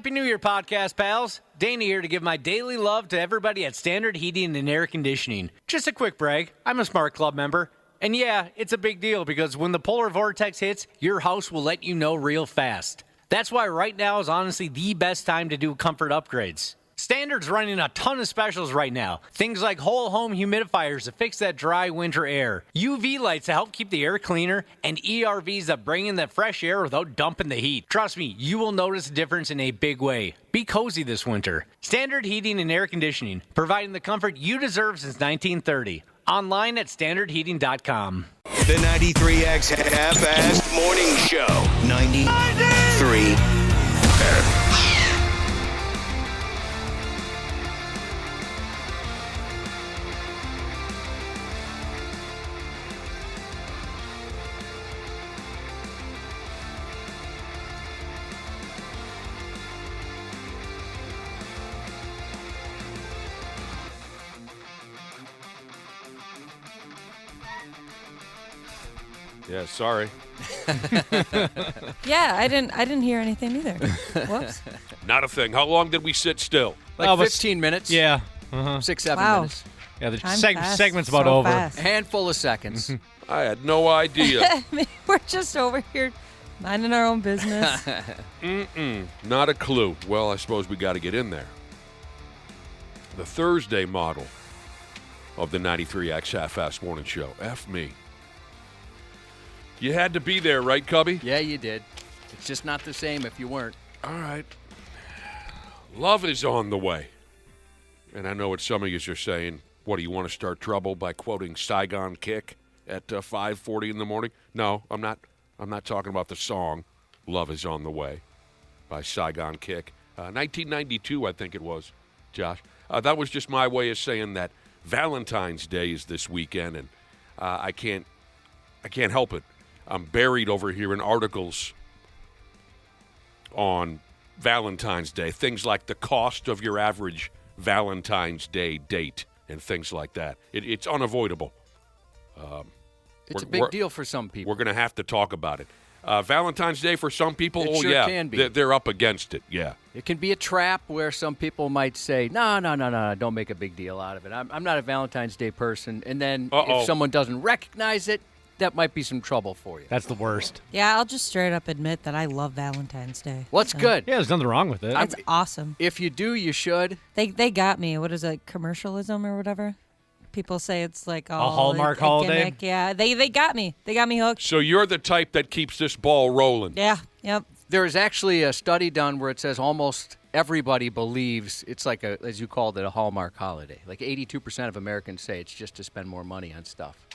Happy New Year, podcast pals. Danny here to give my daily love to everybody at Standard Heating and Air Conditioning. Just a quick brag, I'm a Smart Club member. And yeah, it's a big deal because when the polar vortex hits, your house will let you know real fast. That's why right now is honestly the best time to do comfort upgrades. Standard's running a ton of specials right now. Things like whole home humidifiers to fix that dry winter air, UV lights to help keep the air cleaner, and ERVs that bring in that fresh air without dumping the heat. Trust me, you will notice a difference in a big way. Be cozy this winter. Standard Heating and Air Conditioning, providing the comfort you deserve since 1930. Online at standardheating.com. The 93X Half-Assed Morning Show. 93. Yeah, sorry. Yeah, I didn't hear anything either. Whoops. Not a thing. How long did we sit still? Like 15 minutes. Yeah. 6-7 Wow. minutes. Yeah, the Time passed segment's about so over. fast. A handful of seconds. I had no idea. I mean, we're just over here minding our own business. Not a clue. Well, I suppose we got to get in there. The Thursday model of the 93X Half-Assed Morning Show. F me. You had to be there, right, Cubby? Yeah, you did. It's just not the same if you weren't. All right. Love is on the way. And I know what some of you are saying. What, do you want to start trouble by quoting Saigon Kick at 5:40 in the morning? No, I'm not. I'm not talking about the song Love is on the Way by Saigon Kick. 1992, I think it was, Josh. That was just my way of saying that Valentine's Day is this weekend, and I can't help it. I'm buried over here in articles on Valentine's Day, things like the cost of your average Valentine's Day date and things like that. It's unavoidable. It's a big deal for some people. We're going to have to talk about it. Valentine's Day for some people, It sure can be. They're up against it, yeah. It can be a trap where some people might say, no, don't make a big deal out of it. I'm not a Valentine's Day person. And then if someone doesn't recognize it, that might be some trouble for you. That's the worst. Yeah, I'll just straight up admit that I love Valentine's Day. Well, it's good. Yeah, there's nothing wrong with it. It's awesome. If you do, you should. They got me. What is it, commercialism or whatever? People say it's like all Hallmark a holiday? gimmick. Yeah, they got me. They got me hooked. So you're the type that keeps this ball rolling. Yeah, yep. There is actually a study done where it says almost everybody believes it's like as you called it, a Hallmark holiday. Like 82% of Americans say it's just to spend more money on stuff.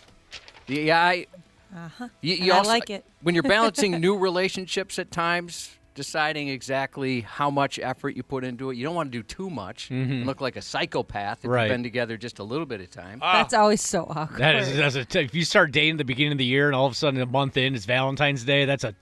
Yeah, I I like it. When you're balancing new relationships at times, deciding exactly how much effort you put into it, you don't want to do too much and look like a psychopath if Right. you've been together just a little bit of time. That's always so awkward. If you start dating at the beginning of the year and all of a sudden a month in, it's Valentine's Day, that's a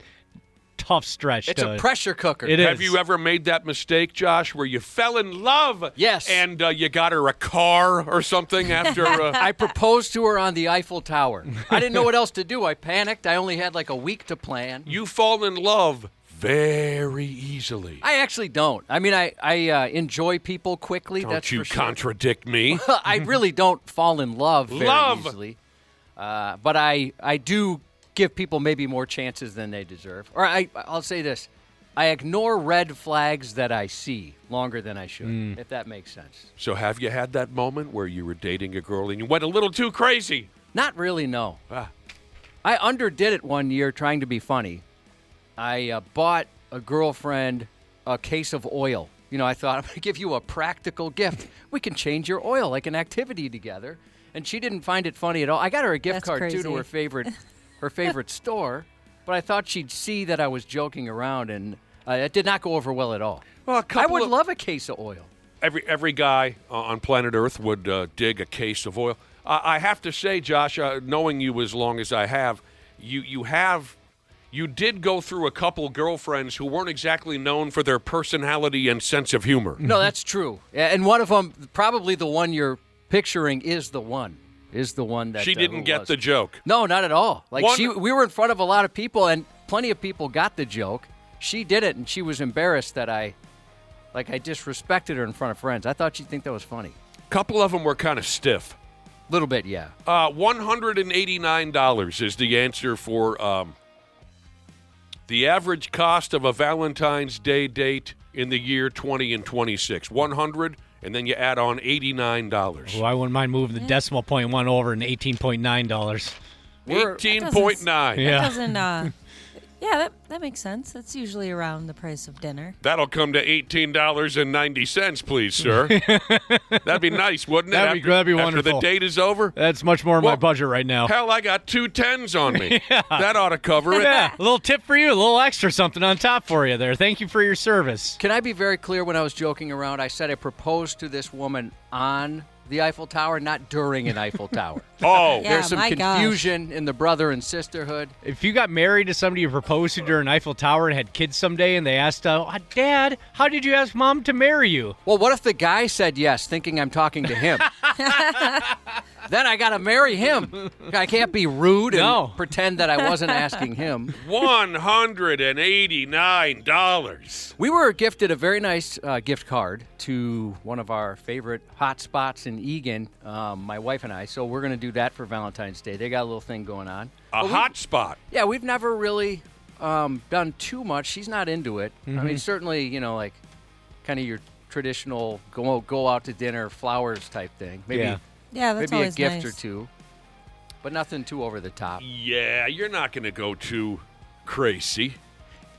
tough stretch. It's a pressure cooker. It is. Have you ever made that mistake, Josh, where you fell in love? Yes. And you got her a car or something after? I proposed to her on the Eiffel Tower. I didn't know what else to do. I panicked. I only had like a week to plan. You fall in love very easily. I actually don't. I mean, I enjoy people quickly. Don't that's you for sure. contradict me? I really don't fall in love very Love. easily. But I do give people maybe more chances than they deserve. Or I'll say this. I ignore red flags that I see longer than I should, if that makes sense. So have you had that moment where you were dating a girl and you went a little too crazy? Not really, no. Ah. I underdid it one year trying to be funny. I bought a girlfriend a case of oil. You know, I thought, I'm going to give you a practical gift. We can change your oil, like an activity together. And she didn't find it funny at all. I got her a gift That's card, crazy. too, to her favorite store. But I thought she'd see that I was joking around, and it did not go over well at all. Well, I would love a case of oil. Every guy on planet Earth would dig a case of oil. I have to say, Josh, knowing you as long as I have, you did go through a couple girlfriends who weren't exactly known for their personality and sense of humor. No, that's true. And one of them, probably the one you're picturing, is the one that She didn't who get was. the joke. No, not at all. Like One- we were in front of a lot of people, and plenty of people got the joke. She didn't, and she was embarrassed that I Like I disrespected her in front of friends. I thought she'd think that was funny. A couple of them were kind of stiff. Little bit, yeah. $189 is the answer for the average cost of a Valentine's Day date in the year 20 and 26. 100, and then you add on $89. Well, I wouldn't mind moving the decimal point one over and $18.9. 18.9. Yeah. That doesn't, yeah, that makes sense. That's usually around the price of dinner. That'll come to $18.90, please, sir. That'd be nice, wouldn't it? That'd be After wonderful. the date is over? That's much more in my Well, budget right now. Hell, I got 2 10s on me. That ought to cover it. Yeah, a little tip for you, a little extra something on top for you there. Thank you for your service. Can I be very clear? When I was joking around, I said I proposed to this woman on the Eiffel Tower, not during an Eiffel Tower. Oh, Yeah, There's some my gosh. confusion in the brother and sisterhood. If you got married to somebody you proposed to during Eiffel Tower and had kids someday and they asked, Dad, how did you ask Mom to marry you? Well, what if the guy said yes, thinking I'm talking to him? Then I got to marry him. I can't be rude and No. pretend that I wasn't asking him. $189. We were gifted a very nice gift card to one of our favorite hot spots in Eagan, my wife and I. So we're going to do that for Valentine's Day. They got a little thing going on. A hot spot. Yeah, we've never really done too much. She's not into it. I Mm-hmm. mean, certainly, like kind of your traditional go out to dinner, flowers type thing. Maybe Yeah. Yeah, that's maybe a always gift nice. or two, but nothing too over the top. Yeah, you're not going to go too crazy.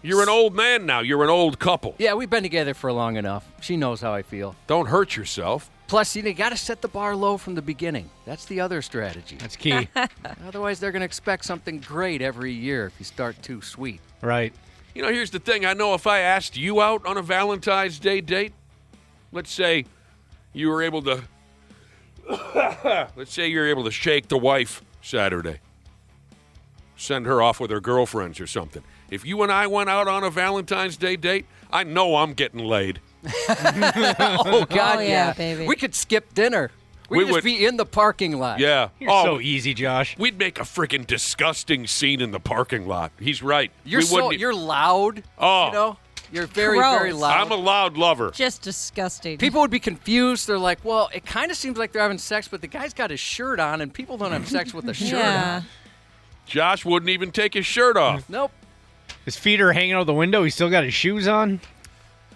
You're an old man now. You're an old couple. Yeah, we've been together for long enough. She knows how I feel. Don't hurt yourself. Plus, you got to set the bar low from the beginning. That's the other strategy. That's key. Otherwise, they're going to expect something great every year if you start too sweet. Right. Here's the thing. I know if I asked you out on a Valentine's Day date, let's say you were able to shake the wife Saturday. Send her off with her girlfriends or something. If you and I went out on a Valentine's Day date, I know I'm getting laid. Oh, God, Oh, yeah, baby. We could skip dinner. We We'd just would- be in the parking lot. Yeah. You're so easy, Josh. We'd make a freaking disgusting scene in the parking lot. He's right. You're you're loud. Oh. You're very, Gross. very loud. I'm a loud lover. Just disgusting. People would be confused. They're like, well, it kind of seems like they're having sex, but the guy's got his shirt on, and people don't have sex with a shirt yeah. on. Josh wouldn't even take his shirt off. Nope. His feet are hanging out the window. He's still got his shoes on.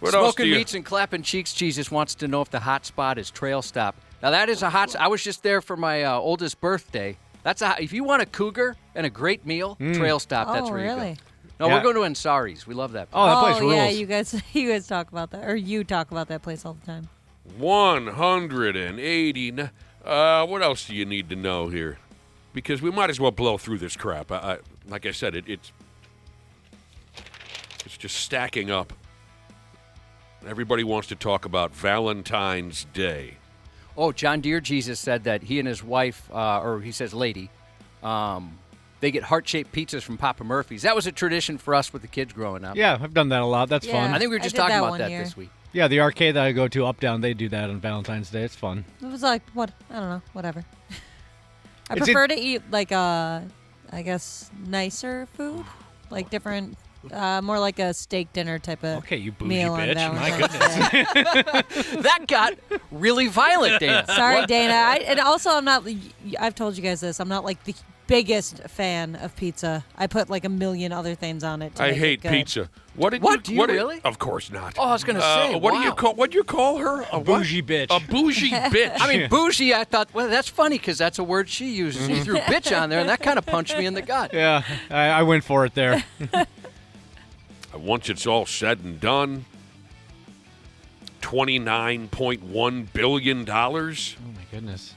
What else do Smoking you? meats and clapping cheeks. Jesus wants to know if the hot spot is Trail Stop. Now that is a hot. I was just there for my oldest birthday. If you want a cougar and a great meal, Trail Stop. That's Oh, where really? you go. No, Yeah. we're going to Ansari's. We love that. Oh, that place rules. yeah, you guys talk about that, or you talk about that place all the time. 180. What else do you need to know here? Because we might as well blow through this crap. Like I said, it's just stacking up. Everybody wants to talk about Valentine's Day. Oh, John Deere Jesus said that he and his wife, or he says lady, they get heart-shaped pizzas from Papa Murphy's. That was a tradition for us with the kids growing up. Yeah, I've done that a lot. That's Yeah. fun. I think we were I just did talking that about one that year. this week. Yeah, the arcade that I go to, Up Down, they do that on Valentine's Day. It's fun. It was like what? I don't know. Whatever. I It's prefer to eat like I guess nicer food, like different, more like a steak dinner type of Okay, you bougie meal on bitch. My Valentine's goodness. Day. That got really violent, Dana. Sorry, Dana. And also, I'm not. I've told you guys this. I'm not like the biggest fan of pizza. I put like a million other things on it. To I make hate it good. pizza. What did What? you? Do you really? Of course not. Oh, I was going to say, what do you wow. call? What do you call her? A what? Bougie bitch. A bougie bitch. I mean, bougie, I thought, well, that's funny because that's a word she uses. You threw bitch on there, and that kind of punched me in the gut. Yeah, I went for it there. Once it's all said and done, $29.1 billion Oh, my goodness.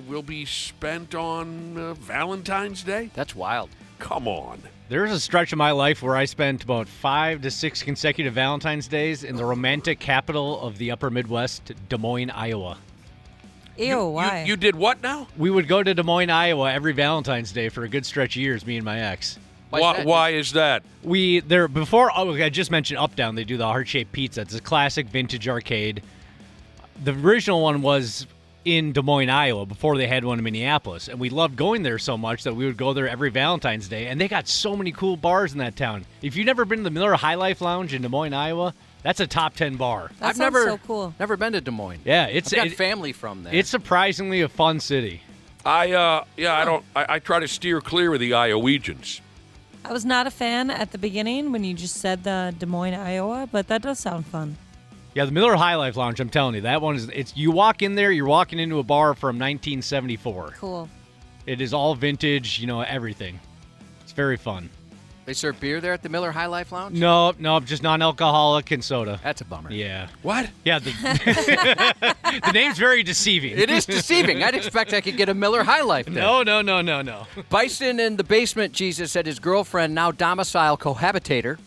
will be spent on Valentine's Day? That's wild. Come on. There was a stretch of my life where I spent about 5 to 6 consecutive Valentine's Days in the romantic capital of the upper Midwest, Des Moines, Iowa. Ew, why? You did what now? We would go to Des Moines, Iowa every Valentine's Day for a good stretch of years, me and my ex. Why is that? I just mentioned Up Down, they do the heart-shaped pizza. It's a classic vintage arcade. The original one was in Des Moines, Iowa, before they had one in Minneapolis. And we loved going there so much that we would go there every Valentine's Day. And they got so many cool bars in that town. If you've never been to the Miller High Life Lounge in Des Moines, Iowa, That's a top 10 bar. That sounds so cool. Never been to Des Moines. Yeah, I've got family from there. It's surprisingly a fun city. I try to steer clear of the Iowegians. I was not a fan at the beginning when you just said the Des Moines, Iowa, but that does sound fun. Yeah, the Miller High Life Lounge, I'm telling you, that one is, it's, you walk in there, you're walking into a bar from 1974. Cool. It is all vintage, everything. It's very fun. They serve beer there at the Miller High Life Lounge? No, just non-alcoholic and soda. That's a bummer. Yeah. What? Yeah, the name's very deceiving. It is deceiving. I'd expect I could get a Miller High Life there. No. Bison in the basement, Jesus said his girlfriend, now domicile cohabitator,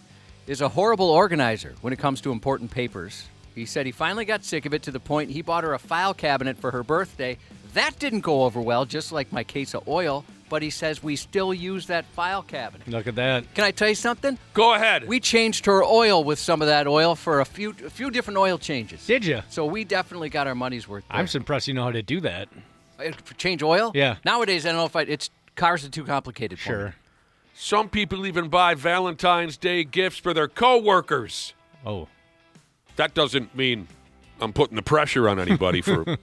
is a horrible organizer when it comes to important papers. He said he finally got sick of it to the point he bought her a file cabinet for her birthday. That didn't go over well, just like my case of oil, but he says we still use that file cabinet. Look at that. Can I tell you something? Go ahead. We changed her oil with some of that oil for a few different oil changes. Did you? So we definitely got our money's worth there. I'm so impressed you know how to do that. Change oil? Yeah. Nowadays, I don't know if cars are too complicated for me. Sure. Some people even buy Valentine's Day gifts for their coworkers. Oh. That doesn't mean I'm putting the pressure on anybody for You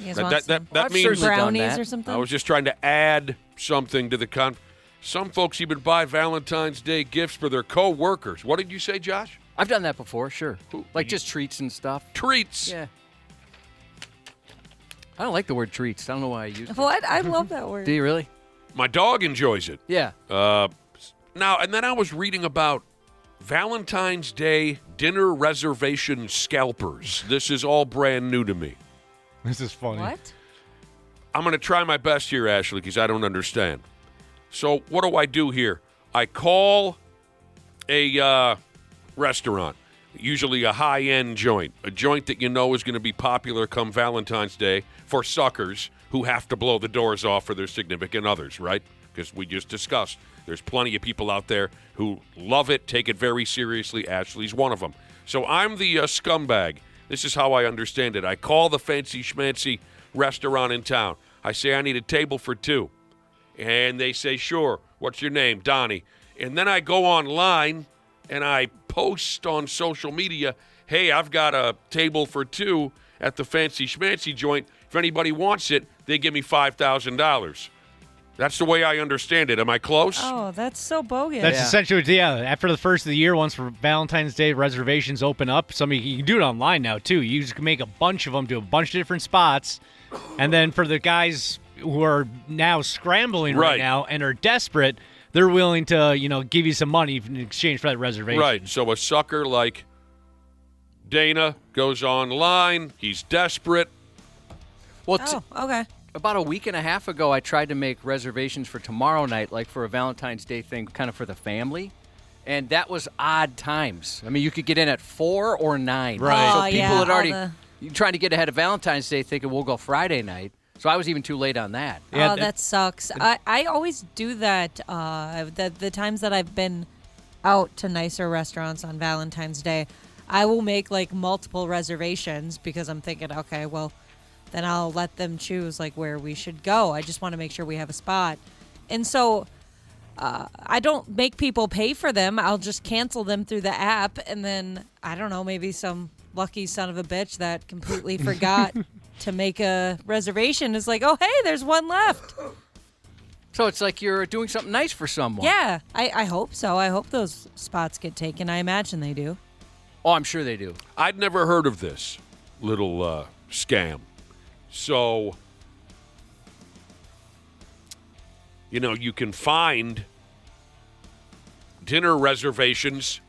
guys want some that means certainly done brownies that. or something? I was just trying to add something to the Some folks even buy Valentine's Day gifts for their coworkers. What did you say, Josh? I've done that before, sure. Who? Like just treats and stuff. Treats. Yeah. I don't like the word treats. I don't know why I use it. What? I love that word. Do you really? My dog enjoys it. Yeah. Now, and then I was reading about Valentine's Day dinner reservation scalpers. This is all brand new to me. This is funny. What? I'm going to try my best here, Ashley, because I don't understand. So what do I do here? I call a restaurant, usually a high-end joint, a joint that you know is going to be popular come Valentine's Day for suckers who have to blow the doors off for their significant others, right? Because we just discussed there's plenty of people out there who love it, take it very seriously. Ashley's one of them. So I'm the scumbag. This is how I understand it. I call the fancy schmancy restaurant in town. I say I need a table for two. And they say, sure. What's your name? Donnie. And then I go online and I post on social media, hey, I've got a table for two at the fancy schmancy joint. If anybody wants it, they give me $5,000. That's the way I understand it. Am I close? Oh, that's so bogus. That's essentially, after the first of the year, once Valentine's Day reservations open up, you can do it online now, too. You just can make a bunch of them to a bunch of different spots. And then for the guys who are now scrambling right now and are desperate, they're willing to, give you some money in exchange for that reservation. Right. So a sucker like Dana goes online. He's desperate. Well, okay. About a week and a half ago, I tried to make reservations for tomorrow night, like for a Valentine's Day thing, kind of for the family. And that was odd times. I mean, you could get in at 4 or 9. Right. So people had already trying to get ahead of Valentine's Day thinking we'll go Friday night. So I was even too late on that. Yeah, that sucks. I always do that. The times that I've been out to nicer restaurants on Valentine's Day, I will make like multiple reservations because I'm thinking, okay, well, then I'll let them choose like where we should go. I just want to make sure we have a spot. And so I don't make people pay for them. I'll just cancel them through the app. And then, I don't know, maybe some lucky son of a bitch that completely forgot to make a reservation is like, oh, hey, there's one left. So it's like you're doing something nice for someone. Yeah, I hope so. I hope those spots get taken. I imagine they do. Oh, I'm sure they do. I'd never heard of this little scam. So, you can find dinner reservations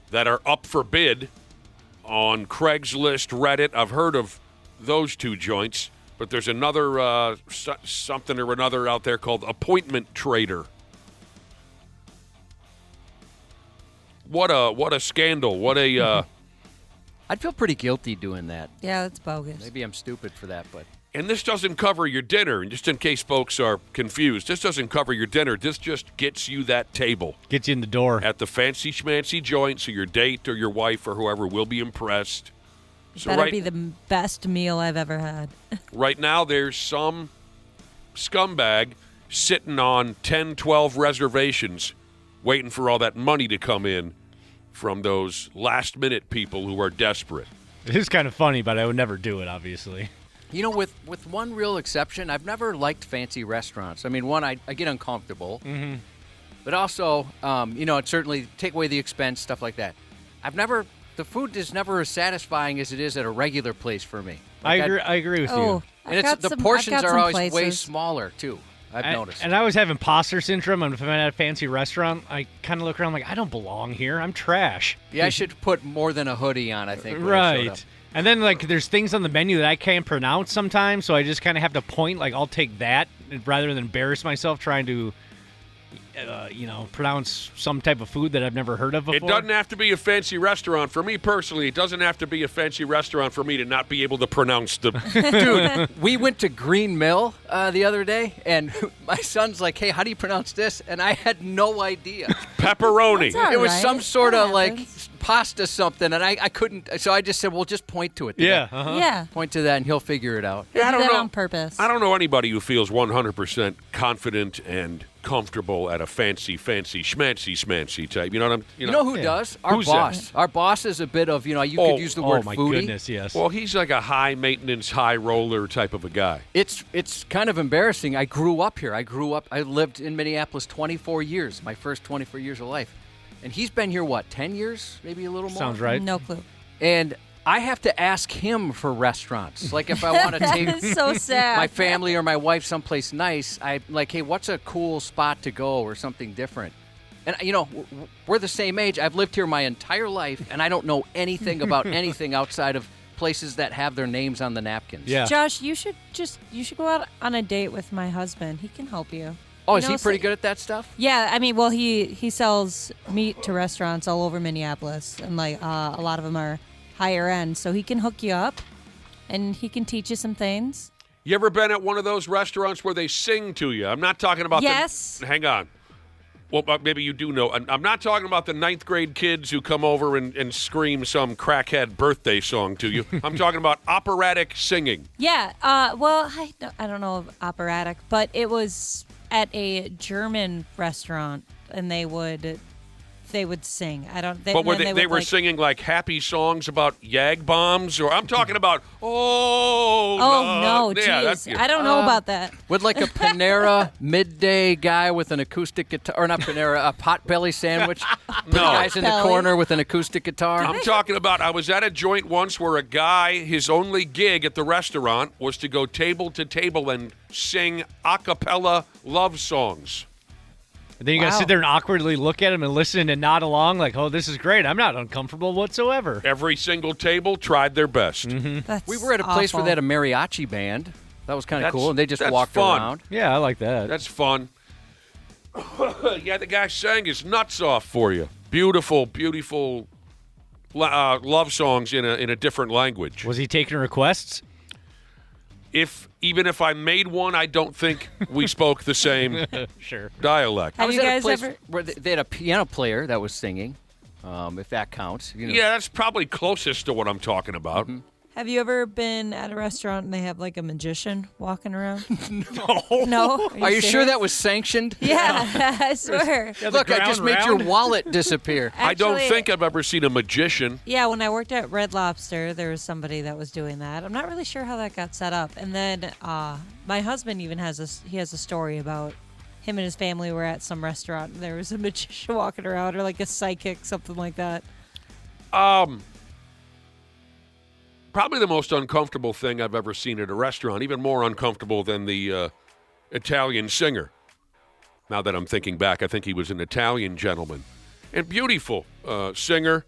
that are up for bid on Craigslist, Reddit. I've heard of those two joints, but there's another something or another out there called Appointment Trader. What a scandal. What a I'd feel pretty guilty doing that. Yeah, that's bogus. Maybe I'm stupid for that, but And this doesn't cover your dinner. And just in case folks are confused, this doesn't cover your dinner. This just gets you that table. Gets you in the door. At the fancy schmancy joint, so your date or your wife or whoever will be impressed. So Better be the best meal I've ever had. Right now, there's some scumbag sitting on 10, 12 reservations waiting for all that money to come in. from those last-minute people who are desperate. It is kind of funny, but I would never do it, obviously. You know, with one real exception, I've never liked fancy restaurants. I mean, one, I get uncomfortable. Mm-hmm. But also, it certainly take away the expense, stuff like that. The food is never as satisfying as it is at a regular place for me. I agree with you. And the portions are always way smaller, too. I've noticed. And I always have imposter syndrome. And if I'm at a fancy restaurant, I kind of look around like, I don't belong here. I'm trash. Yeah, I should put more than a hoodie on, I think. Right. And then, there's things on the menu that I can't pronounce sometimes, so I just kind of have to point, I'll take that rather than embarrass myself trying to, pronounce some type of food that I've never heard of before. It doesn't have to be a fancy restaurant. For me personally, it doesn't have to be a fancy restaurant for me to not be able to pronounce the... Dude, we went to Green Mill the other day, and my son's like, hey, how do you pronounce this? And I had no idea. Pepperoni. It was some sort of, pasta something, and I couldn't... So I just said, well, just point to it. Yeah. Uh-huh. Yeah. Point to that, and he'll figure it out. Yeah, I don't do that know. on purpose. I don't know anybody who feels 100% confident and comfortable at a fancy schmancy type. You know what I'm... You know who does? Our Who's boss. that? Our boss is a bit of, you could use the word oh my foodie. goodness, yes. Well, he's like a high-maintenance, high-roller type of a guy. It's kind of embarrassing. I grew up here. I lived in Minneapolis 24 years, my first 24 years of life. And he's been here, 10 years? Maybe a little more? Sounds right. No clue. And I have to ask him for restaurants. Like if I want to take It's so sad. my family or my wife someplace nice, I'm like, hey, what's a cool spot to go or something different? And, we're the same age. I've lived here my entire life, and I don't know anything about anything outside of places that have their names on the napkins. Yeah. Josh, you should go out on a date with my husband. He can help you. Oh, is he pretty good at that stuff? Yeah, I mean, well, he sells meat to restaurants all over Minneapolis, and a lot of them are higher end, so he can hook you up, and he can teach you some things. You ever been at one of those restaurants where they sing to you? I'm not talking about Yes. Hang on. Well, maybe you do know. I'm not talking about the 9th grade kids who come over and scream some crackhead birthday song to you. I'm talking about operatic singing. Yeah, well, I don't know of operatic, but it was at a German restaurant, and they would sing. But they were singing happy songs about Yag bombs, or I'm talking about no, yeah, geez, I don't know about that. With a Panera midday guy with an acoustic guitar, or not Panera, a potbelly sandwich. No. Guys in the Potbelly. corner with an acoustic guitar. I'm talking about, I was at a joint once where a guy, his only gig at the restaurant was to go table to table and sing a cappella love songs. And then you got to sit there and awkwardly look at him and listen and nod along oh, this is great. I'm not uncomfortable whatsoever. Every single table tried their best. That's We were at a place where awful. they had a mariachi band. That was kind of cool, and they just that's walked fun. around. Yeah, I like that. That's fun. Yeah, the guy sang his nuts off for you. Beautiful, beautiful love songs in a different language. Was he taking requests? Even if I made one, I don't think we spoke the same Sure. dialect. I Have was you at a guys place ever? where they had a piano player that was singing, if that counts. Yeah, that's probably closest to what I'm talking about. Have you ever been at a restaurant and they have a magician walking around? No. No. Are you sure serious? that was sanctioned? Yeah, I swear. Yeah, the Look, I ground just made your round. wallet disappear. I don't Actually- think I've ever seen a magician. Yeah, when I worked at Red Lobster, there was somebody that was doing that. I'm not really sure how that got set up. And then my husband even has a story about him and his family were at some restaurant and there was a magician walking around, or a psychic, something like that. Probably the most uncomfortable thing I've ever seen at a restaurant, even more uncomfortable than the Italian singer. Now that I'm thinking back, I think he was an Italian gentleman. And beautiful singer.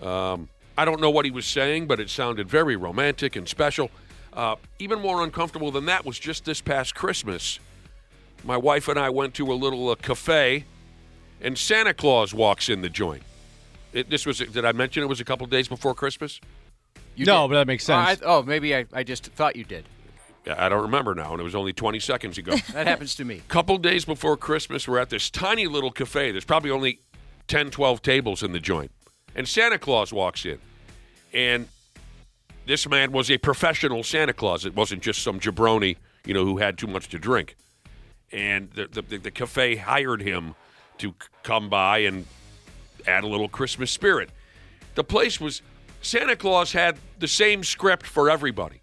I don't know what he was saying, but it sounded very romantic and special. Even more uncomfortable than that was just this past Christmas. My wife and I went to a little cafe, and Santa Claus walks in the joint. Did I mention it was a couple days before Christmas? No, but that makes sense. Maybe I just thought you did. I don't remember now, and it was only 20 seconds ago. That happens to me. Couple days before Christmas, we're at this tiny little cafe. There's probably only 10, 12 tables in the joint. And Santa Claus walks in. And this man was a professional Santa Claus. It wasn't just some jabroni, who had too much to drink. And the cafe hired him to come by and add a little Christmas spirit. The place was, Santa Claus had the same script for everybody.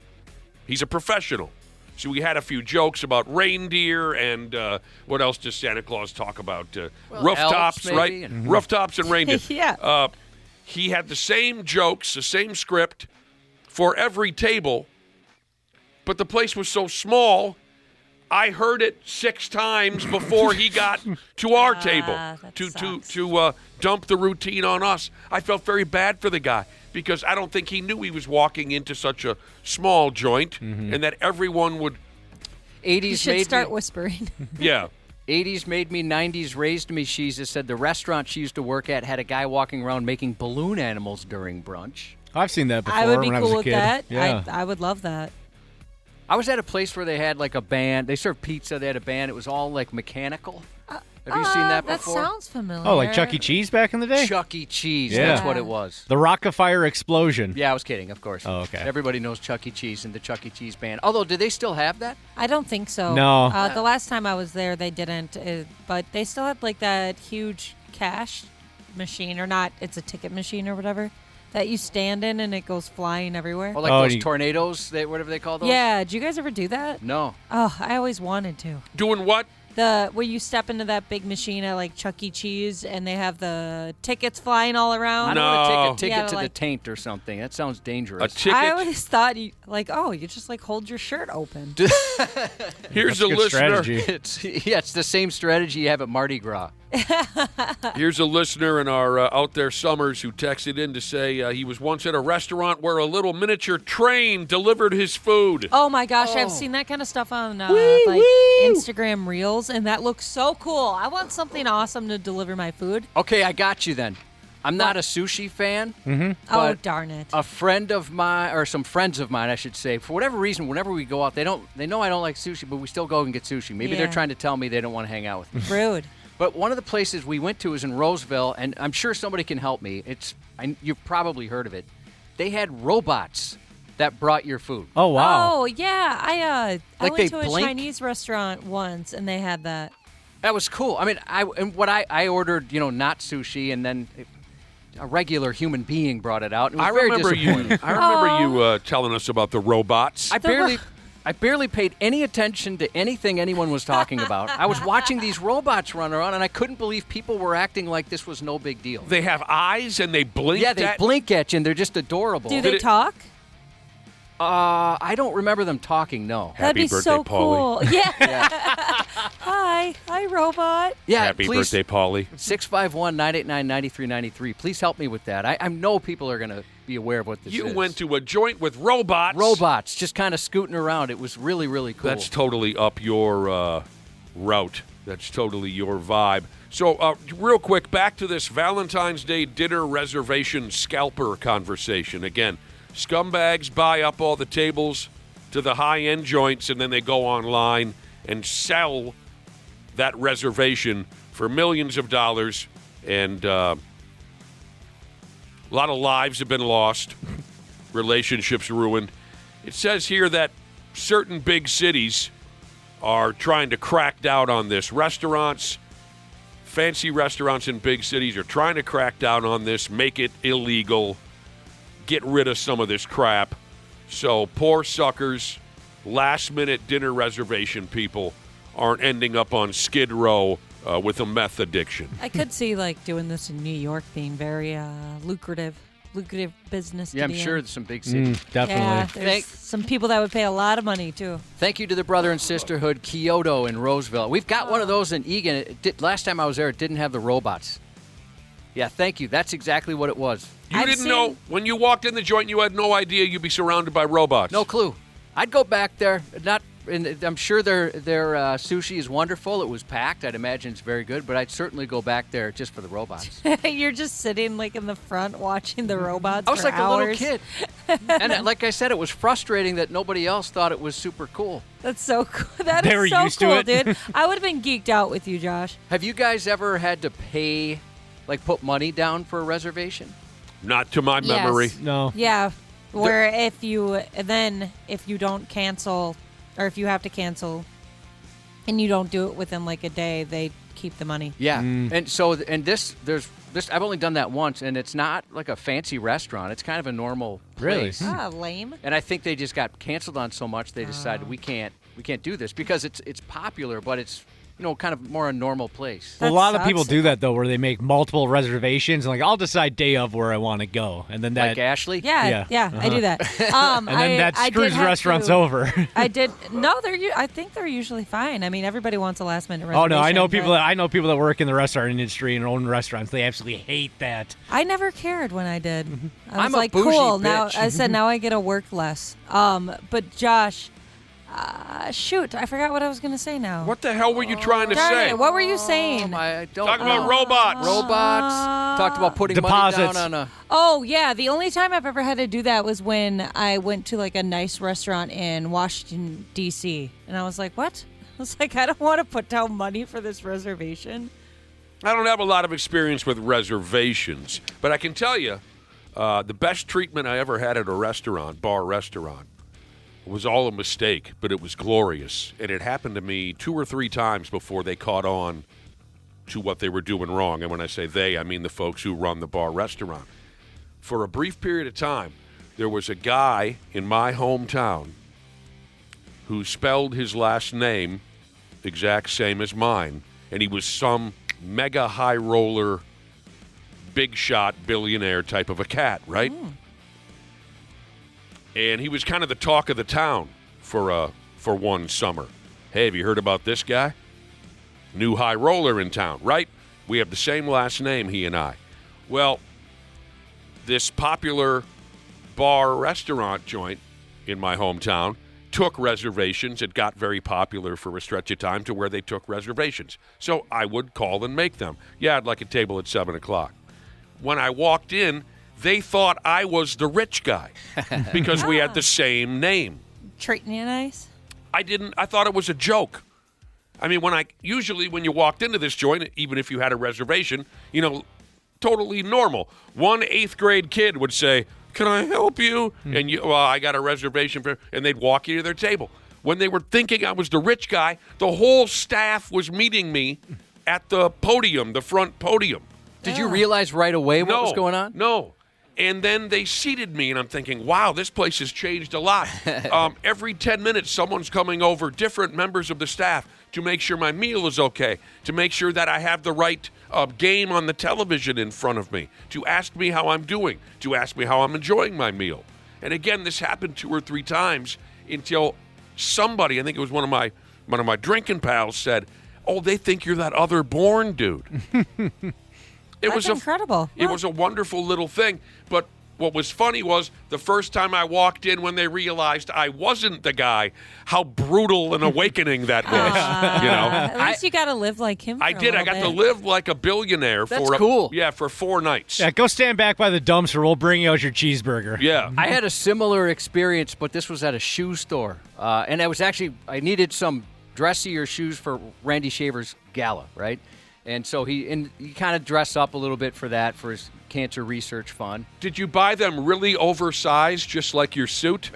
He's a professional. So we had a few jokes about reindeer and what else does Santa Claus talk about? Rooftops, elves, right? maybe, Rooftops and reindeer. Yeah. He had the same jokes, the same script for every table, but the place was so small, I heard it 6 times before he got to our table that to sucks. dump the routine on us. I felt very bad for the guy because I don't think he knew he was walking into such a small joint and that everyone would. 80s You should made start me, whispering. Yeah. 80s made me, 90s raised me. She's said the restaurant she used to work at had a guy walking around making balloon animals during brunch. I've seen that before I would be when I was cool a with kid. that. Yeah. I would love that. I was at a place where they had like a band. They served pizza. They had a band. It was all like mechanical. Have you seen that before? That sounds familiar. Oh, like Chuck E. Cheese back in the day? Chuck E. Cheese. Yeah. That's what it was. The Rock-afire explosion. Yeah, I was kidding, of course. Oh, okay. Everybody knows Chuck E. Cheese and the Chuck E. Cheese band. Although, do they still have that? I don't think so. No. The last time I was there, they didn't. But they still had like that huge cash machine, or not? It's a ticket machine or whatever that you stand in and it goes flying everywhere. Or like Oh, those you- tornadoes, whatever they call those? Yeah. Did you guys ever do that? No. Oh, I always wanted to. Doing what? Where you step into that big machine at like Chuck E. Cheese and they have the tickets flying all around. I No. don't want to take a You ticket gotta, to the like- taint or something. That sounds A dangerous. ticket. I always thought you just like hold your shirt open. Here's That's a a good listener. strategy. It's the same strategy you have at Mardi Gras. Here's a listener in our Out There Summers who texted in to say he was once at a restaurant where a little miniature train delivered his food. Oh my gosh, I've seen that kind of stuff on like Instagram Reels, and that looks so cool. I want something awesome to deliver my food. Okay, I got you then. I'm not a sushi fan. Oh But darn it! a friend of mine, or some friends of mine, I should say, for whatever reason, whenever we go out, they know I don't like sushi, but we still go and get sushi. Maybe they're Yeah. trying to tell me they don't want to hang out with me. Rude. But one of the places we went to is in Roseville, and I'm sure somebody can help me. You've probably heard of it. They had robots that brought your food. Oh, wow. Oh yeah, I Like went they to a blink? Chinese restaurant once, and they had that. That was cool. I mean, I ordered, not sushi, and then a regular human being brought it out. It was I very remember disappointing. you. I remember you telling us about the robots. I barely paid any attention to anything anyone was talking about. I was watching these robots run around, and I couldn't believe people were acting like this was no big deal. They have eyes and they blink. Yeah, they blink at you, and they're just adorable. Do they talk? I don't remember them talking, no. That'd be birthday, so Paulie. cool. Yeah. Hi, robot. Yeah, Happy please, birthday, Paulie. 651-989-9393. Please help me with that. I know people are going to be aware of what this You is. went to a joint with robots. Robots just kind of scooting around. It was really, really cool. That's totally up your route. That's totally your vibe. So, real quick, back to this Valentine's Day dinner reservation scalper conversation. Again, scumbags buy up all the tables to the high-end joints, and then they go online and sell that reservation for millions of dollars. And a lot of lives have been lost, relationships ruined. It says here that certain big cities are trying to crack down on this. Restaurants, fancy restaurants in big cities are trying to crack down on this, make it illegal, get rid of some of this crap. So poor suckers, last-minute dinner reservation people aren't ending up on Skid Row with a meth addiction. I could see like doing this in New York being very lucrative business. Yeah, to I'm be sure in. there's some big cities. Definitely. Yeah, there's some people that would pay a lot of money too. Thank you to the Brother and Sisterhood Kyoto in Roseville. We've got one of those in Egan. Last time I was there, it didn't have the robots. Yeah, thank you. That's exactly what it was. You I've didn't seen- know, when you walked in the joint, you had no idea you'd be surrounded by robots. No clue. I'd go back there. And I'm sure their sushi is wonderful. It was packed. I'd imagine it's very good, but I'd certainly go back there just for the robots. You're just sitting like in the front watching the robots. I was for like hours. a little kid. And like I said, it was frustrating that nobody else thought it was super cool. That's so cool. That They were is so used to cool, it. dude. I would have been geeked out with you, Josh. Have you guys ever had to pay, like put money down for a reservation? Not to my memory. Yes. No. Yeah, where if you don't cancel, or if you have to cancel, and you don't do it within like a day, they keep the money. Yeah, and so this I've only done that once, and it's not like a fancy restaurant. It's kind of a normal place. Really? Lame. And I think they just got canceled on so much they decided we can't do this because it's popular, but it's kind of more a normal place. Well, a lot of sucks. people do that though, where they make multiple reservations and like I'll decide day of where I want to go, and then that Like Ashley? Yeah, I do that. and then that screws restaurants over. I did. No, I think they're usually fine. I mean, everybody wants a last minute reservation. Oh no, I know but people that work in the restaurant industry and own restaurants. They absolutely hate that. I never cared when I did. I was I'm a like, bougie cool. Now bitch. I said, now I get to work less. But Josh, shoot, I forgot what I was going to say now. What the hell were you trying to Darn say? it, what were you saying? I don't Talk know. about robots. Robots. Talked about putting money Deposits. down on a. Oh, yeah. The only time I've ever had to do that was when I went to like a nice restaurant in Washington, D.C. And I was like, what? I was like, I don't want to put down money for this reservation. I don't have a lot of experience with reservations, but I can tell you the best treatment I ever had at a bar restaurant, was all a mistake, but it was glorious. And it happened to me 2 or 3 times before they caught on to what they were doing wrong. And when I say they, I mean the folks who run the bar restaurant. For a brief period of time, there was a guy in my hometown who spelled his last name exact same as mine, and he was some mega high roller, big shot billionaire type of a cat, right? And he was kind of the talk of the town for one summer. Hey, have you heard about this guy? New high roller in town, right? We have the same last name, he and I. Well, this popular bar restaurant joint in my hometown took reservations. It got very popular for a stretch of time to where they took reservations. So I would call and make them. Yeah, I'd like a table at 7 o'clock. When I walked in, they thought I was the rich guy because we had the same name. Treating you nice? I didn't. I thought it was a joke. I mean, usually when you walked into this joint, even if you had a reservation, totally normal. One 8th grade kid would say, "Can I help you?" And I got a reservation and they'd walk you to their table. When they were thinking I was the rich guy, the whole staff was meeting me at the podium, the front podium. Did you realize right away what was going on? No. And then they seated me, and I'm thinking, wow, this place has changed a lot. Every 10 minutes, someone's coming over, different members of the staff, to make sure my meal is okay, to make sure that I have the right game on the television in front of me, to ask me how I'm doing, to ask me how I'm enjoying my meal. And again, this happened 2 or 3 times until somebody, I think it was one of my drinking pals, said, "Oh, they think you're that other born dude." That's incredible. It was a wonderful little thing. But what was funny was the first time I walked in when they realized I wasn't the guy, how brutal an awakening that was. At least you got to live like him. I did. I got to live like a billionaire for 4 nights. Yeah, go stand back by the dumpster. We'll bring you out your cheeseburger. Yeah. I had a similar experience, but this was at a shoe store. And I needed some dressier shoes for Randy Shaver's gala, right? And so he kind of dressed up a little bit for that, for his cancer research fund. Did you buy them really oversized, just like your suit?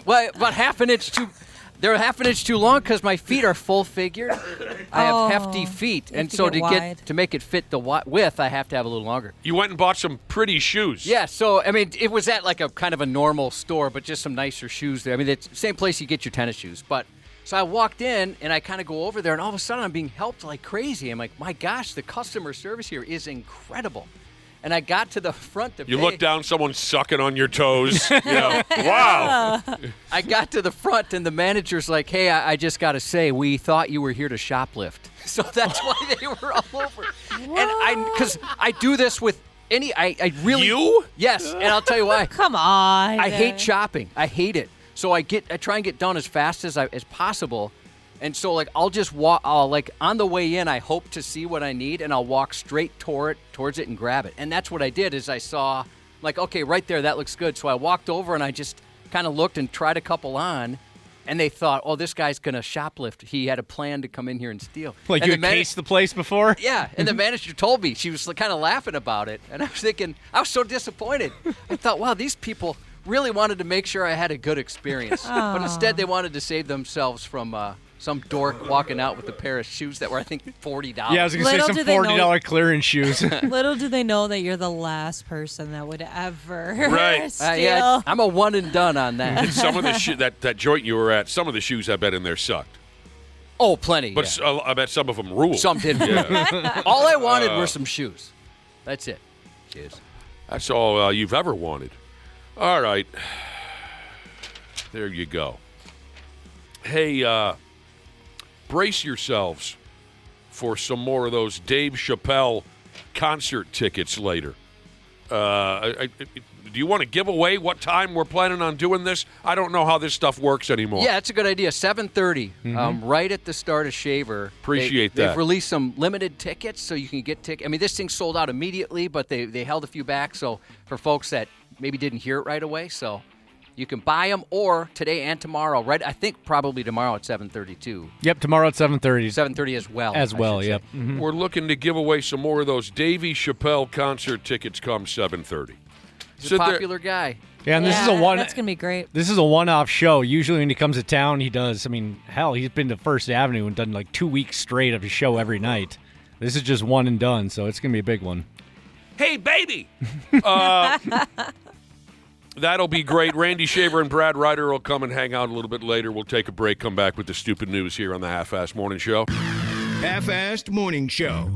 Well, about half an inch too. They're half an inch too long because my feet are full figured. I have hefty feet, and so to make it fit the width, I have to have a little longer. You went and bought some pretty shoes. Yeah, so I mean, it was at like a kind of a normal store, but just some nicer shoes there. I mean, it's the same place you get your tennis shoes, but. So I walked in, and I kind of go over there, and all of a sudden I'm being helped like crazy. I'm like, my gosh, the customer service here is incredible. And I got to the front to pay. You look down, someone's sucking on your toes. Wow. I got to the front, and the manager's like, hey, I just got to say, we thought you were here to shoplift. So that's why they were all over. And because I do this with I really. You? Yes, and I'll tell you why. Come on. I hate shopping. I hate it. So I try and get done as fast as possible, and so like I'll just walk. On the way in, I hope to see what I need, and I'll walk straight towards it and grab it. And that's what I did. Is I saw like, okay, right there, that looks good. So I walked over and I just kind of looked and tried a couple on, and they thought, oh, this guy's gonna shoplift. He had a plan to come in here and steal. Like and you had cased the place before? Yeah, and the manager told me. She was kind of laughing about it, and I was thinking, I was so disappointed. I thought, wow, these people really wanted to make sure I had a good experience, but instead they wanted to save themselves from some dork walking out with a pair of shoes that were, I think, $40. Yeah, I was going to say Little some do they know- $40 clearance shoes. Little do they know that you're the last person that would ever Right. steal. Yeah, I'm a one and done on that. And some of the that joint you were at, some of the shoes I bet in there sucked. Oh, plenty. But yeah. I bet some of them ruled. Some didn't. Yeah. All I wanted were some shoes. That's it. Cheers. That's all you've ever wanted. All right. There you go. Hey, brace yourselves for some more of those Dave Chappelle concert tickets later. Do you want to give away what time we're planning on doing this? I don't know how this stuff works anymore. Yeah, it's a good idea. 7:30, right at the start of Shaver. Appreciate that. They've released some limited tickets, so you can get tickets. I mean, this thing sold out immediately, but they held a few back. So for folks that maybe didn't hear it right away, so you can buy them or today and tomorrow. Right, I think probably tomorrow at 7:32. Yep, tomorrow at 7:30. 7:30 as well. As I well, should say. yep. Mhm. We're looking to give away some more of those Davey Chappelle concert tickets come 7:30. He's a popular guy. Yeah, and this is a one. That's gonna be great. This is a one-off show. Usually when he comes to town, he does. I mean, hell, he's been to First Avenue and done like 2 weeks straight of a show every night. This is just one and done, so it's gonna be a big one. Hey, baby! That'll be great. Randy Shaver and Brad Ryder will come and hang out a little bit later. We'll take a break, come back with the stupid news here on the Half-Assed Morning Show. Half-Assed Morning Show.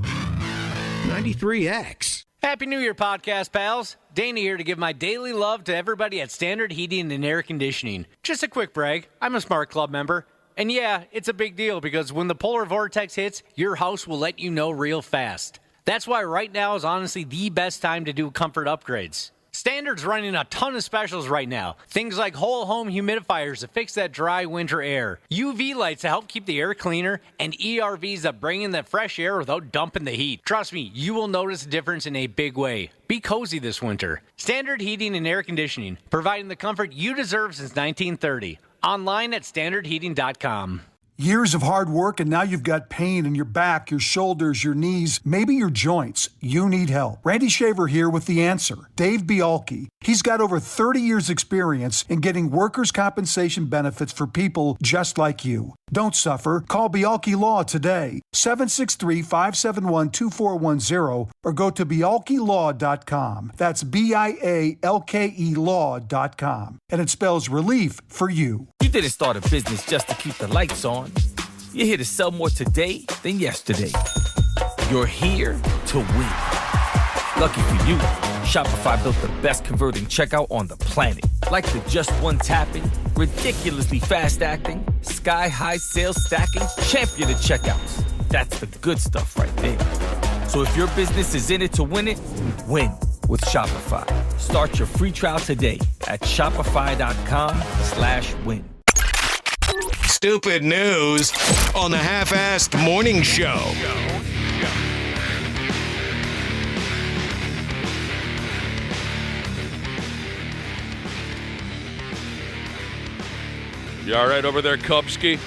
93X. Happy New Year, podcast pals. Dana here to give my daily love to everybody at Standard Heating and Air Conditioning. Just a quick brag, I'm a Smart Club member. And yeah, it's a big deal because when the polar vortex hits, your house will let you know real fast. That's why right now is honestly the best time to do comfort upgrades. Standard's running a ton of specials right now. Things like whole home humidifiers to fix that dry winter air, UV lights to help keep the air cleaner, and ERVs that bring in that fresh air without dumping the heat. Trust me, you will notice a difference in a big way. Be cozy this winter. Standard Heating and Air Conditioning, providing the comfort you deserve since 1930. Online at standardheating.com. Years of hard work, and now you've got pain in your back, your shoulders, your knees, maybe your joints. You need help. Randy Shaver here with the answer. Dave Bialke. He's got over 30 years experience in getting workers' compensation benefits for people just like you. Don't suffer. Call Bialke Law today. 763-571-2410 or go to bialkelaw.com. That's BIALKE law.com. And it spells relief for you. You didn't start a business just to keep the lights on. You're here to sell more today than yesterday. You're here to win. Lucky for you, Shopify built the best converting checkout on the planet. Like the just one tapping, ridiculously fast acting, sky-high sales stacking, champion of checkouts. That's the good stuff right there. So if your business is in it to win it, win with Shopify. Start your free trial today at shopify.com/win. Stupid news on the Half-Assed Morning Show. You all right over there, Kubsky?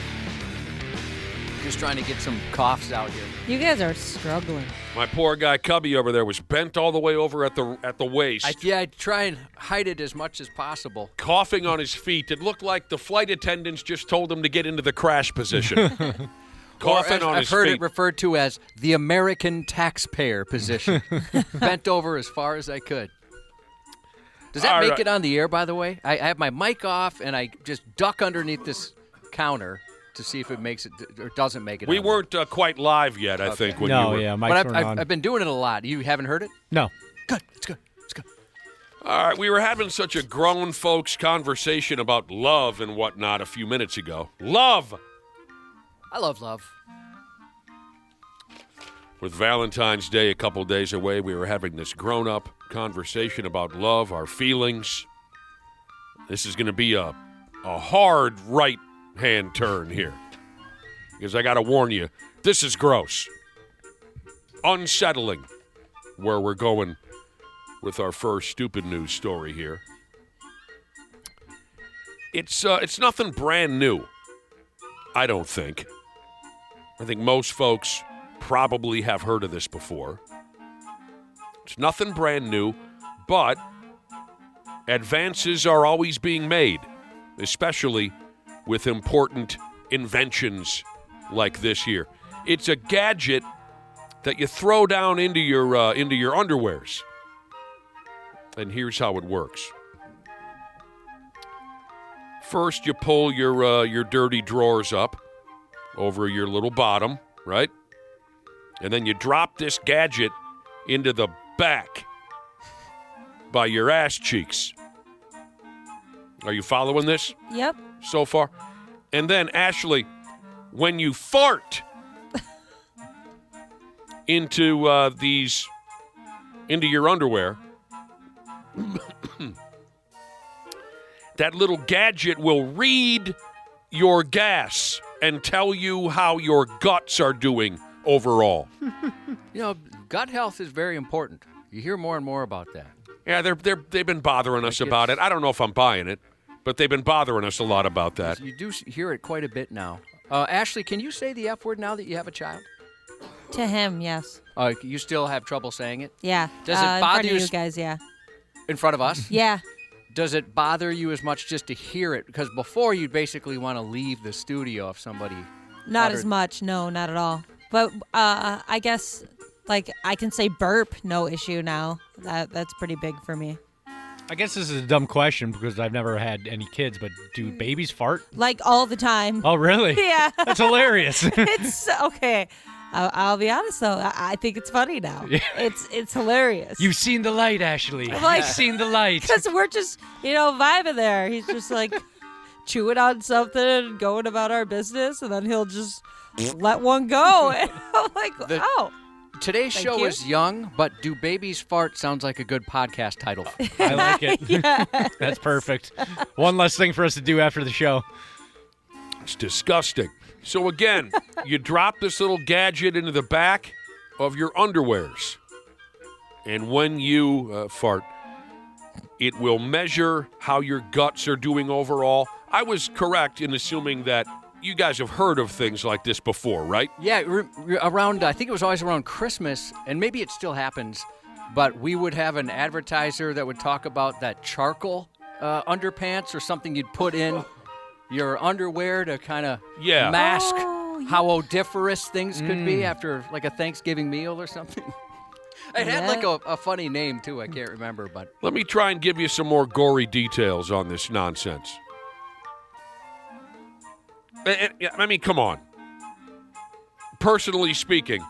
Just trying to get some coughs out here. You guys are struggling. My poor guy Cubby over there was bent all the way over at the waist, I try and hide it as much as possible. coughing on his feet. It looked like the flight attendants just told him to get into the crash position. Coughing on his I've heard feet. it referred to as the American taxpayer position. Bent over as far as I could. Does that All make right. it on the air, by the way? I have my mic off, and I just duck underneath this counter to see if it makes it or doesn't make it We on weren't quite live yet, I think, when you No, were. yeah, there. Mike's But weren't on. I've been doing it a lot. You haven't heard it? No. Good. It's good. It's good. All right, we were having such a grown folks conversation about love and whatnot a few minutes ago. Love! I love love. With Valentine's Day a couple days away, we were having this grown-up conversation about love, our feelings. This is going to be a hard right-hand turn here. Because I got to warn you, this is gross. Unsettling where we're going with our first stupid news story here. It's nothing brand new, I don't think. I think most folks probably have heard of this before. It's nothing brand new, but advances are always being made, especially with important inventions like this here. It's a gadget that you throw down into your underwears. And here's how it works. First, you pull your dirty drawers up over your little bottom, right? And then you drop this gadget into the back by your ass cheeks. Are you following this Yep. so far? And then, Ashley, when you fart into your underwear, that little gadget will read your gas and tell you how your guts are doing overall. You know, gut health is very important. You hear more and more about that. Yeah, they've been bothering us about it. I don't know if I'm buying it, but they've been bothering us a lot about that. You do hear it quite a bit now. Ashley, can you say the F word now that you have a child? To him, yes. You still have trouble saying it? Yeah. Does it in bother front of you you guys? Yeah. In front of us? Yeah. Does it bother you as much just to hear it? Because before you'd basically want to leave the studio if somebody Not uttered- as much. No, not at all. But I guess like I can say burp, no issue now. That's pretty big for me. I guess this is a dumb question because I've never had any kids, but do babies fart? Like all the time. Oh, really? Yeah. That's hilarious. It's okay. I'll be honest though. I think it's funny now. Yeah. It's hilarious. You've seen the light, Ashley. Like- You've seen the light. Because we're just vibing there. He's just like chewing on something and going about our business, and then he'll just let one go. And I'm like, oh. Today's Thank show you. is young, but Do Babies Fart sounds like a good podcast title. I like it. Yeah. That's perfect. One less thing for us to do after the show. It's disgusting. So again, you drop this little gadget into the back of your underwears. And when you fart, it will measure how your guts are doing overall. I was correct in assuming that you guys have heard of things like this before, right? Yeah, around, I think it was always around Christmas, and maybe it still happens, but we would have an advertiser that would talk about that charcoal underpants or something you'd put in your underwear to kind of mask how odoriferous things could be after like a Thanksgiving meal or something. It had like a funny name too, I can't remember, but Let me try and give you some more gory details on this nonsense. I mean, come on. Personally speaking,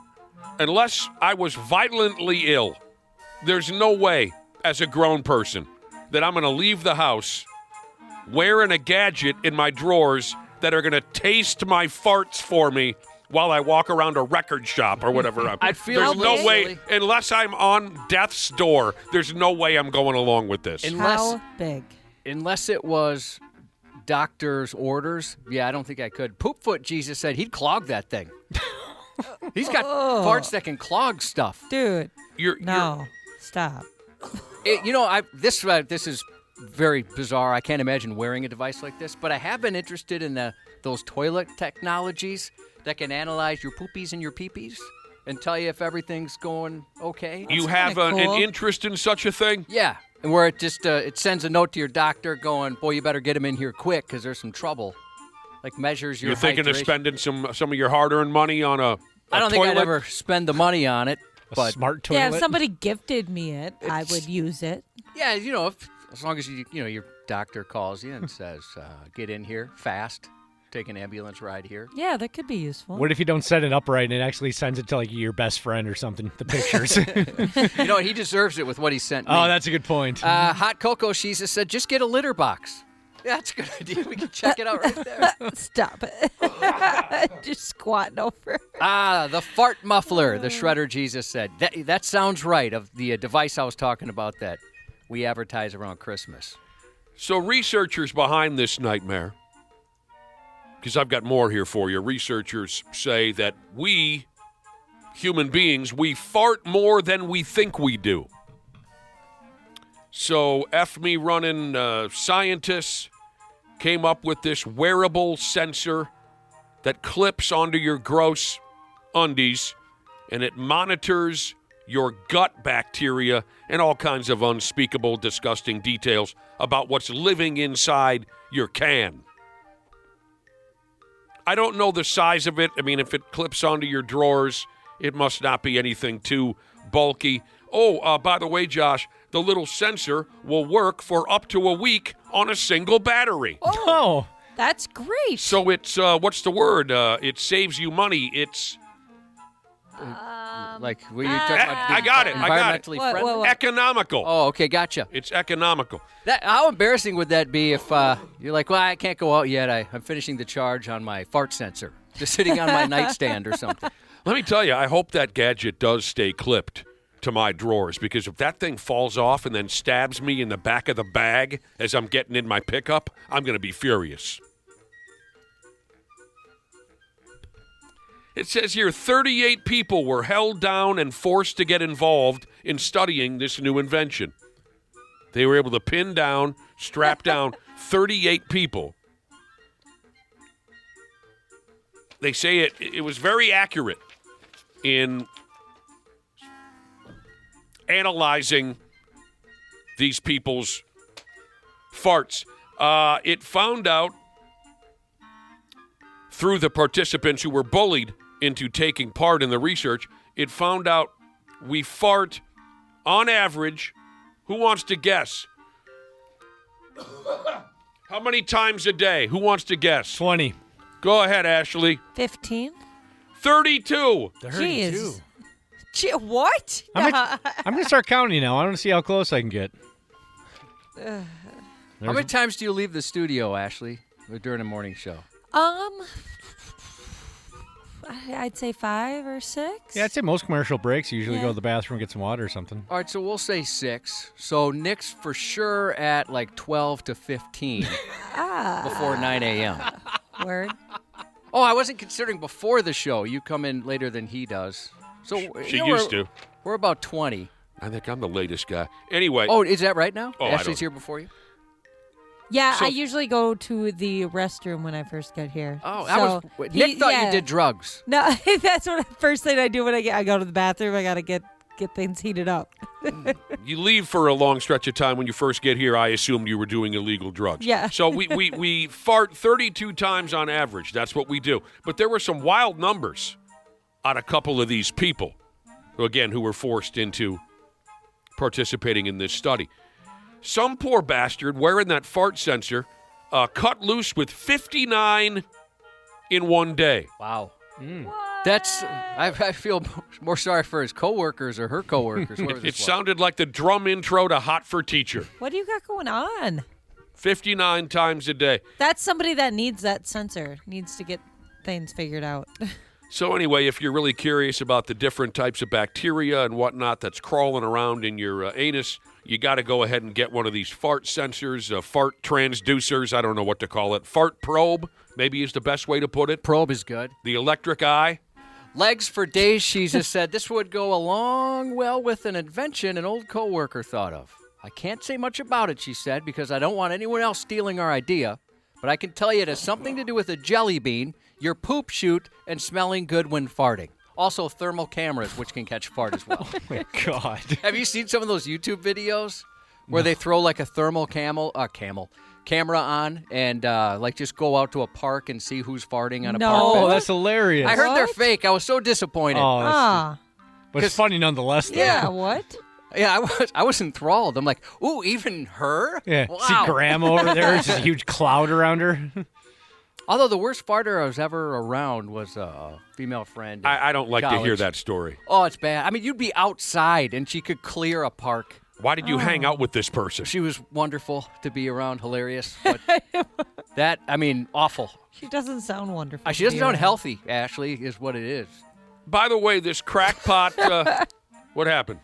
unless I was violently ill, there's no way, as a grown person, that I'm going to leave the house wearing a gadget in my drawers that are going to taste my farts for me while I walk around a record shop or whatever. I'd feel there's a no little way, silly. unless I'm on death's door, there's no way I'm going along with this. How big? Unless it was doctor's orders, yeah, I don't think I could. Poopfoot Jesus said he'd clog that thing. He's got farts that can clog stuff. Dude. You're Stop. This is very bizarre. I can't imagine wearing a device like this, but I have been interested in those toilet technologies that can analyze your poopies and your peepees and tell you if everything's going okay. You have kinda an cool. interest in such a thing? Yeah, and where it just it sends a note to your doctor going, boy, you better get him in here quick because there's some trouble. Like measures your You're thinking of hydration. spending some of your hard-earned money on a I don't think I'd toilet? ever spend the money on it, A but smart toilet. Yeah, if somebody gifted me it, I would use it. yeah, as long as your doctor calls you and says, get in here fast, take an ambulance ride here. Yeah, that could be useful. What if you don't set it up right and it actually sends it to like your best friend or something? The pictures. You know what? He deserves it with what he sent me. Oh, that's a good point. Hot Cocoa Sheesa said, just get a litter box. Yeah, that's a good idea. We can check it out right there. Stop it. Just squatting over. The fart muffler, the Shredder Jesus said. That sounds right, of the device I was talking about that we advertise around Christmas. So researchers behind this nightmare, because I've got more here for you, researchers say that we, human beings, we fart more than we think we do. So F me running scientists came up with this wearable sensor that clips onto your gross undies, and it monitors your gut bacteria and all kinds of unspeakable, disgusting details about what's living inside your can. I don't know the size of it. I mean, if it clips onto your drawers, it must not be anything too bulky. Oh, by the way, Josh, the little sensor will work for up to a week on a single battery. Oh. That's great. So it's, what's the word? It saves you money. It's Like, were you talking about I got it. environmentally What, friendly? what? economical. Oh, okay, gotcha. It's economical. How embarrassing would that be if you're like, well, I can't go out yet. I'm finishing the charge on my fart sensor, just sitting on my nightstand or something. Let me tell you, I hope that gadget does stay clipped to my drawers, because if that thing falls off and then stabs me in the back of the bag as I'm getting in my pickup, I'm going to be furious. It says here 38 people were held down and forced to get involved in studying this new invention. They were able to pin down, strap down 38 people. They say it was very accurate in analyzing these people's farts. It found out through the participants who were bullied into taking part in the research, it found out we fart on average. Who wants to guess? How many times a day? Who wants to guess? 20. Go ahead, Ashley. 15? 32. Jeez. What? I'm going to start counting now. I want to see how close I can get. How many times do you leave the studio, Ashley, during a morning show? I'd say 5 or 6. Yeah, I'd say most commercial breaks, you usually Yeah. go to the bathroom, get some water or something. All right, so we'll say 6. So Nick's for sure at like 12 to 15 before 9 a.m. Word. Oh, I wasn't considering before the show. You come in later than he does. So She used to. We're about 20. I think I'm the latest guy. Anyway. Oh, is that right now? Oh, I Ashley's don't- here before you? Yeah, So- I usually go to the restroom when I first get here. Oh, So Nick thought yeah. you did drugs. No, that's what first thing I do when I go to the bathroom. I gotta get things heated up. You leave for a long stretch of time. When you first get here, I assumed you were doing illegal drugs. Yeah. So we fart 32 times on average. That's what we do. But there were some wild numbers on a couple of these people, who were forced into participating in this study. Some poor bastard wearing that fart sensor cut loose with 59 in one day. Wow. That's I feel more sorry for his coworkers or her coworkers. It sounded like the drum intro to Hot for Teacher. What do you got going on? 59 times a day. That's somebody that needs that sensor, needs to get things figured out. So anyway, if you're really curious about the different types of bacteria and whatnot that's crawling around in your anus, you got to go ahead and get one of these fart sensors, fart transducers, I don't know what to call it. Fart probe, maybe is the best way to put it. Probe is good. The electric eye. Legs for days, she just said, this would go along well with an invention an old coworker thought of. I can't say much about it, she said, because I don't want anyone else stealing our idea. But I can tell you it has something to do with a jelly bean, your poop chute, and smelling good when farting. Also, thermal cameras, which can catch fart as well. Oh, my God. Have you seen some of those YouTube videos where they throw like a thermal camera on and like just go out to a park and see who's farting on a No. park Oh, bench? that's hilarious. I heard they're What? fake. I was so disappointed. Oh, that's, but it's 'cause- funny nonetheless, though. Yeah, what? Yeah, I was enthralled. I'm like, ooh, even her? Yeah. Wow. See Grandma over there. It's just a huge cloud around her. Although the worst farter I was ever around was a female friend. in I don't like to hear college. that story. Oh, it's bad. I mean, you'd be outside and she could clear a park. Why did you hang out with this person? She was wonderful to be around, hilarious. But awful. She doesn't sound wonderful. She doesn't to sound me. healthy, Ashley, is what it is. By the way, this crackpot, what happened?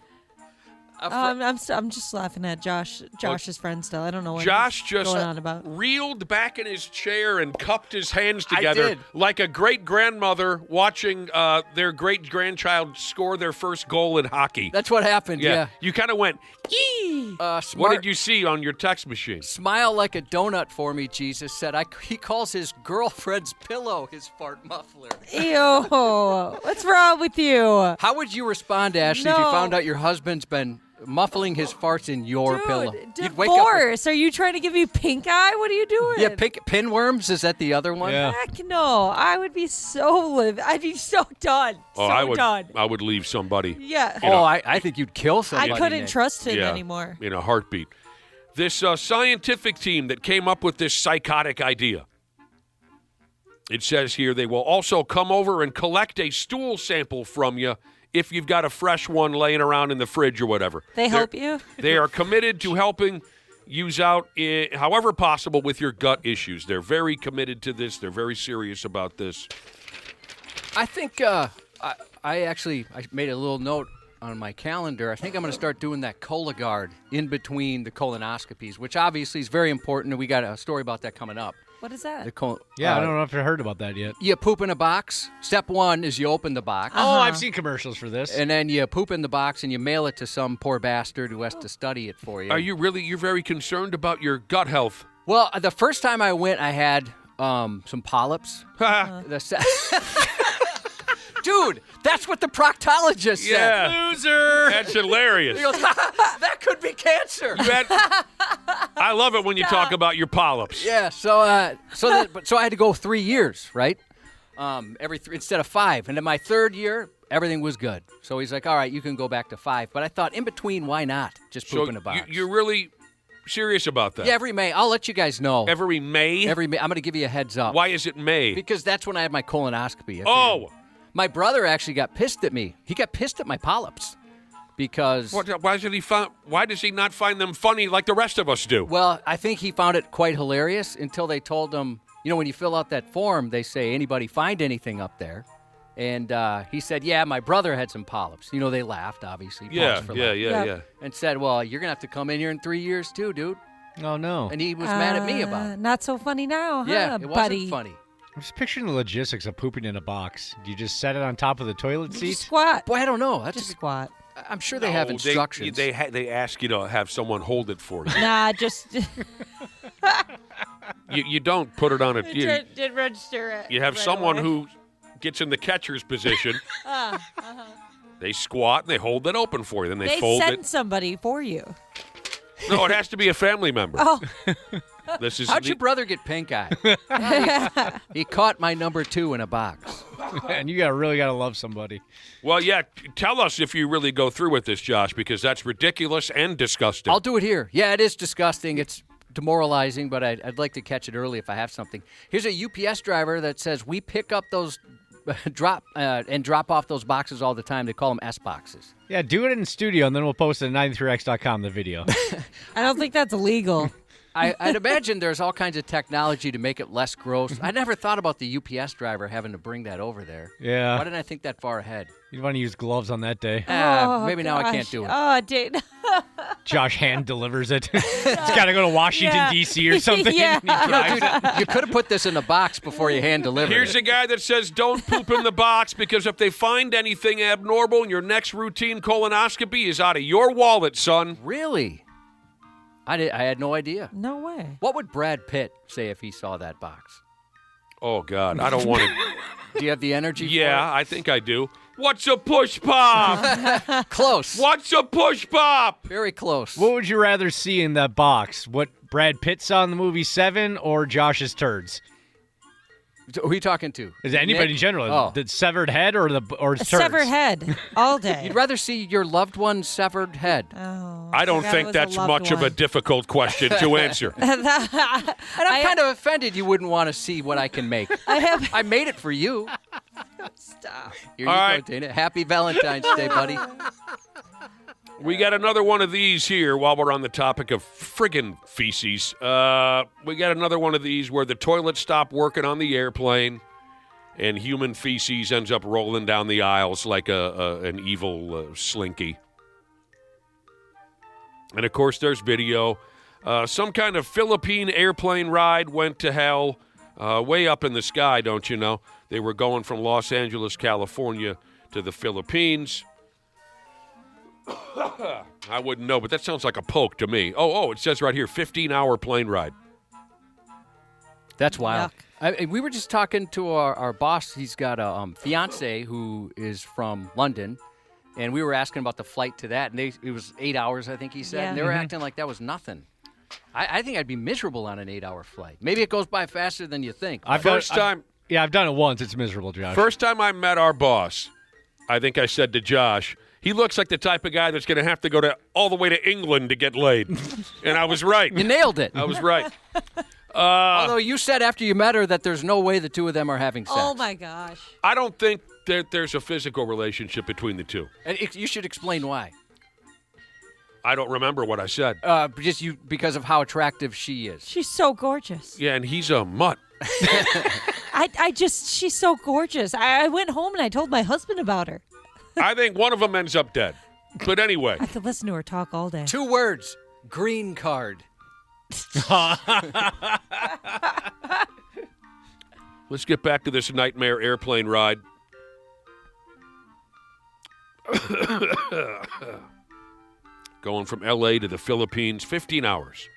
I'm just laughing at Josh's friend still. I don't know what Josh he's just going on about. reeled back in his chair and cupped his hands together did. like a great-grandmother watching their great-grandchild score their first goal in hockey. That's what happened, yeah. You kind of went, ee! Smart. What did you see on your text machine? Smile like a donut for me, Jesus said. He calls his girlfriend's pillow his fart muffler. Ew. What's wrong with you? How would you respond, Ashley, if you No. found out your husband's been muffling his farts in your pillow. You'd wake up Divorce. Are you trying to give me pink eye? What are you doing? Yeah, pinworms. Is that the other one? Yeah. Heck no. I would be so livid. I'd be so done. Oh, done. I would leave somebody. Yeah. I think you'd kill somebody. I couldn't Nick. trust him Yeah, anymore. in a heartbeat. This scientific team that came up with this psychotic idea. It says here they will also come over and collect a stool sample from you if you've got a fresh one laying around in the fridge or whatever. They help you? They are committed to helping you out, however possible, with your gut issues. They're very committed to this. They're very serious about this. I think I made a little note on my calendar. I think I'm going to start doing that Cologuard in between the colonoscopies, which obviously is very important, and we got a story about that coming up. What is that? The I don't know if I heard about that yet. You poop in a box. Step one is you open the box. Oh, I've seen commercials for this. And then you poop in the box and you mail it to some poor bastard who has to study it for you. Are you really, you're very concerned about your gut health? Well, the first time I went, I had some polyps. Dude, that's what the proctologist said. Yeah. Loser. That's hilarious. He goes, that could be cancer. I love it when you talk about your polyps. Yeah, so I had to go 3 years, right? Instead of 5. And in my 3rd year, everything was good. So he's like, all right, you can go back to 5. But I thought, in between, why not? Just poop in a box. You're really serious about that? Yeah, every May. I'll let you guys know. Every May? Every May. I'm going to give you a heads up. Why is it May? Because that's when I had my colonoscopy. Oh. My brother actually got pissed at me. He got pissed at my polyps because... Why does he not find them funny like the rest of us do? Well, I think he found it quite hilarious until they told him, when you fill out that form, they say, anybody find anything up there? And he said, yeah, my brother had some polyps. They laughed, obviously. Yeah. And said, well, you're going to have to come in here in 3 years too, dude. Oh, no. And he was mad at me about it. Not so funny now, huh, Yeah, it buddy? wasn't funny. I'm just picturing the logistics of pooping in a box. Do you just set it on top of the toilet seat? Just squat. Boy, I don't know. Just squat. I'm sure they have instructions. They ask you to have someone hold it for you. Nah, just... you don't put it on a... did register it. You have right someone away. who gets in the catcher's position. They squat and they hold it open for you. Then they fold send it. somebody for you. No, it has to be a family member. Oh. How'd your brother get pink eye? He caught my number 2 in a box. And you really got to love somebody. Well, yeah, tell us if you really go through with this, Josh, because that's ridiculous and disgusting. I'll do it here. Yeah, it is disgusting. It's demoralizing, but I'd like to catch it early if I have something. Here's a UPS driver that says we pick up those drop off those boxes all the time. They call them S boxes. Yeah, do it in studio, and then we'll post it at 93x.com, the video. I don't think that's illegal. I'd imagine there's all kinds of technology to make it less gross. I never thought about the UPS driver having to bring that over there. Yeah. Why didn't I think that far ahead? You'd want to use gloves on that day. Maybe now I can't do it. Oh, dude. Josh hand delivers it. It's got to go to Washington, D.C. or something. Yeah. And he drives it. You could have put this in a box before you hand delivered Here's it. a guy that says don't poop in the box because if they find anything abnormal, your next routine colonoscopy is out of your wallet, son. Really? I had no idea. No way. What would Brad Pitt say if he saw that box? Oh, God, I don't want to. Do you have the energy for Yeah, I think I do. What's a push pop? it? Close. What's a push pop? Very close. What would you rather see in that box? What Brad Pitt saw in the movie Seven or Josh's turds? Who are you talking to? Is it anybody Nick? in general? Oh. The severed head or turds? Severed head all day. You'd rather see your loved one's severed head. Oh, I don't forgot it think was that's loved much of a one. difficult question to answer. And I'm kind of offended you wouldn't want to see what I can make. I made it for you. Stop. Here All you right. go, Dana. Happy Valentine's Day, buddy. We got another one of these here while we're on the topic of friggin' feces. We got another one of these where the toilet stopped working on the airplane and human feces ends up rolling down the aisles like an evil slinky. And, of course, there's video. Some kind of Philippine airplane ride went to hell way up in the sky, don't you know? They were going from Los Angeles, California to the Philippines. I wouldn't know, but that sounds like a poke to me. Oh, it says right here, 15-hour plane ride. That's wild. We were just talking to our boss. He's got a fiance who is from London, And we were asking about the flight to that, and it was 8 hours, I think he said. Yeah. And they were acting like that was nothing. I think I'd be miserable on an 8-hour flight. Maybe it goes by faster than you think. I've done it once. It's miserable, Josh. First time I met our boss, I think I said to Josh, he looks like the type of guy that's going to have to go all the way to England to get laid. And I was right. You nailed it. I was right. Although you said after you met her that there's no way the two of them are having sex. Oh, my gosh. I don't think that there's a physical relationship between the two. And you should explain why. I don't remember what I said. Because of how attractive she is. She's so gorgeous. Yeah, and he's a mutt. She's so gorgeous. I went home and I told my husband about her. I think one of them ends up dead. But anyway. I could listen to her talk all day. 2 words. Green card. Let's get back to this nightmare airplane ride. Going from L.A. to the Philippines, 15 hours.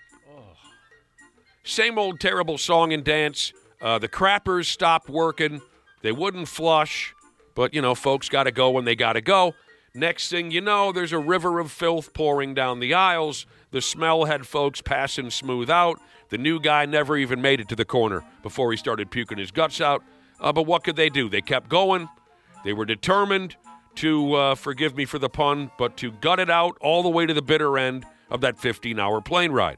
Same old terrible song and dance. The crappers stopped working. They wouldn't flush. But, folks got to go when they got to go. Next thing you know, there's a river of filth pouring down the aisles. The smell had folks passing smooth out. The new guy never even made it to the corner before he started puking his guts out. But what could they do? They kept going. They were determined to, forgive me for the pun, but to gut it out all the way to the bitter end of that 15-hour plane ride.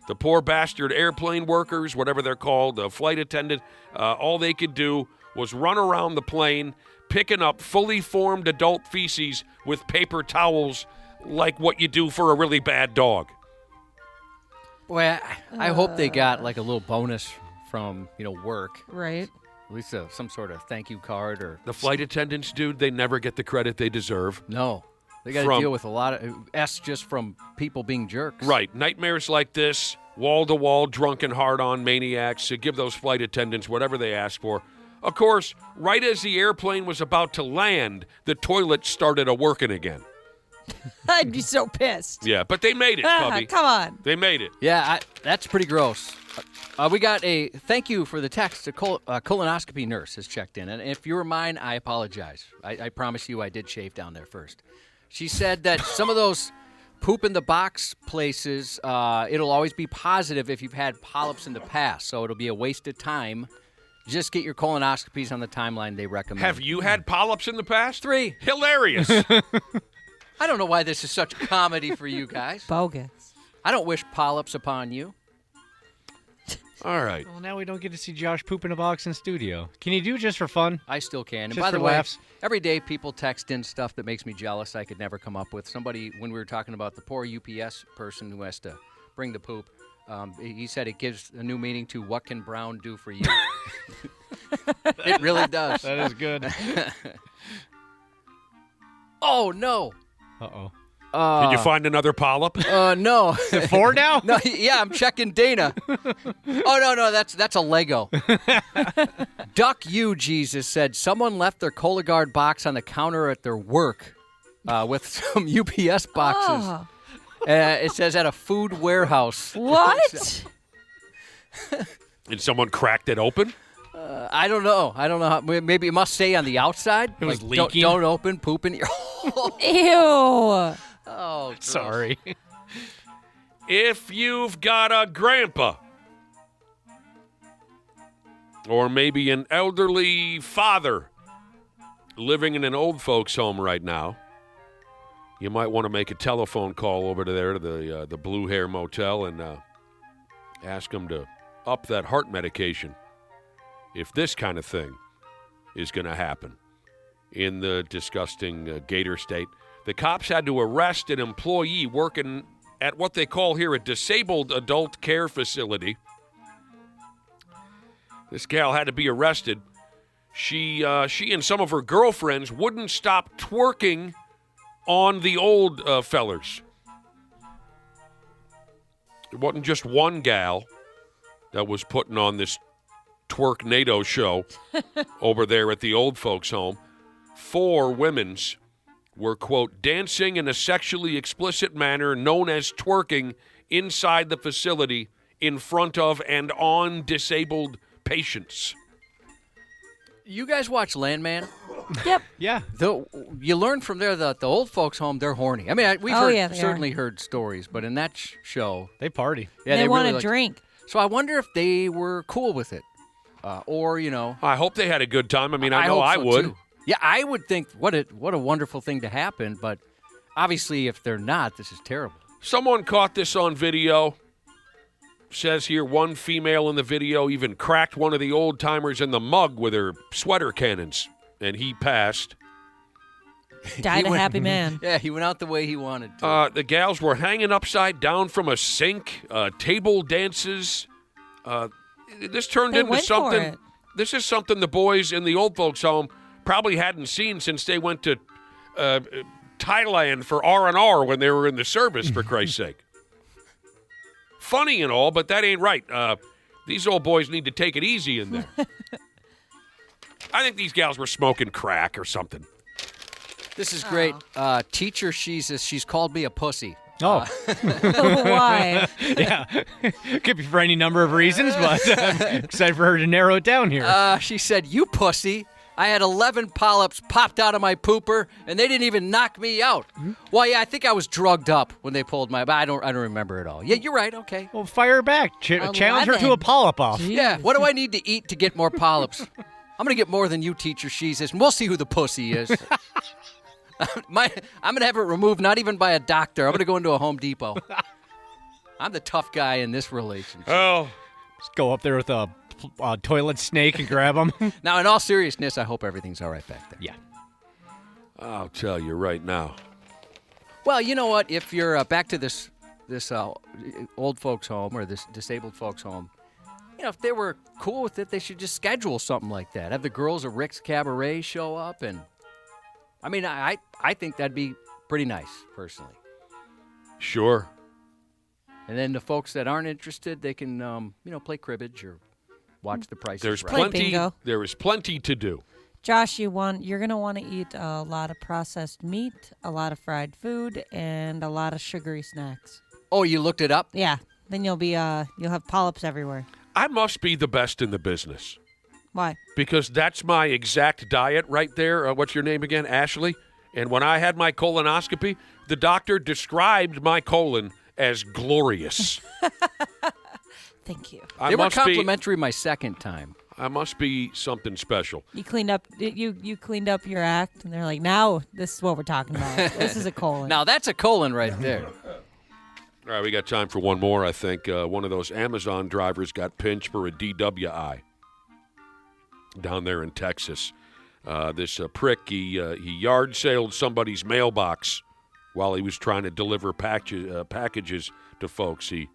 The poor bastard airplane workers, whatever they're called, the flight attendant, all they could do was run around the plane picking up fully formed adult feces with paper towels like what you do for a really bad dog. Boy, I hope they got like a little bonus from, work. Right. At least some sort of thank you card or... The flight attendants, dude, they never get the credit they deserve. No. They got to deal with a lot of just from people being jerks. Right. Nightmares like this, wall-to-wall, drunken, hard-on maniacs to give those flight attendants whatever they ask for. Of course, right as the airplane was about to land, the toilet started a-working again. I'd be so pissed. Yeah, but they made it, Cubby. Come on. They made it. Yeah, that's pretty gross. We got a thank you for the text. A colonoscopy nurse has checked in. And if you were mine, I apologize. I promise you I did shave down there first. She said that some of those poop in the box places, it'll always be positive if you've had polyps in the past. So it'll be a waste of time. Just get your colonoscopies on the timeline they recommend. Have you had polyps in the past? 3. Hilarious. I don't know why this is such comedy for you guys. Bogus. I don't wish polyps upon you. All right. Well, now we don't get to see Josh poop in a box in studio. Can you do it just for fun? I still can. And Just by the for way, laughs? every day people text in stuff that makes me jealous I could never come up with. Somebody, when we were talking about the poor UPS person who has to bring the poop, he said it gives a new meaning to what can Brown do for you? It really does. That is good. Oh, no. Uh-oh. Did you find another polyp? No. 4 now? No, yeah, I'm checking Dana. Oh, no, that's a Lego. Duck You, Jesus said, someone left their Cologuard box on the counter at their work with some UPS boxes. Oh. It says at a food warehouse. What? Did someone cracked it open? I don't know. How, maybe it must say on the outside. It was like, leaking? Don't open, poop in your... Ew. Oh, gross. Sorry. If you've got a grandpa or maybe an elderly father living in an old folks' home right now, you might want to make a telephone call over to the Blue Hair Motel and ask them to up that heart medication if this kind of thing is going to happen in the disgusting Gator state. The cops had to arrest an employee working at what they call here a disabled adult care facility. This gal had to be arrested. She and some of her girlfriends wouldn't stop twerking on the old fellers. It wasn't just one gal that was putting on this twerk-nado show over there at the old folks' home. 4 women's were, quote, dancing in a sexually explicit manner known as twerking inside the facility in front of and on disabled patients. You guys watch Landman? Yep. Yeah. You learn from there that the old folks' home, they're horny. I mean, we've certainly heard stories, but in that show, They party. yeah, they want really to drink. So I wonder if they were cool with it, or I hope they had a good time. I mean, I know hope I so, would. too. Yeah, I would think what a wonderful thing to happen, but obviously, if they're not, this is terrible. Someone caught this on video. Says here one female in the video even cracked one of the old timers in the mug with her sweater cannons, and he passed. Died a happy man. Yeah, he went out the way he wanted to. The gals were hanging upside down from a sink, table dances. This turned They into went for something. it. This is something the boys in the old folks' home probably hadn't seen since they went to Thailand for R&R when they were in the service, for Christ's sake. Funny and all, but that ain't right. These old boys need to take it easy in there. I think these gals were smoking crack or something. This is great. Teacher, she's called me a pussy. Oh. Why? Yeah. Could be for any number of reasons, but I'm excited for her to narrow it down here. She said, "You pussy. I had 11 polyps popped out of my pooper, and they didn't even knock me out." Well, yeah, I think I was drugged up when they pulled my. But I don't remember it all. Yeah, you're right. Okay. Well, fire her back. Challenge her to a 11. polyp off. Yeah. What do I need to eat to get more polyps? I'm gonna get more than you, teacher. She's and we'll see who the pussy is. I'm gonna have it removed, not even by a doctor. I'm gonna go into a Home Depot. I'm the tough guy in this relationship. Oh, Just go up there with a toilet snake and grab them. Now, in all seriousness, I hope everything's all right back there. Yeah. I'll tell you right now. Well, you know what? If you're back to this old folks' home or this disabled folks' home, if they were cool with it, they should just schedule something like that. Have the girls of Rick's Cabaret show up, and I mean, I think that'd be pretty nice, personally. Sure. And then the folks that aren't interested, they can play cribbage or watch The Price There's is Right. Play plenty. bingo. There is plenty to do. Josh, you're going to want to eat a lot of processed meat, a lot of fried food, and a lot of sugary snacks. Oh, you looked it up? Yeah. Then you'll have polyps everywhere. I must be the best in the business Why? because that's my exact diet right there. What's your name again? Ashley. And when I had my colonoscopy, the doctor described my colon as glorious. Thank you. I They were must be. complimentary my second time. I must be something special. You cleaned up your act, and they're like, now this is what we're talking about. This is a colon. Now, that's a colon right there. All right, we got time for one more, I think. One of those Amazon drivers got pinched for a DWI down there in Texas. This prick, he yard sailed somebody's mailbox while he was trying to deliver packages to folks. He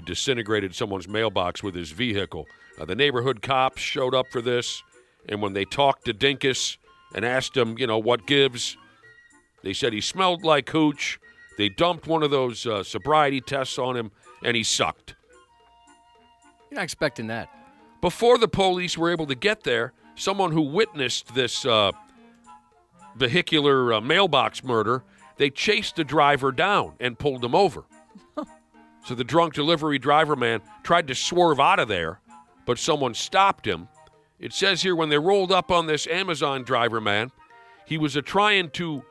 disintegrated someone's mailbox with his vehicle. The neighborhood cops showed up for this, and when they talked to Dinkus and asked him, what gives, they said he smelled like hooch. They dumped one of those sobriety tests on him, and he sucked. You're not expecting that. Before the police were able to get there, someone who witnessed this vehicular mailbox murder, they chased the driver down and pulled him over. So the drunk delivery driver man tried to swerve out of there, but someone stopped him. It says here when they rolled up on this Amazon driver man, he was trying to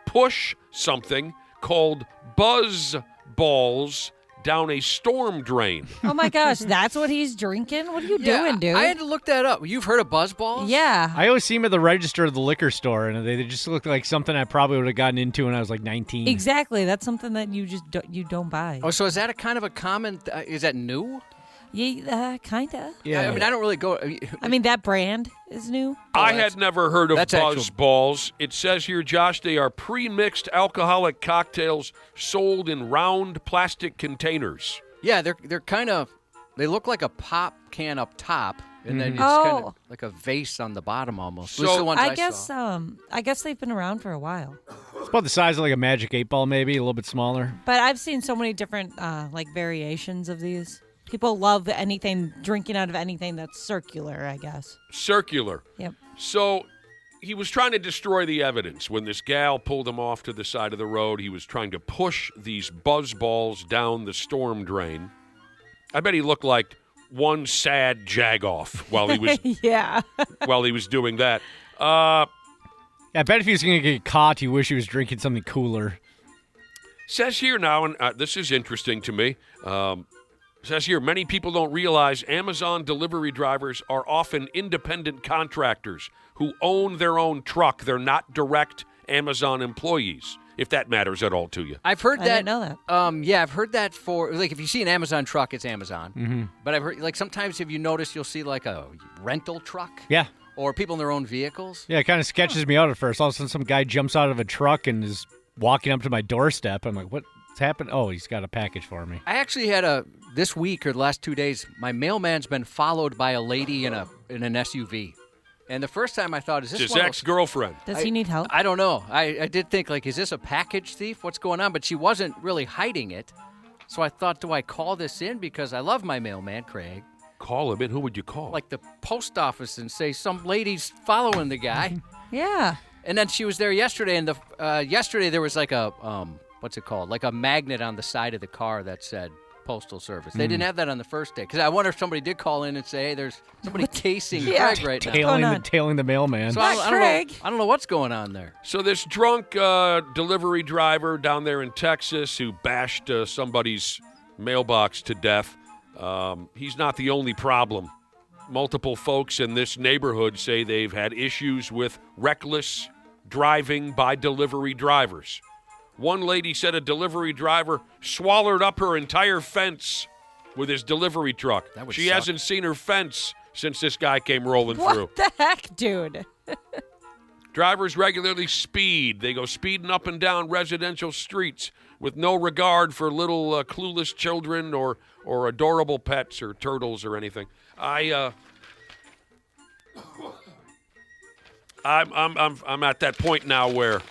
push something called buzz balls down a storm drain. Oh my gosh, that's what he's drinking? What are you doing, dude? I had to look that up. You've heard of buzzballs? Yeah. I always see him at the register of the liquor store, and they just look like something I probably would have gotten into when I was like 19. Exactly. That's something that you just don't buy. Oh, so is that a kind of a common? Is that new? Yeah, kind of. Yeah. I mean, I don't really go. I mean, that brand is new. I that's- had never heard of that's actual- buzz balls. It says here, Josh, they are pre-mixed alcoholic cocktails sold in round plastic containers. Yeah, they're kind of. They look like a pop can up top, and then it's kind Oh. of like a vase on the bottom almost. So- At least the ones I saw. guess they've been around for a while. It's about the size of like a Magic 8-ball, maybe, a little bit smaller. But I've seen so many different like variations of these. People love drinking out of anything that's circular, I guess. Circular. Yep. So he was trying to destroy the evidence. When this gal pulled him off to the side of the road, he was trying to push these buzz balls down the storm drain. I bet he looked like one sad jag-off while he was Yeah. while he was doing that. Yeah, I bet if he was going to get caught, he wish he was drinking something cooler. Says here now, and this is interesting to me. Says here, many people don't realize Amazon delivery drivers are often independent contractors who own their own truck. They're not direct Amazon employees, if that matters at all to you. I've heard I that. didn't know that. Yeah, I've heard that for, like, if you see an Amazon truck, it's Amazon. Mm-hmm. But I've heard, like, sometimes if you notice, you'll see, like, a rental truck. Yeah. Or people in their own vehicles. Yeah, it kind of sketches me out at first. All of a sudden, some guy jumps out of a truck and is walking up to my doorstep. I'm like, what's happened? Oh, he's got a package for me. I actually had this week or the last 2 days, my mailman's been followed by a lady in an SUV. And the first time I thought, is this His one of those- ex-girlfriend. Does he need help? I don't know. I did think, like, is this a package thief? What's going on? But she wasn't really hiding it. So I thought, do I call this in? Because I love my mailman, Craig. Call him in. Who would you call? Like the post office and say some lady's following the guy. Yeah. And then she was there yesterday, and yesterday there was like a, what's it called? Like a magnet on the side of the car that said Postal Service. They didn't have that on the first day. Because I wonder if somebody did call in and say, hey, there's somebody casing Yeah. Craig right now. Tailing the mailman. So Not Craig. I don't know what's going on there. So this drunk delivery driver down there in Texas who bashed somebody's mailbox to death, he's not the only problem. Multiple folks in this neighborhood say they've had issues with reckless driving by delivery drivers. One lady said a delivery driver swallowed up her entire fence with his delivery truck. That would She suck. hasn't seen her fence since this guy came rolling through. What the heck, dude? Drivers regularly speed. They go speeding up and down residential streets with no regard for little clueless children or adorable pets or turtles or anything. I'm at that point now where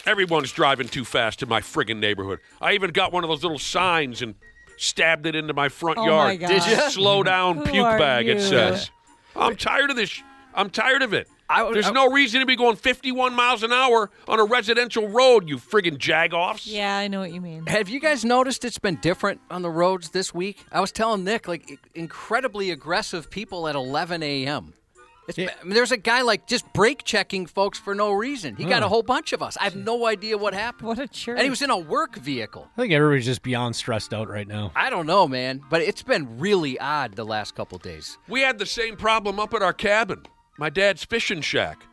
everyone's driving too fast in my friggin' neighborhood. I even got one of those little signs and stabbed it into my front Oh yard. my God. Did ya? Slow down, Who puke are bag, it you? says. I'm tired of this. I'm tired of it. I- There's no reason to be going 51 miles an hour on a residential road, you friggin' jag-offs. Yeah, I know what you mean. Have you guys noticed it's been different on the roads this week? I was telling Nick, like, incredibly aggressive people at 11 a.m. I mean, there's a guy, like, just brake checking folks for no reason. He got a whole bunch of us. I have no idea what happened. What a jerk. And he was in a work vehicle. I think everybody's just beyond stressed out right now. I don't know, man, but it's been really odd the last couple days. We had the same problem up at our cabin, my dad's fishing shack.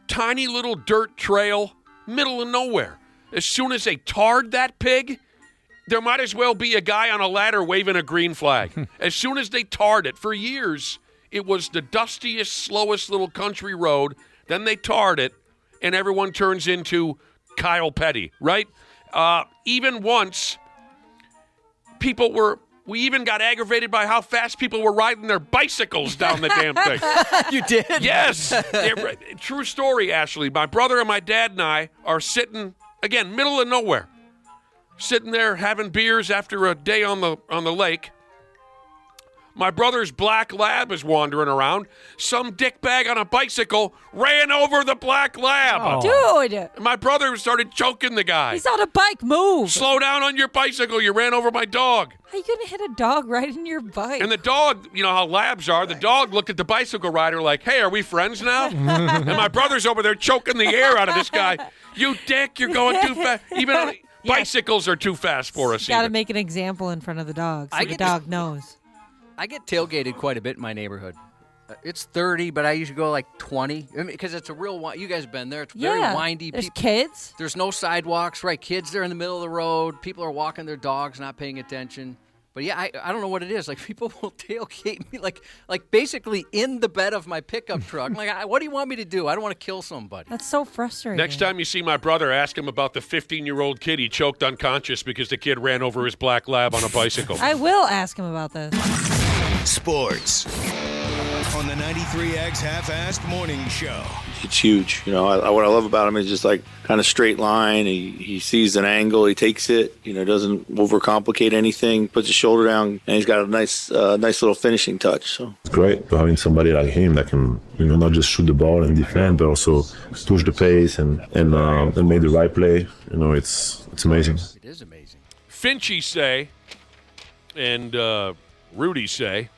Tiny little dirt trail, middle of nowhere. As soon as they tarred that pig, there might as well be a guy on a ladder waving a green flag. As soon as they tarred it, for years, it was the dustiest, slowest little country road. Then they tarred it, and everyone turns into Kyle Petty, right? Even once, we even got aggravated by how fast people were riding their bicycles down the damn thing. You did? Yes. True story, Ashley. My brother and my dad and I are sitting, again, middle of nowhere, sitting there having beers after a day on the lake. My brother's black lab is wandering around. Some dickbag on a bicycle ran over the black lab. Dude, My brother started choking the guy. he's on a bike. Move. Slow down on your bicycle. You ran over my dog. How you gonna hit a dog riding your bike? And the dog, you know how labs are, the dog looked at the bicycle rider like, hey, are we friends now? And my brother's over there choking the air out of this guy. You dick, you're going too fast. Even bicycles are too fast for us. Got to even. make an example in front of the dog so I the get- dog knows. I get tailgated quite a bit in my neighborhood. It's 30, but I usually go like 20. I mean, because it's a real, you guys have been there. It's very Yeah. windy. There's kids. There's no sidewalks, right? Kids, they're in the middle of the road. People are walking their dogs, not paying attention. But yeah, I don't know what it is. Like, people will tailgate me, like basically in the bed of my pickup truck. I'm like, what do you want me to do? I don't want to kill somebody. That's so frustrating. Next time you see my brother, ask him about the 15-year-old kid he choked unconscious because the kid ran over his black lab on a bicycle. I will ask him about this. Sports on the 93X Half-Assed Morning Show. It's huge. You know, what I love about him is just like kind of straight line. He sees an angle, he takes it, you know, doesn't overcomplicate anything, puts his shoulder down, and he's got a nice little finishing touch. So it's great having somebody like him that can, you know, not just shoot the ball and defend, but also push the pace and make the right play. You know, it's amazing. It is amazing. Finchy say, and Rudy say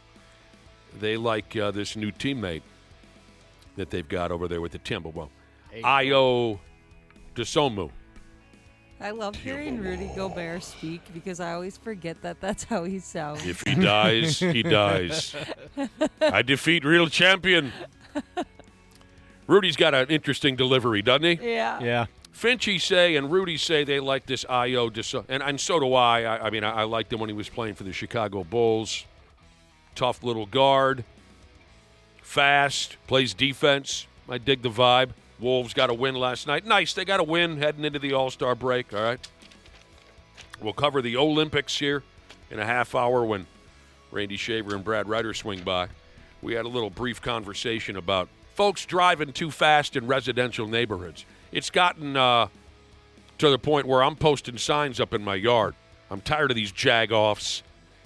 they like this new teammate that they've got over there with the Timberwolves. Ayo Dosunmu. I love hearing Rudy Gobert speak because I always forget that that's how he sounds. If he dies, he dies. I defeat real champion. Rudy's got an interesting delivery, doesn't he? Yeah. Yeah. Finchy say and Rudy say they like this Ayo Dosunmu, and so do I. I liked him when he was playing for the Chicago Bulls. Tough little guard. Fast. Plays defense. I dig the vibe. Wolves got a win last night. Nice. They got a win heading into the All-Star break. All right. We'll cover the Olympics here in a half hour when Randy Shaver and Brad Ryder swing by. We had a little brief conversation about folks driving too fast in residential neighborhoods. It's gotten to the point where I'm posting signs up in my yard. I'm tired of these jag-offs.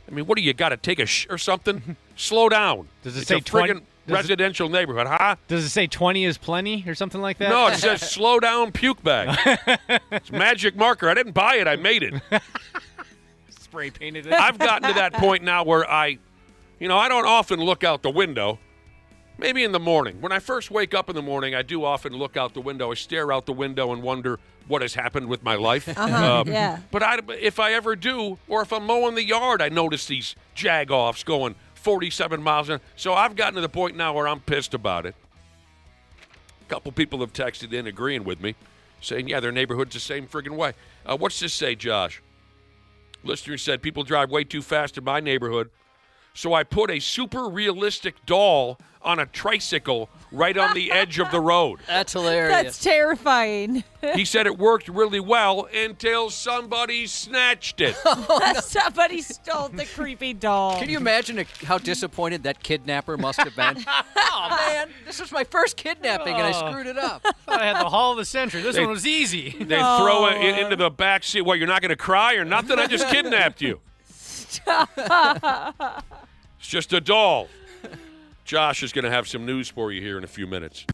I mean, what do you got to take or something? Slow down. Does it it's say a friggin' 20? residential neighborhood, huh? Does it say 20 is plenty or something like that? No, it says slow down puke bag. It's magic marker. I didn't buy it. I made it. Spray painted it. I've gotten to that point now where I don't often look out the window. Maybe in the morning. When I first wake up in the morning, I do often look out the window. I stare out the window and wonder what has happened with my life. Yeah. But if I ever do, or if I'm mowing the yard, I notice these jag-offs going 47 miles an hour. So I've gotten to the point now where I'm pissed about it. A couple people have texted in agreeing with me, saying, yeah, their neighborhood's the same friggin' way. What's this say, Josh? Listener said, people drive way too fast in my neighborhood, so I put a super realistic doll on a tricycle right on the edge of the road. That's hilarious. That's terrifying. He said it worked really well until somebody snatched it. Somebody stole the creepy doll. Can you imagine how disappointed that kidnapper must have been? Oh, man, this was my first kidnapping, and I screwed it up. I had the Hall of the Century. This one was easy. They throw it into the back seat. What, you're not going to cry or nothing? I just kidnapped you. It's just a doll. Josh is going to have some news for you here in a few minutes.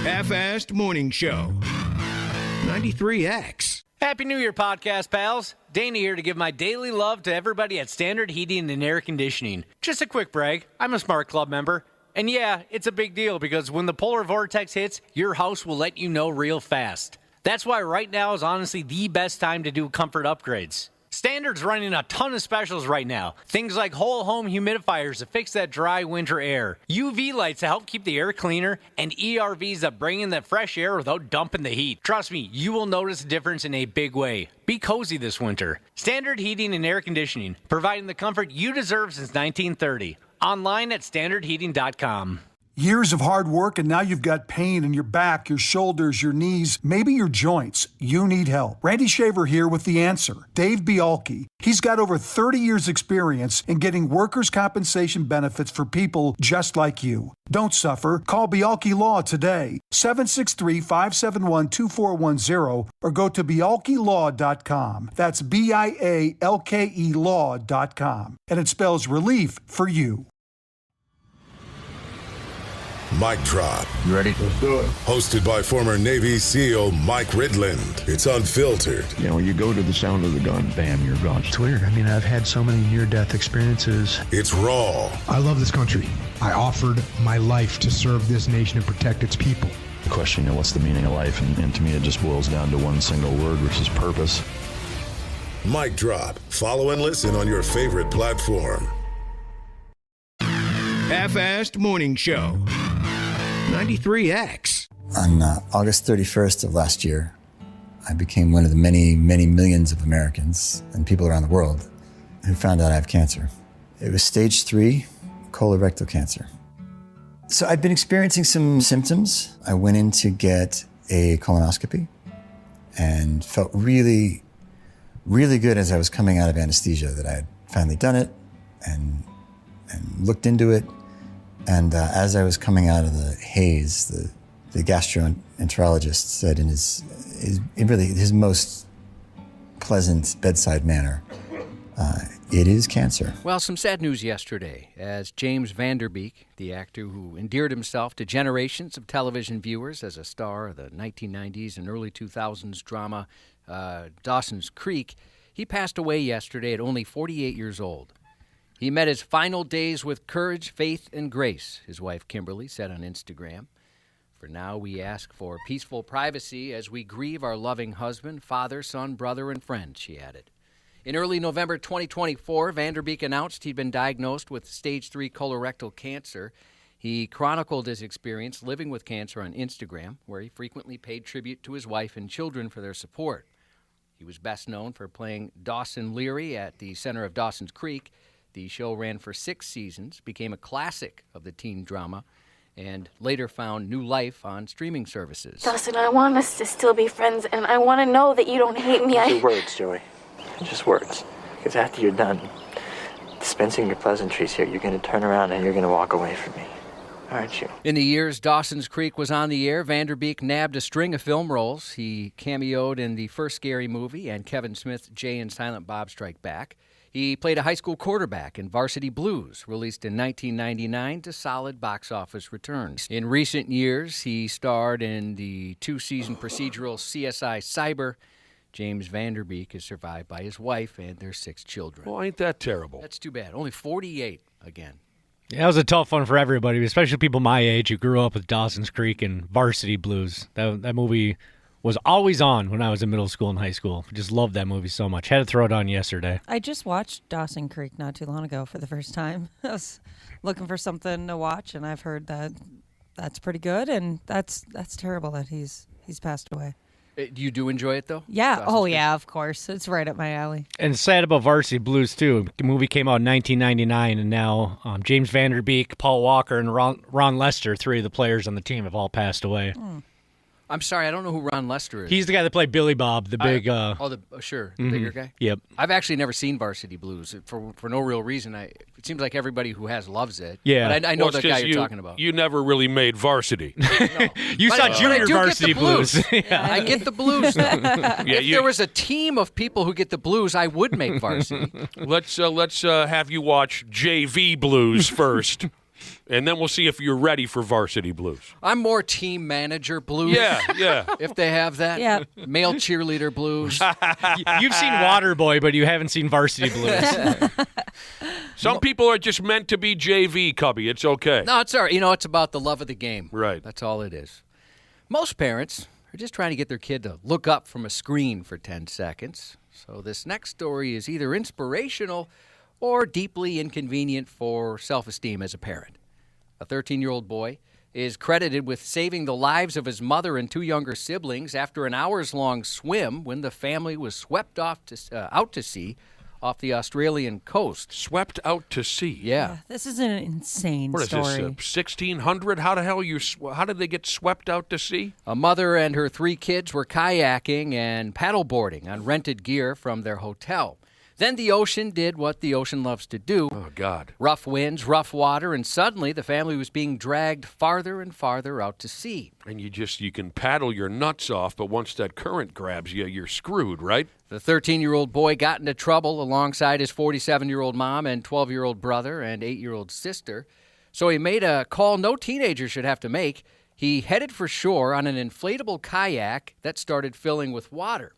Half-Assed Morning Show. 93X. Happy New Year, podcast pals. Dana here to give my daily love to everybody at Standard Heating and Air Conditioning. Just a quick brag. I'm a Smart Club member. And yeah, it's a big deal because when the polar vortex hits, your house will let you know real fast. That's why right now is honestly the best time to do comfort upgrades. Standard's running a ton of specials right now. Things like whole home humidifiers to fix that dry winter air, UV lights to help keep the air cleaner, and ERVs that bring in that fresh air without dumping the heat. Trust me, you will notice a difference in a big way. Be cozy this winter. Standard Heating and Air Conditioning, providing the comfort you deserve since 1930. Online at standardheating.com. Years of hard work, and now you've got pain in your back, your shoulders, your knees, maybe your joints. You need help. Randy Shaver here with the answer. Dave Bialke. He's got over 30 years experience in getting workers' compensation benefits for people just like you. Don't suffer. Call Bialke Law today. 763-571-2410 or go to bialkelaw.com. That's BIALKE law.com. And it spells relief for you. Mic Drop. You ready? Let's do it. Hosted by former Navy SEAL Mike Ridland. It's unfiltered. You know, you go to the sound of the gun, bam, you're gone. It's weird. I mean, I've had so many near-death experiences. It's raw. I love this country. I offered my life to serve this nation and protect its people. The question, you know, what's the meaning of life? And to me, it just boils down to one single word, which is purpose. Mic Drop. Follow and listen on your favorite platform. Half-Assed Morning Show. 93X. On August 31st of last year, I became one of the many, many millions of Americans and people around the world who found out I have cancer. It was stage 3 colorectal cancer. So I'd been experiencing some symptoms. I went in to get a colonoscopy and felt really, really good as I was coming out of anesthesia that I had finally done it and looked into it. And as I was coming out of the haze, the gastroenterologist said in his most pleasant bedside manner, it is cancer. Well, some sad news yesterday as James Van Der Beek, the actor who endeared himself to generations of television viewers as a star of the 1990s and early 2000s drama Dawson's Creek, he passed away yesterday at only 48 years old. He met his final days with courage, faith, and grace, his wife Kimberly said on Instagram. For now, we ask for peaceful privacy as we grieve our loving husband, father, son, brother, and friend, she added. In early November 2024, Vanderbeek announced he'd been diagnosed with stage 3 colorectal cancer. He chronicled his experience living with cancer on Instagram, where he frequently paid tribute to his wife and children for their support. He was best known for playing Dawson Leary at the center of Dawson's Creek. The show ran for 6 seasons, became a classic of the teen drama, and later found new life on streaming services. Dawson, I want us to still be friends, and I want to know that you don't hate me. Just words, Joey. Just words. Because after you're done dispensing your pleasantries here, you're going to turn around and you're going to walk away from me. Aren't you? In the years Dawson's Creek was on the air, Vanderbeek nabbed a string of film roles. He cameoed in the first Scary Movie and Kevin Smith's Jay and Silent Bob Strike Back. He played a high school quarterback in Varsity Blues, released in 1999 to solid box office returns. In recent years, he starred in the 2-season procedural CSI Cyber. James Vanderbeek is survived by his wife and their 6 children. Well, ain't that terrible? That's too bad. Only 48 again. Yeah, it was a tough one for everybody, especially people my age who grew up with Dawson's Creek and Varsity Blues. That movie was always on when I was in middle school and high school. Just loved that movie so much. Had to throw it on yesterday. I just watched Dawson Creek not too long ago for the first time. I was looking for something to watch, and I've heard that that's pretty good, and that's terrible that he's passed away. You do enjoy it, though? Yeah. Dawson's Creek? Yeah, of course. It's right up my alley. And sad about Varsity Blues, too. The movie came out in 1999, and now James Vanderbeek, Paul Walker, and Ron Lester, 3 of the players on the team, have all passed away. I'm sorry, I don't know who Ron Lester is. He's the guy that played Billy Bob, the big... the bigger guy? Yep. I've actually never seen Varsity Blues for no real reason. It seems like everybody who has loves it. Yeah. But I know the guy you're talking about. You never really made varsity. You saw Junior Varsity Blues. I get the blues, though. If there was a team of people who get the blues, I would make varsity. Let's have you watch JV Blues first. And then we'll see if you're ready for Varsity Blues. I'm more team manager blues. Yeah. If they have that. Yeah. Male cheerleader blues. You've seen Waterboy, but you haven't seen Varsity Blues. Some people are just meant to be JV, Cubby. It's okay. No, it's all right. It's about the love of the game. Right. That's all it is. Most parents are just trying to get their kid to look up from a screen for 10 seconds. So this next story is either inspirational or deeply inconvenient for self-esteem as a parent. A 13-year-old boy is credited with saving the lives of his mother and 2 younger siblings after an hours-long swim when the family was swept out to sea off the Australian coast. Swept out to sea? Yeah. This is an insane What is story. this, 1600? How did they get swept out to sea? A mother and her 3 kids were kayaking and paddleboarding on rented gear from their hotel. Then the ocean did what the ocean loves to do. Oh, God. Rough winds, rough water, and suddenly the family was being dragged farther and farther out to sea. And you can paddle your nuts off, but once that current grabs you, you're screwed, right? The 13-year-old boy got into trouble alongside his 47-year-old mom and 12-year-old brother and 8-year-old sister. So he made a call no teenager should have to make. He headed for shore on an inflatable kayak that started filling with water.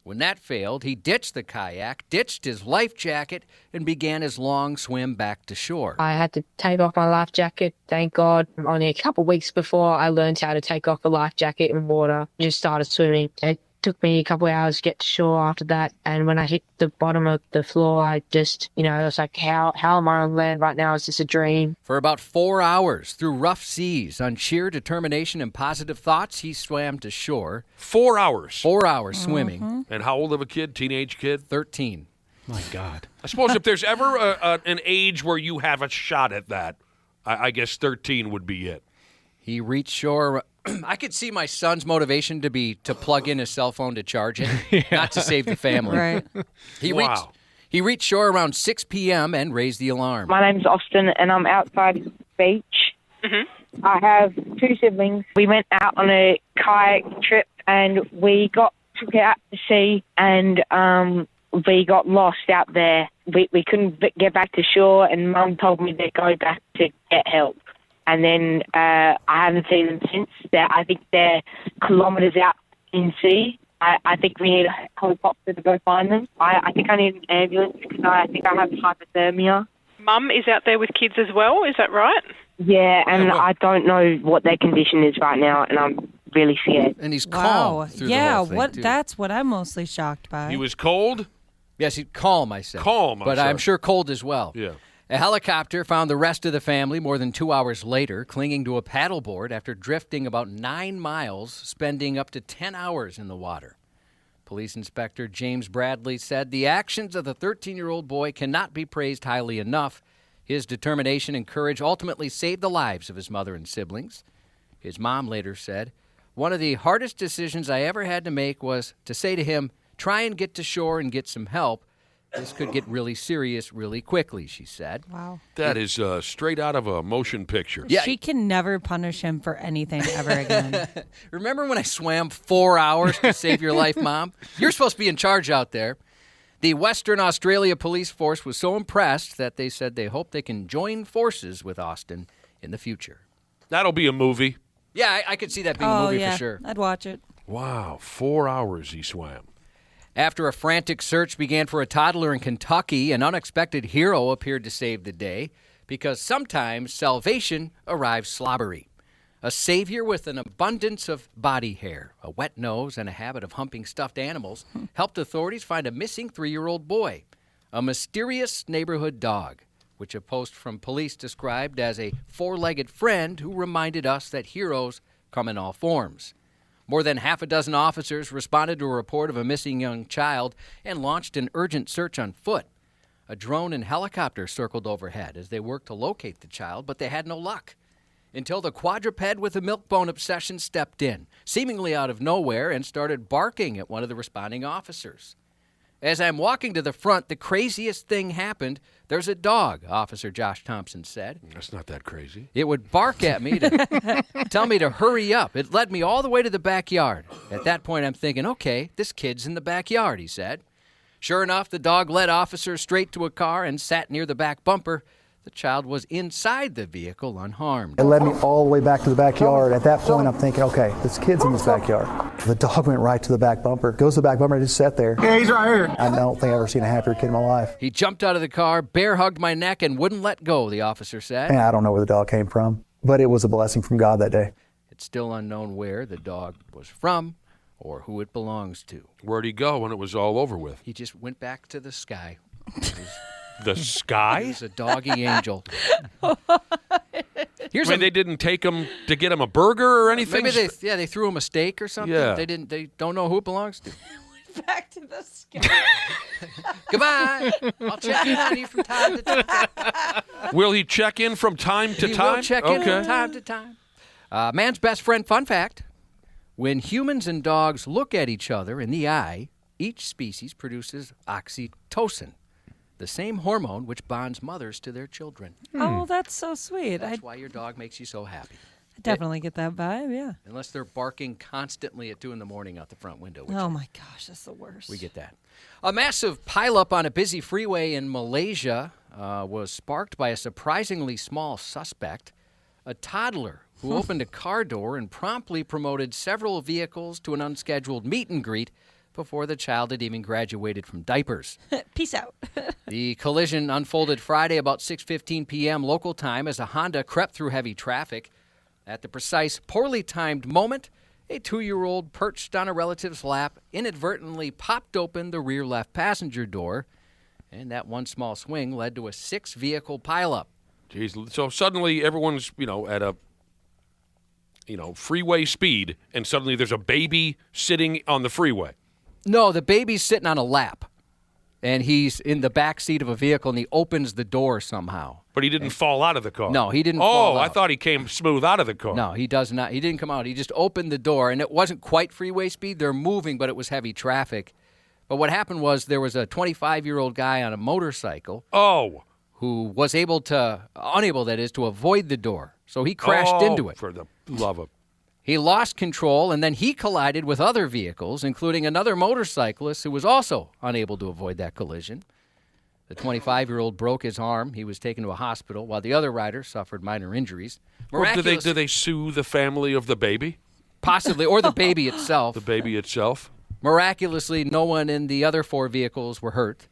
When that failed, he ditched the kayak, ditched his life jacket, and began his long swim back to shore. I had to take off my life jacket, thank God. Only a couple of weeks before I learned how to take off the life jacket in water, just started swimming. It took me a couple of hours to get to shore after that, and when I hit the bottom of the floor, I just, I was like, how am I on land right now? Is this a dream? For about 4 hours, through rough seas, on sheer determination and positive thoughts, he swam to shore. 4 hours? 4 hours swimming. And how old of a kid? Teenage kid? 13. My God. I suppose if there's ever an age where you have a shot at that, I guess 13 would be it. He reached shore. I could see my son's motivation to be to plug in his cell phone to charge it, not to save the family. Right. He reached shore around 6 p.m. and raised the alarm. My name's Austin, and I'm outside the beach. Mm-hmm. I have 2 siblings. We went out on a kayak trip, and we took it out to sea, and we got lost out there. We couldn't get back to shore, and Mum told me to go back to get help. And then I haven't seen them since. I think they're kilometres out in sea. I think we need a helicopter to go find them. I think I need an ambulance because I think I have hypothermia. mum is out there with kids as well. Is that right? Yeah, and I don't know what their condition is right now, and I'm really scared. And he's Wow. calm through the whole thing, too. That's what I'm mostly shocked by. He was cold? Yes, calm, I said. Calm, but I'm sure cold as well. Yeah. A helicopter found the rest of the family more than 2 hours later, clinging to a paddleboard after drifting about 9 miles, spending up to 10 hours in the water. Police Inspector James Bradley said the actions of the 13-year-old boy cannot be praised highly enough. His determination and courage ultimately saved the lives of his mother and siblings. His mom later said, "One of the hardest decisions I ever had to make was to say to him, try and get to shore and get some help. This could get really serious really quickly," she said. Wow. That is straight out of a motion picture. Yeah. She can never punish him for anything ever again. Remember when I swam 4 hours to save your life, Mom? You're supposed to be in charge out there. The Western Australia Police Force was so impressed that they said they hope they can join forces with Austin in the future. That'll be a movie. Yeah, I could see that being a movie for sure. I'd watch it. Wow, 4 hours he swam. After a frantic search began for a toddler in Kentucky, an unexpected hero appeared to save the day because sometimes salvation arrives slobbery. A savior with an abundance of body hair, a wet nose, and a habit of humping stuffed animals helped authorities find a missing 3-year-old boy, a mysterious neighborhood dog, which a post from police described as a 4-legged friend who reminded us that heroes come in all forms. More than half a dozen officers responded to a report of a missing young child and launched an urgent search on foot. A drone and helicopter circled overhead as they worked to locate the child, but they had no luck. Until the quadruped with a milk bone obsession stepped in, seemingly out of nowhere, and started barking at one of the responding officers. As I'm walking to the front, the craziest thing happened. There's a dog, Officer Josh Thompson said. That's not that crazy. It would bark at me to tell me to hurry up. It led me all the way to the backyard. At that point, I'm thinking, okay, this kid's in the backyard, he said. Sure enough, the dog led officers straight to a car and sat near the back bumper. The child was inside the vehicle unharmed. It led me all the way back to the backyard. At that point, I'm thinking, okay, this kid's in this backyard. The dog went right to the back bumper. Goes to the back bumper and just sat there. Yeah, he's right here. I don't think I've ever seen a happier kid in my life. He jumped out of the car, bear hugged my neck, and wouldn't let go, the officer said. And I don't know where the dog came from, but it was a blessing from God that day. It's still unknown where the dog was from or who it belongs to. Where'd he go when it was all over with? He just went back to the sky. The sky? He's a doggy angel. They didn't take him to get him a burger or anything? Maybe they threw him a steak or something. Yeah. They don't know who it belongs to. Back to the sky. Goodbye. I'll check in on you from time to time. Will he check in from time to He time? will check in from time to time. Man's best friend, fun fact. When humans and dogs look at each other in the eye, each species produces oxytocin, the same hormone which bonds mothers to their children. Oh, that's so sweet. That's why your dog makes you so happy. I definitely get that vibe, yeah. Unless they're barking constantly at 2 a.m. out the front window. Oh, my gosh, that's the worst. We get that. A massive pileup on a busy freeway in Malaysia was sparked by a surprisingly small suspect, a toddler who opened a car door and promptly promoted several vehicles to an unscheduled meet and greet before the child had even graduated from diapers. Peace out. The collision unfolded Friday about 6:15 p.m. local time as a Honda crept through heavy traffic. At the precise, poorly timed moment, a 2-year-old perched on a relative's lap inadvertently popped open the rear left passenger door, and that one small swing led to a 6-vehicle pileup. Jeez, so suddenly everyone's, at a, freeway speed, and suddenly there's a baby sitting on the freeway. No, the baby's sitting on a lap, and he's in the back seat of a vehicle, and he opens the door somehow. But he didn't fall out of the car. No, he didn't fall out. I thought he came smooth out of the car. No, he does not. He didn't come out. He just opened the door, and it wasn't quite freeway speed. They're moving, but it was heavy traffic. But what happened was there was a 25-year-old guy on a motorcycle. Who was unable to avoid the door. So he crashed into it. For the love of... He lost control, and then he collided with other vehicles, including another motorcyclist who was also unable to avoid that collision. The 25-year-old broke his arm. He was taken to a hospital, while the other rider suffered minor injuries. Well, do they sue the family of the baby? Possibly, or the baby itself. The baby itself? Miraculously, no one in the other 4 vehicles were hurt.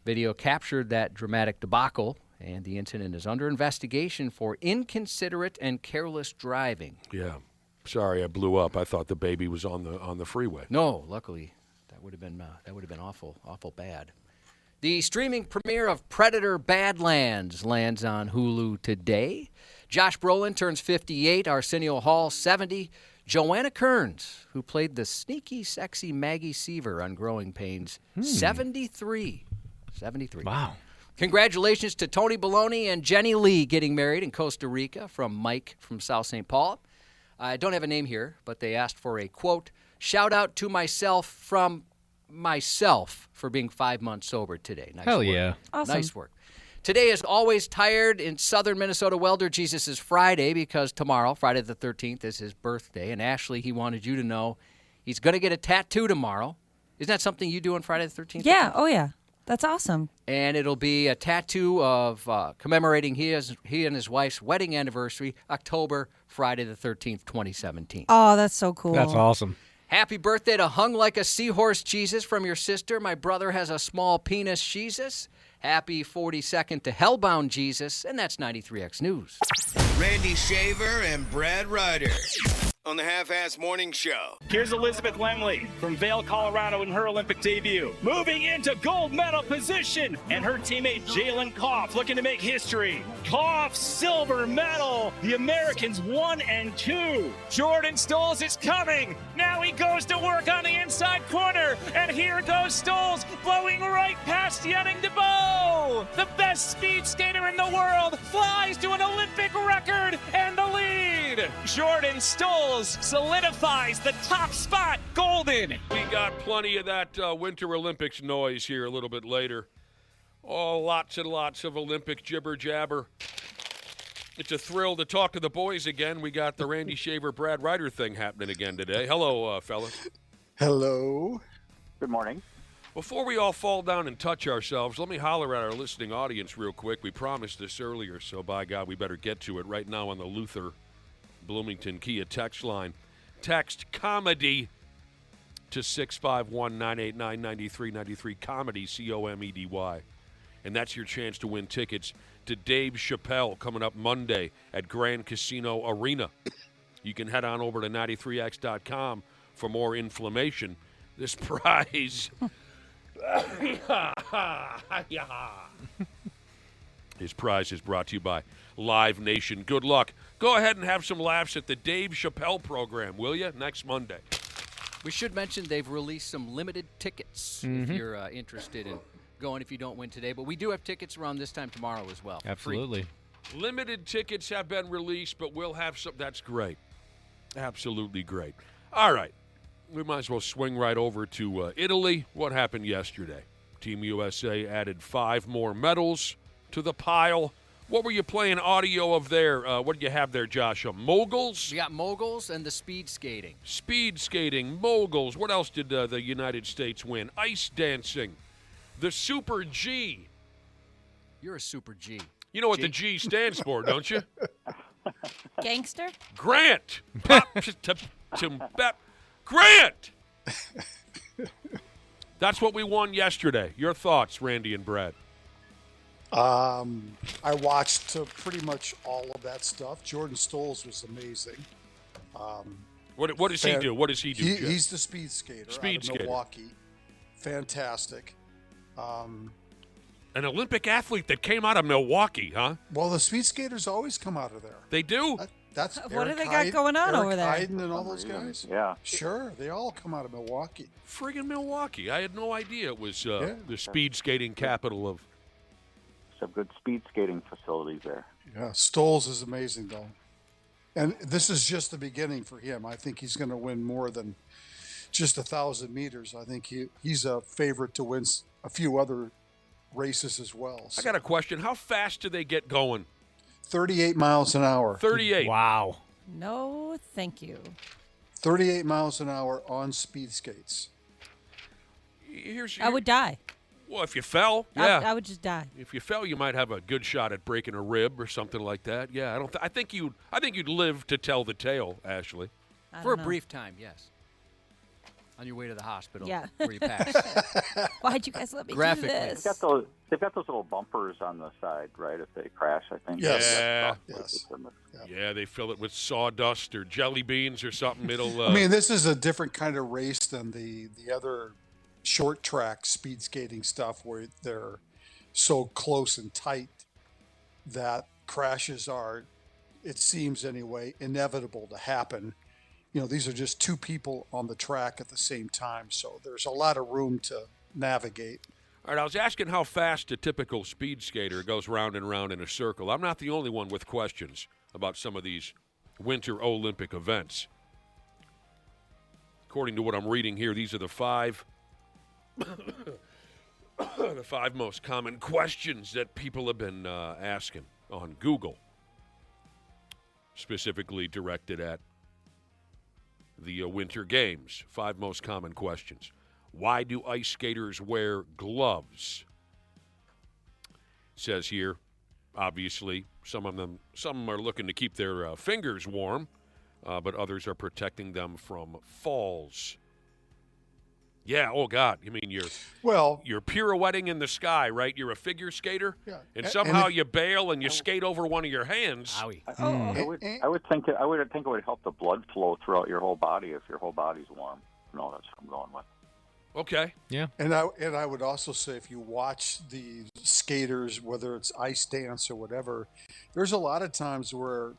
Video captured that dramatic debacle and the incident is under investigation for inconsiderate and careless driving. Yeah. Sorry, I blew up. I thought the baby was on the freeway. No, luckily, that would have been awful bad. The streaming premiere of Predator Badlands lands on Hulu today. Josh Brolin turns 58, Arsenio Hall 70, Joanna Kearns, who played the sneaky, sexy Maggie Seaver on Growing Pains, 73. 73. Wow. Congratulations to Tony Baloney and Jenny Lee getting married in Costa Rica from Mike from South St. Paul. I don't have a name here, but they asked for a, quote, shout out to myself from myself for being 5 months sober today. Nice Hell work. yeah. Awesome. Nice work. Today is always tired in southern Minnesota Welder Jesus' Friday because tomorrow, Friday the 13th, is his birthday. And Ashley, he wanted you to know he's going to get a tattoo tomorrow. Isn't that something you do on Friday the 13th? Yeah. Oh, yeah. That's awesome. And it'll be a tattoo of commemorating he and his wife's wedding anniversary, October, Friday the 13th, 2017. Oh, that's so cool. That's awesome. Happy birthday to Hung Like a Seahorse Jesus from your sister. My brother has a small penis Jesus. Happy 42nd to Hellbound Jesus. And that's 93X News. Randy Shaver and Brad Ryder on the Half-Ass Morning Show. Here's Elizabeth Lemley from Vail, Colorado in her Olympic debut. Moving into gold medal position. And her teammate Jalen Koff looking to make history. Koff, silver medal. The Americans 1 and 2. Jordan Stolz is coming. Now he goes to work on the inside corner. And here goes Stolz blowing right past Yannick DeBow. The best speed skater in the world flies to an Olympic record and the lead. Jordan Stolz solidifies the top spot, golden. We got plenty of that Winter Olympics noise here a little bit later. Oh, lots and lots of Olympic jibber-jabber. It's a thrill to talk to the boys again. We got the Randy Shaver, Brad Ryder thing happening again today. Hello, fellas. Hello. Good morning. Before we all fall down and touch ourselves, let me holler at our listening audience real quick. We promised this earlier, so by God, we better get to it right now on the Luther Bloomington Kia text line. Text comedy to 651-989-9393. Comedy, C-O-M-E-D-Y. And that's your chance to win tickets to Dave Chappelle coming up Monday at Grand Casino Arena. You can head on over to 93x.com for more information. This prize... His prize is brought to you by Live Nation. Good luck. Go ahead and have some laughs at the Dave Chappelle program, will you, next Monday? We should mention they've released some limited tickets if you're interested in going if you don't win today. But we do have tickets around this time tomorrow as well. Absolutely. Free. Limited tickets have been released, but we'll have some. That's great. Absolutely great. All right. We might as well swing right over to Italy. What happened yesterday? Team USA added 5 more medals to the pile. What were you playing audio of there? What do you have there, Joshua? Moguls? We got moguls and the speed skating. Speed skating, moguls. What else did the United States win? Ice dancing. The Super G. You're a Super G. You know what the G stands for, don't you? Gangster? Grant. Grant! That's what we won yesterday. Your thoughts, Randy and Brad? I watched pretty much all of that stuff. Jordan Stolz was amazing. What does he do? What does he do? He's the speed skater out of Milwaukee. Fantastic. An Olympic athlete that came out of Milwaukee, huh? Well, the speed skaters always come out of there. They do? That's what do they got going on over there? Hayden and all those guys. Yeah. Sure, they all come out of Milwaukee. Friggin' Milwaukee. I had no idea it was the speed skating capital of... Some good speed skating facilities there. Yeah, Stolz is amazing, though. And this is just the beginning for him. I think he's going to win more than just 1,000 meters. I think he's a favorite to win a few other races as well. So. I got a question. How fast do they get going? 38 miles an hour. 38. Wow. No, thank you. 38 miles an hour on speed skates. I would die. Well, if you fell, yeah. I would just die. If you fell, you might have a good shot at breaking a rib or something like that. Yeah, I think you'd live to tell the tale, Ashley. For a brief time, yes. On your way to the hospital. Yeah. Where you pass. Why'd you guys let me Graphically. do this? They've got those little bumpers on the side, right? If they crash, I think. Yes. Yes. Yeah, they fill it with sawdust or jelly beans or something. It'll. I mean, this is a different kind of race than the other short track speed skating stuff where they're so close and tight that crashes are, it seems anyway, inevitable to happen. You know, these are just two people on the track at the same time, so there's a lot of room to navigate. All right, I was asking how fast a typical speed skater goes round and round in a circle. I'm not the only one with questions about some of these Winter Olympic events. According to what I'm reading here, these are the five most common questions that people have been asking on Google, specifically directed at the Winter Games. 5 most common questions. Why do ice skaters wear gloves? It says here, obviously, some are looking to keep their fingers warm, but others are protecting them from falls. Yeah, oh God, you mean you're pirouetting in the sky, right? You're a figure skater, and somehow you bail and you skate over one of your hands. I would think it would help the blood flow throughout your whole body if your whole body's warm. No, that's what I'm going with. Okay. Yeah. And I would also say if you watch the skaters, whether it's ice dance or whatever, there's a lot of times where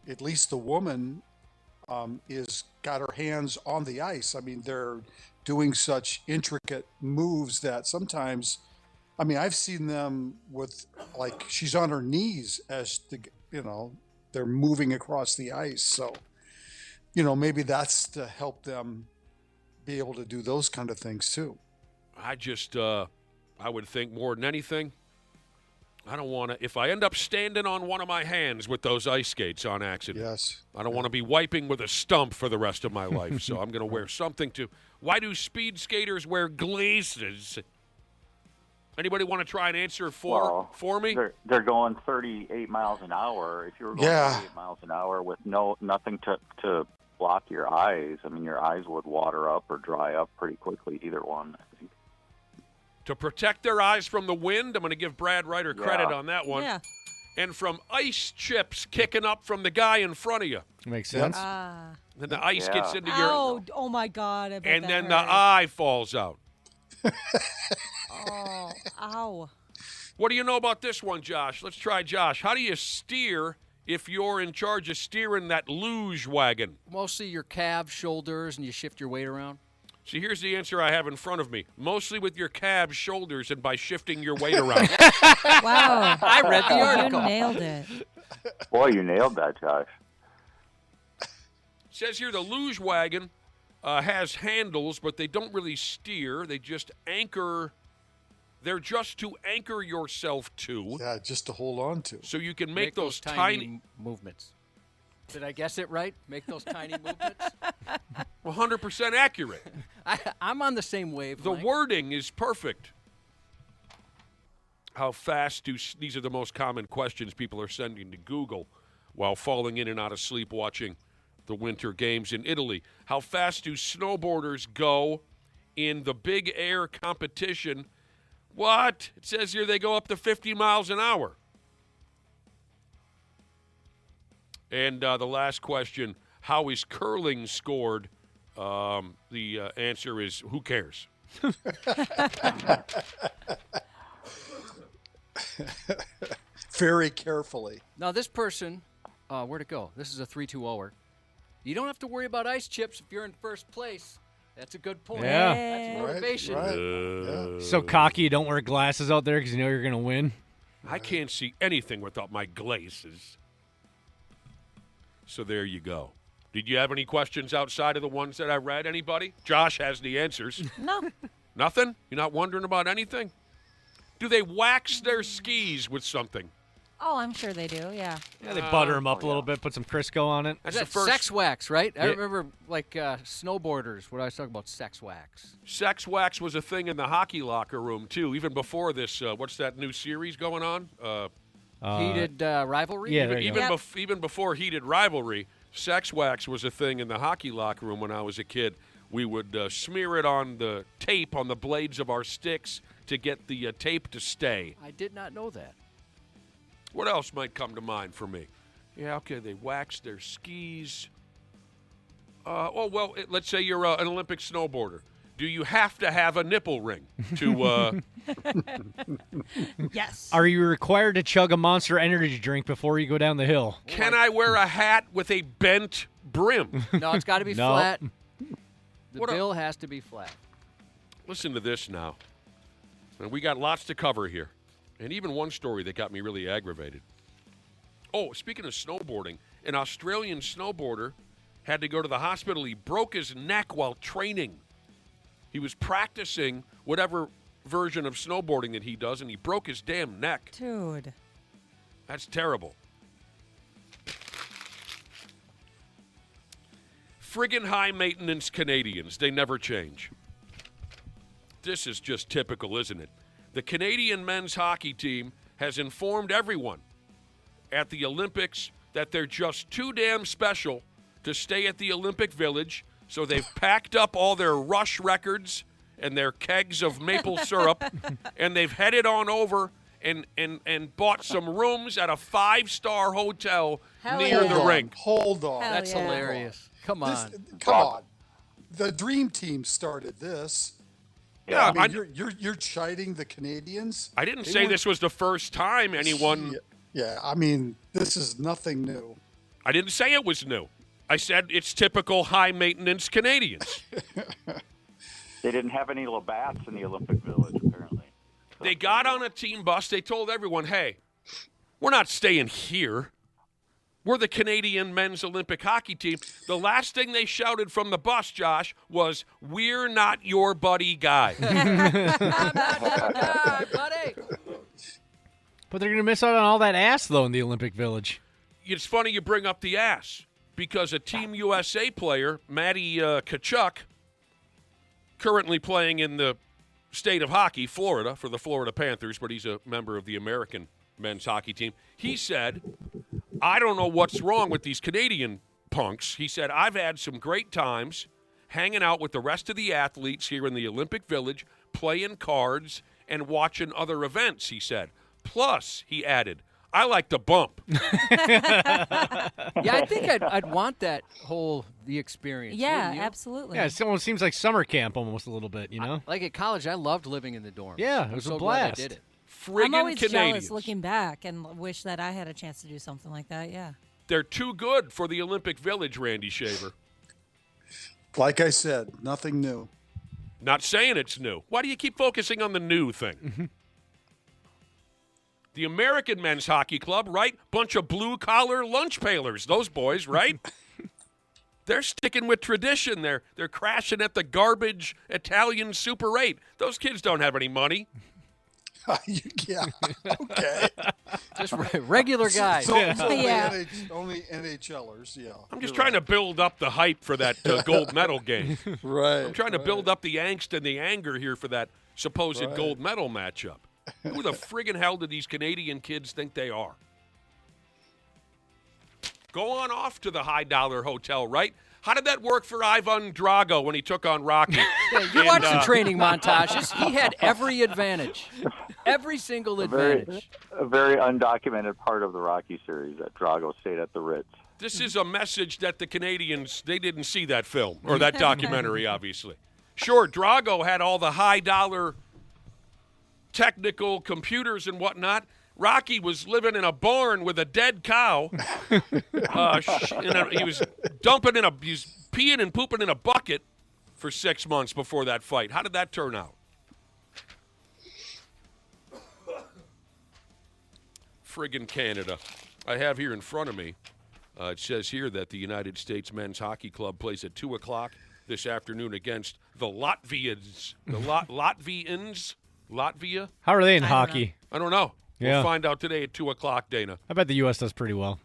at least the woman is got her hands on the ice. I mean, they're doing such intricate moves that sometimes, I mean, I've seen them with, like, she's on her knees as they're moving across the ice. So, maybe that's to help them be able to do those kind of things too. I just, I would think more than anything, I don't want to, if I end up standing on one of my hands with those ice skates on accident, yes, I don't want to be wiping with a stump for the rest of my life. So I'm going to wear something to. Why do speed skaters wear glasses? Anybody want to try and answer for me? They're going 38 miles an hour. If you were going 38 miles an hour with nothing to block your eyes, I mean, your eyes would water up or dry up pretty quickly, either one, I think. To protect their eyes from the wind, I'm going to give Brad Ryder credit on that one. Yeah. And from ice chips kicking up from the guy in front of you. Makes sense. Then the ice gets into your... Oh, my God. I bet and that then hurt. the eye falls out. Oh, ow. What do you know about this one, Josh? Let's try Josh. How do you steer if you're in charge of steering that luge wagon? Mostly your calves, shoulders, and you shift your weight around. See, here's the answer I have in front of me. Mostly with your calves, shoulders, and by shifting your weight around. Wow. I read the article. You nailed it. Boy, you nailed that, Josh. Says here the luge wagon has handles, but they don't really steer. They just anchor. They're just to anchor yourself to. Yeah, just to hold on to. So you can make those tiny movements. Did I guess it right? Make those tiny movements? 100% accurate. I'm on the same wavelength. The wording is perfect. How fast these are the most common questions people are sending to Google while falling in and out of sleep watching the Winter Games in Italy. How fast do snowboarders go in the big air competition? What? It says here they go up to 50 miles an hour. And the last question, how is curling scored? The answer is, who cares? Very carefully. Now, this person, where'd it go? This is a 3-2-0er. You don't have to worry about ice chips if you're in first place. That's a good point. Yeah. That's motivation. Right. So cocky you don't wear glasses out there because you know you're going to win? I can't see anything without my glasses. So there you go. Did you have any questions outside of the ones that I read? Anybody? Josh has the answers. No. Nothing? You're not wondering about anything? Do they wax their skis with something? Oh, I'm sure they do, yeah. Yeah, they butter them up a little bit, put some Crisco on it. That's the first sex wax, right? I remember, like, snowboarders, what I was talking about, sex wax. Sex wax was a thing in the hockey locker room, too, even before this. What's that new series going on? Heated Rivalry? Yeah, even before Heated Rivalry, sex wax was a thing in the hockey locker room when I was a kid. We would smear it on the tape on the blades of our sticks to get the tape to stay. I did not know that. What else might come to mind for me? Yeah, okay, they wax their skis. Let's say you're an Olympic snowboarder. Do you have to have a nipple ring to... Yes. Are you required to chug a Monster Energy drink before you go down the hill? Can I wear a hat with a bent brim? No, it's got to be No. flat. The bill has to be flat. Listen to this now. And we got lots to cover here. And even one story that got me really aggravated. Oh, speaking of snowboarding, an Australian snowboarder had to go to the hospital. He broke his neck while training. He was practicing whatever version of snowboarding that he does, and he broke his damn neck. Dude. That's terrible. Friggin' high-maintenance Canadians. They never change. This is just typical, isn't it? The Canadian men's hockey team has informed everyone at the Olympics that they're just too damn special to stay at the Olympic Village, so they've packed up all their Rush records and their kegs of maple syrup, and they've headed on over and bought some rooms at a 5-star hotel near the rink. Hold on. That's hilarious. Come on. Come on. The Dream Team started this. Yeah, I mean, you're chiding the Canadians. I didn't say this was the first time anyone... Yeah, I mean, this is nothing new. I didn't say it was new. I said it's typical high-maintenance Canadians. They didn't have any Labatt's in the Olympic Village, apparently. They got on a team bus. They told everyone, hey, we're not staying here. We're the Canadian men's Olympic hockey team. The last thing they shouted from the bus, Josh, was, we're not your buddy guy. I'm not your guy, buddy. But they're going to miss out on all that ass, though, in the Olympic Village. It's funny you bring up the ass, because a Team USA player, Matty Tkachuk, currently playing in the state of hockey, Florida, for the Florida Panthers, but he's a member of the American men's hockey team. He said, I don't know what's wrong with these Canadian punks. He said, I've had some great times hanging out with the rest of the athletes here in the Olympic Village, playing cards and watching other events, he said. Plus, he added, I like to bump. Yeah, I think I'd want that the experience. Yeah, wouldn't you? absolutely. Yeah, it almost seems like summer camp almost a little bit, you know? Like at college, I loved living in the dorms. Yeah, it I'm was so a glad blast. I did it. I'm always Canadians. jealous looking back and wish that I had a chance to do something like that, yeah. They're too good for the Olympic Village, Randy Shaver. Like I said, nothing new. Not saying it's new. Why do you keep focusing on the new thing? The American Men's Hockey Club, right? Bunch of blue-collar lunch pailers, those boys, right? They're sticking with tradition. They're crashing at the garbage Italian Super 8. Those kids don't have any money. Yeah, okay. Just regular guys. Only NHLers, yeah. I'm just trying to build up the hype for that gold medal game. Right. I'm trying to build up the angst and the anger here for that supposed gold medal matchup. Who the friggin' hell do these Canadian kids think they are? Go on off to the high-dollar hotel, right? How did that work for Ivan Drago when he took on Rocky? Yeah, you watched the training montages. He had every advantage. Every single advantage. A very undocumented part of the Rocky series that Drago stayed at the Ritz. This is a message that the Canadians, they didn't see that film or that documentary, obviously. Sure, Drago had all the high-dollar technical computers and whatnot. Rocky was living in a barn with a dead cow. He was peeing and pooping in a bucket for 6 months before that fight. How did that turn out? Friggin' Canada. I have here in front of me, it says here that the United States Men's Hockey Club plays at 2 o'clock this afternoon against the Latvians. The Latvians? Latvia? How are they in hockey? I don't know. Yeah. We'll find out today at 2 o'clock, Dana. I bet the U.S. does pretty well.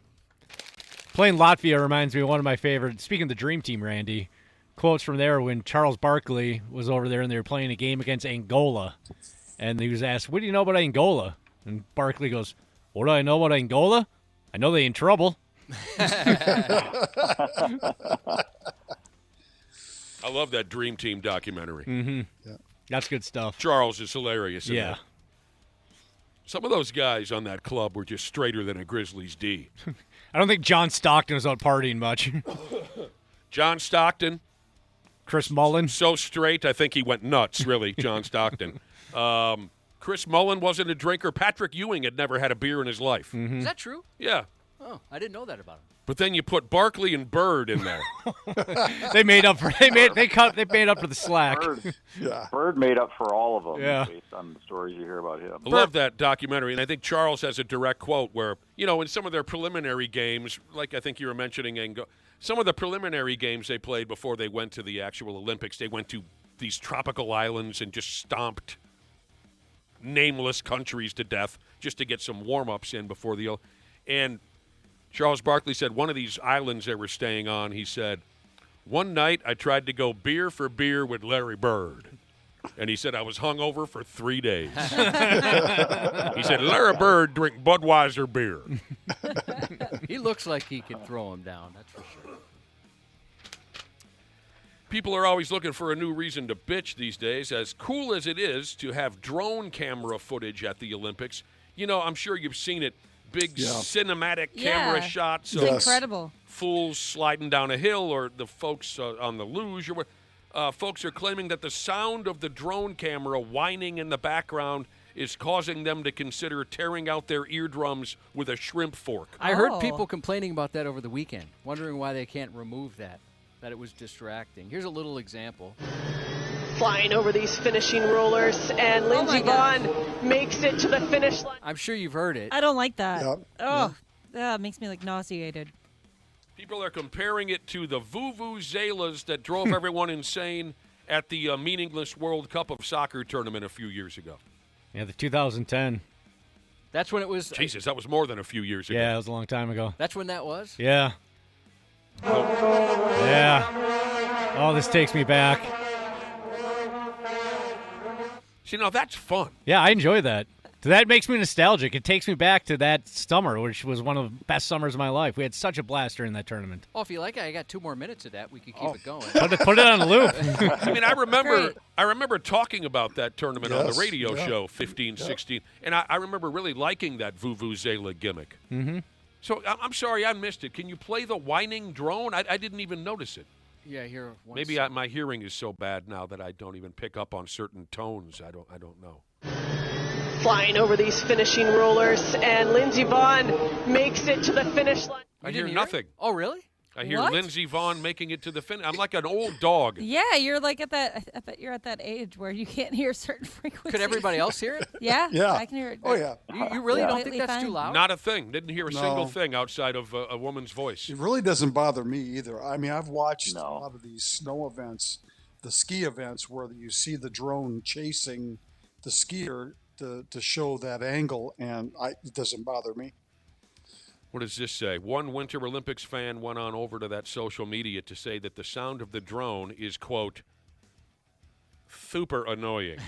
Playing Latvia reminds me of one of my favorite, speaking of the Dream Team, Randy, quotes from there when Charles Barkley was over there and they were playing a game against Angola. And he was asked, what do you know about Angola? And Barkley goes, what do I know about Angola? I know they in trouble. I love that Dream Team documentary. Mm-hmm. Yeah. That's good stuff. Charles is hilarious in Yeah. that. Some of those guys on that club were just straighter than a Grizzlies D. I don't think John Stockton was out partying much. John Stockton. Chris Mullen. So straight, I think he went nuts, really, John Stockton. Chris Mullen wasn't a drinker. Patrick Ewing had never had a beer in his life. Mm-hmm. Is that true? Yeah. Oh, I didn't know that about him. But then you put Barkley and Bird in there. They made up for they made up for the slack. Bird made up for all of them Yeah. based on the stories you hear about him. I love that documentary, and I think Charles has a direct quote where, in some of their preliminary games, like I think you were mentioning, some of the preliminary games they played before they went to the actual Olympics, they went to these tropical islands and just stomped nameless countries to death just to get some warm-ups in before the – and Charles Barkley said one of these islands they were staying on, he said, one night I tried to go beer for beer with Larry Bird. And he said I was hungover for 3 days. He said, Larry Bird drink Budweiser beer. He looks like he could throw him down, that's for sure. People are always looking for a new reason to bitch these days. As cool as it is to have drone camera footage at the Olympics, I'm sure you've seen it. Big cinematic camera shots It's of incredible. fools sliding down a hill or the folks on the luge. Folks are claiming that the sound of the drone camera whining in the background is causing them to consider tearing out their eardrums with a shrimp fork. I heard people complaining about that over the weekend, wondering why they can't remove that it was distracting. Here's a little example. Flying over these finishing rollers, and Lindsey Vonn makes it to the finish line. I'm sure you've heard it. I don't like that. Yep. Oh, that makes me nauseated. People are comparing it to the vuvuzelas that drove everyone insane at the meaningless World Cup of Soccer tournament a few years ago. Yeah, the 2010. That's when it was. Jesus, that was more than a few years ago. Yeah, it was a long time ago. That's when that was? Yeah. Yeah. Oh, this takes me back. See, now that's fun. Yeah, I enjoy that. That makes me nostalgic. It takes me back to that summer, which was one of the best summers of my life. We had such a blast during that tournament. Oh, if you like it, I got 2 more minutes of that. We could keep it going. Put it on a loop. I mean, I remember talking about that tournament on the radio show 15, 16, and I remember really liking that vuvuzela gimmick. Mm-hmm. So I'm sorry I missed it. Can you play the whining drone? I didn't even notice it. Yeah, here. Maybe my hearing is so bad now that I don't even pick up on certain tones. I don't know. Flying over these finishing rollers, and Lindsey Vonn makes it to the finish line. I hear nothing. Oh, really? I hear What? Lindsey Vonn making it to the finish. I'm like an old dog. Yeah, you're like at that. I bet you're at that age where you can't hear certain frequencies. Could everybody else hear it? Yeah, Yeah. I can hear it. Oh, yeah. You really don't think Completely that's too fine. loud? Not a thing. Didn't hear a single No. thing outside of a woman's voice. It really doesn't bother me either. I mean, I've watched a lot of these snow events, the ski events, where you see the drone chasing the skier to show that angle, and it doesn't bother me. What does this say? One Winter Olympics fan went on over to that social media to say that the sound of the drone is, quote, super annoying.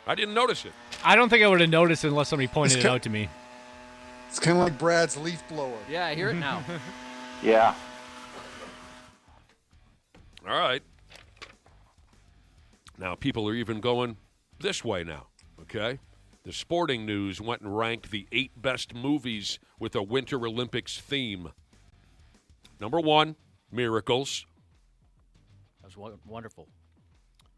I didn't notice it. I don't think I would have noticed it unless somebody pointed it out to me. It's kind of like Brad's leaf blower. Yeah, I hear it now. Yeah. All right. Now, people are even going this way now, okay? The Sporting News went and ranked the 8 best movies with a Winter Olympics theme. Number 1, Miracles. That was wonderful.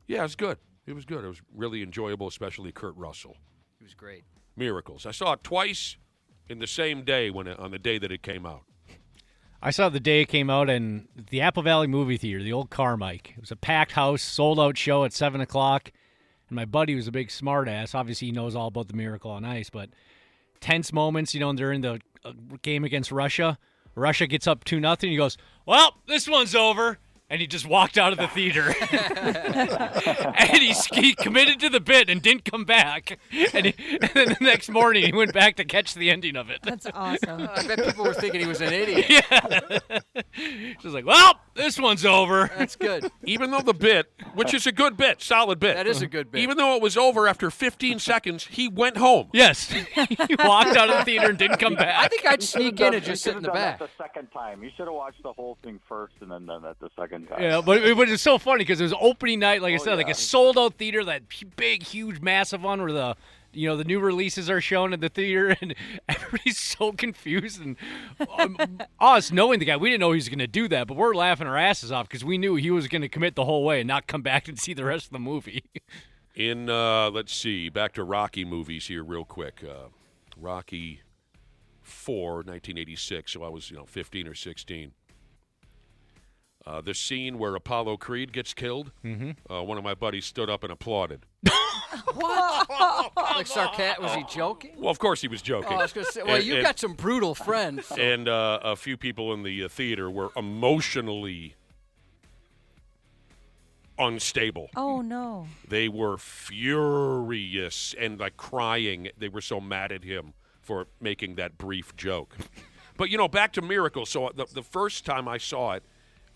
Yeah, it was good. It was good. It was really enjoyable, especially Kurt Russell. He was great. Miracles. I saw it twice in the same day on the day that it came out. I saw the day it came out in the Apple Valley movie theater, the old Carmike. It was a packed house, sold-out show at 7 o'clock. And my buddy was a big smartass. Obviously, he knows all about the Miracle on Ice, but tense moments, during the game against Russia. Russia gets up 2-0. He goes, well, this one's over. And he just walked out of the theater. And he committed to the bit and didn't come back. And then the next morning, he went back to catch the ending of it. That's awesome. I bet people were thinking he was an idiot. Yeah. She's like, well, this one's over. That's good. Even though the bit, which is a good bit, solid bit. That is a good bit. Even though it was over after 15 seconds, he went home. Yes. He walked out of the theater and didn't come back. I think I'd sneak in and just sit in the back. The second time, you should have watched the whole thing first and then done that the second Valentine. Yeah, but it was so funny because it was opening night, like I said, like a sold-out theater, that big, huge, massive one where the new releases are shown at the theater, and everybody's so confused. And us, knowing the guy, we didn't know he was going to do that, but we're laughing our asses off because we knew he was going to commit the whole way and not come back and see the rest of the movie. In, let's see, back to Rocky movies here real quick. Rocky 4, 1986, so I was, 15 or 16. The scene where Apollo Creed gets killed, one of my buddies stood up and applauded. What? Like sarcastic? Was he joking? Well, of course he was joking. Oh, I was going to say, well, you've got some brutal friends. So. And a few people in the theater were emotionally unstable. Oh, no. They were furious and, crying. They were so mad at him for making that brief joke. But, back to Miracle. So the first time I saw it,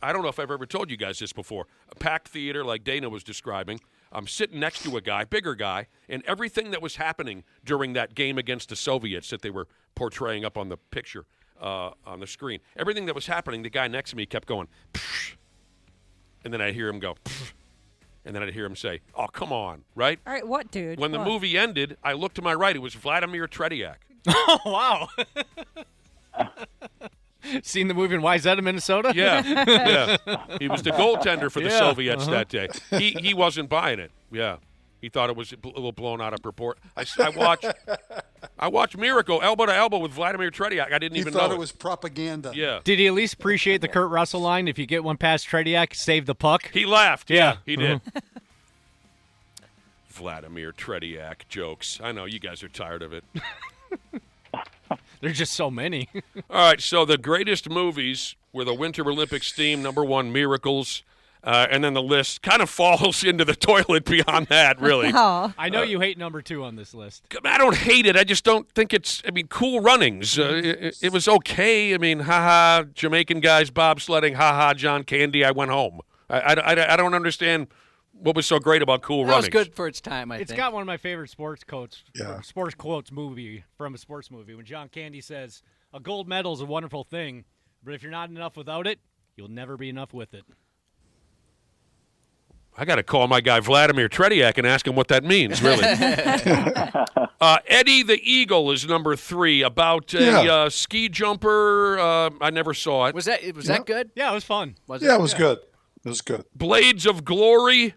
I don't know if I've ever told you guys this before. A packed theater like Dana was describing. I'm sitting next to a guy, bigger guy, and everything that was happening during that game against the Soviets that they were portraying up on the picture on the screen, everything that was happening, the guy next to me kept going, psh, and then I'd hear him go, psh, and then I'd hear him say, oh, come on, right? All right, what, dude? When the movie ended, I looked to my right. It was Vladimir Tretiak. Oh, wow. Seen the movie in Wayzata, Minnesota? Yeah. He was the goaltender for the Soviets that day. He wasn't buying it. Yeah. He thought it was a little blown out of proportion. I watched Miracle elbow to elbow with Vladimir Tretiak. I didn't even know He thought it was propaganda. Yeah. Did he at least appreciate the Kurt Russell line, if you get one past Tretiak, save the puck? He laughed. Yeah, he did. Vladimir Tretiak jokes. I know you guys are tired of it. There's just so many. All right, so the greatest movies were the Winter Olympics theme, number 1, Miracles, and then the list kind of falls into the toilet beyond that, really. I know you hate number 2 on this list. I don't hate it. I just don't think it's, Cool Runnings. It was okay. Haha, Jamaican guys bobsledding, haha, John Candy, I went home. I don't understand what was so great about Cool Runnings. That was good for its time, I think. It's got one of my favorite sports quotes movie from a sports movie when John Candy says, a gold medal is a wonderful thing, but if you're not enough without it, you'll never be enough with it. I got to call my guy Vladimir Tretiak and ask him what that means, really. Eddie the Eagle is number 3, about a ski jumper. I never saw it. Was that good? Yeah, it was fun. It was good. It was good. Blades of Glory.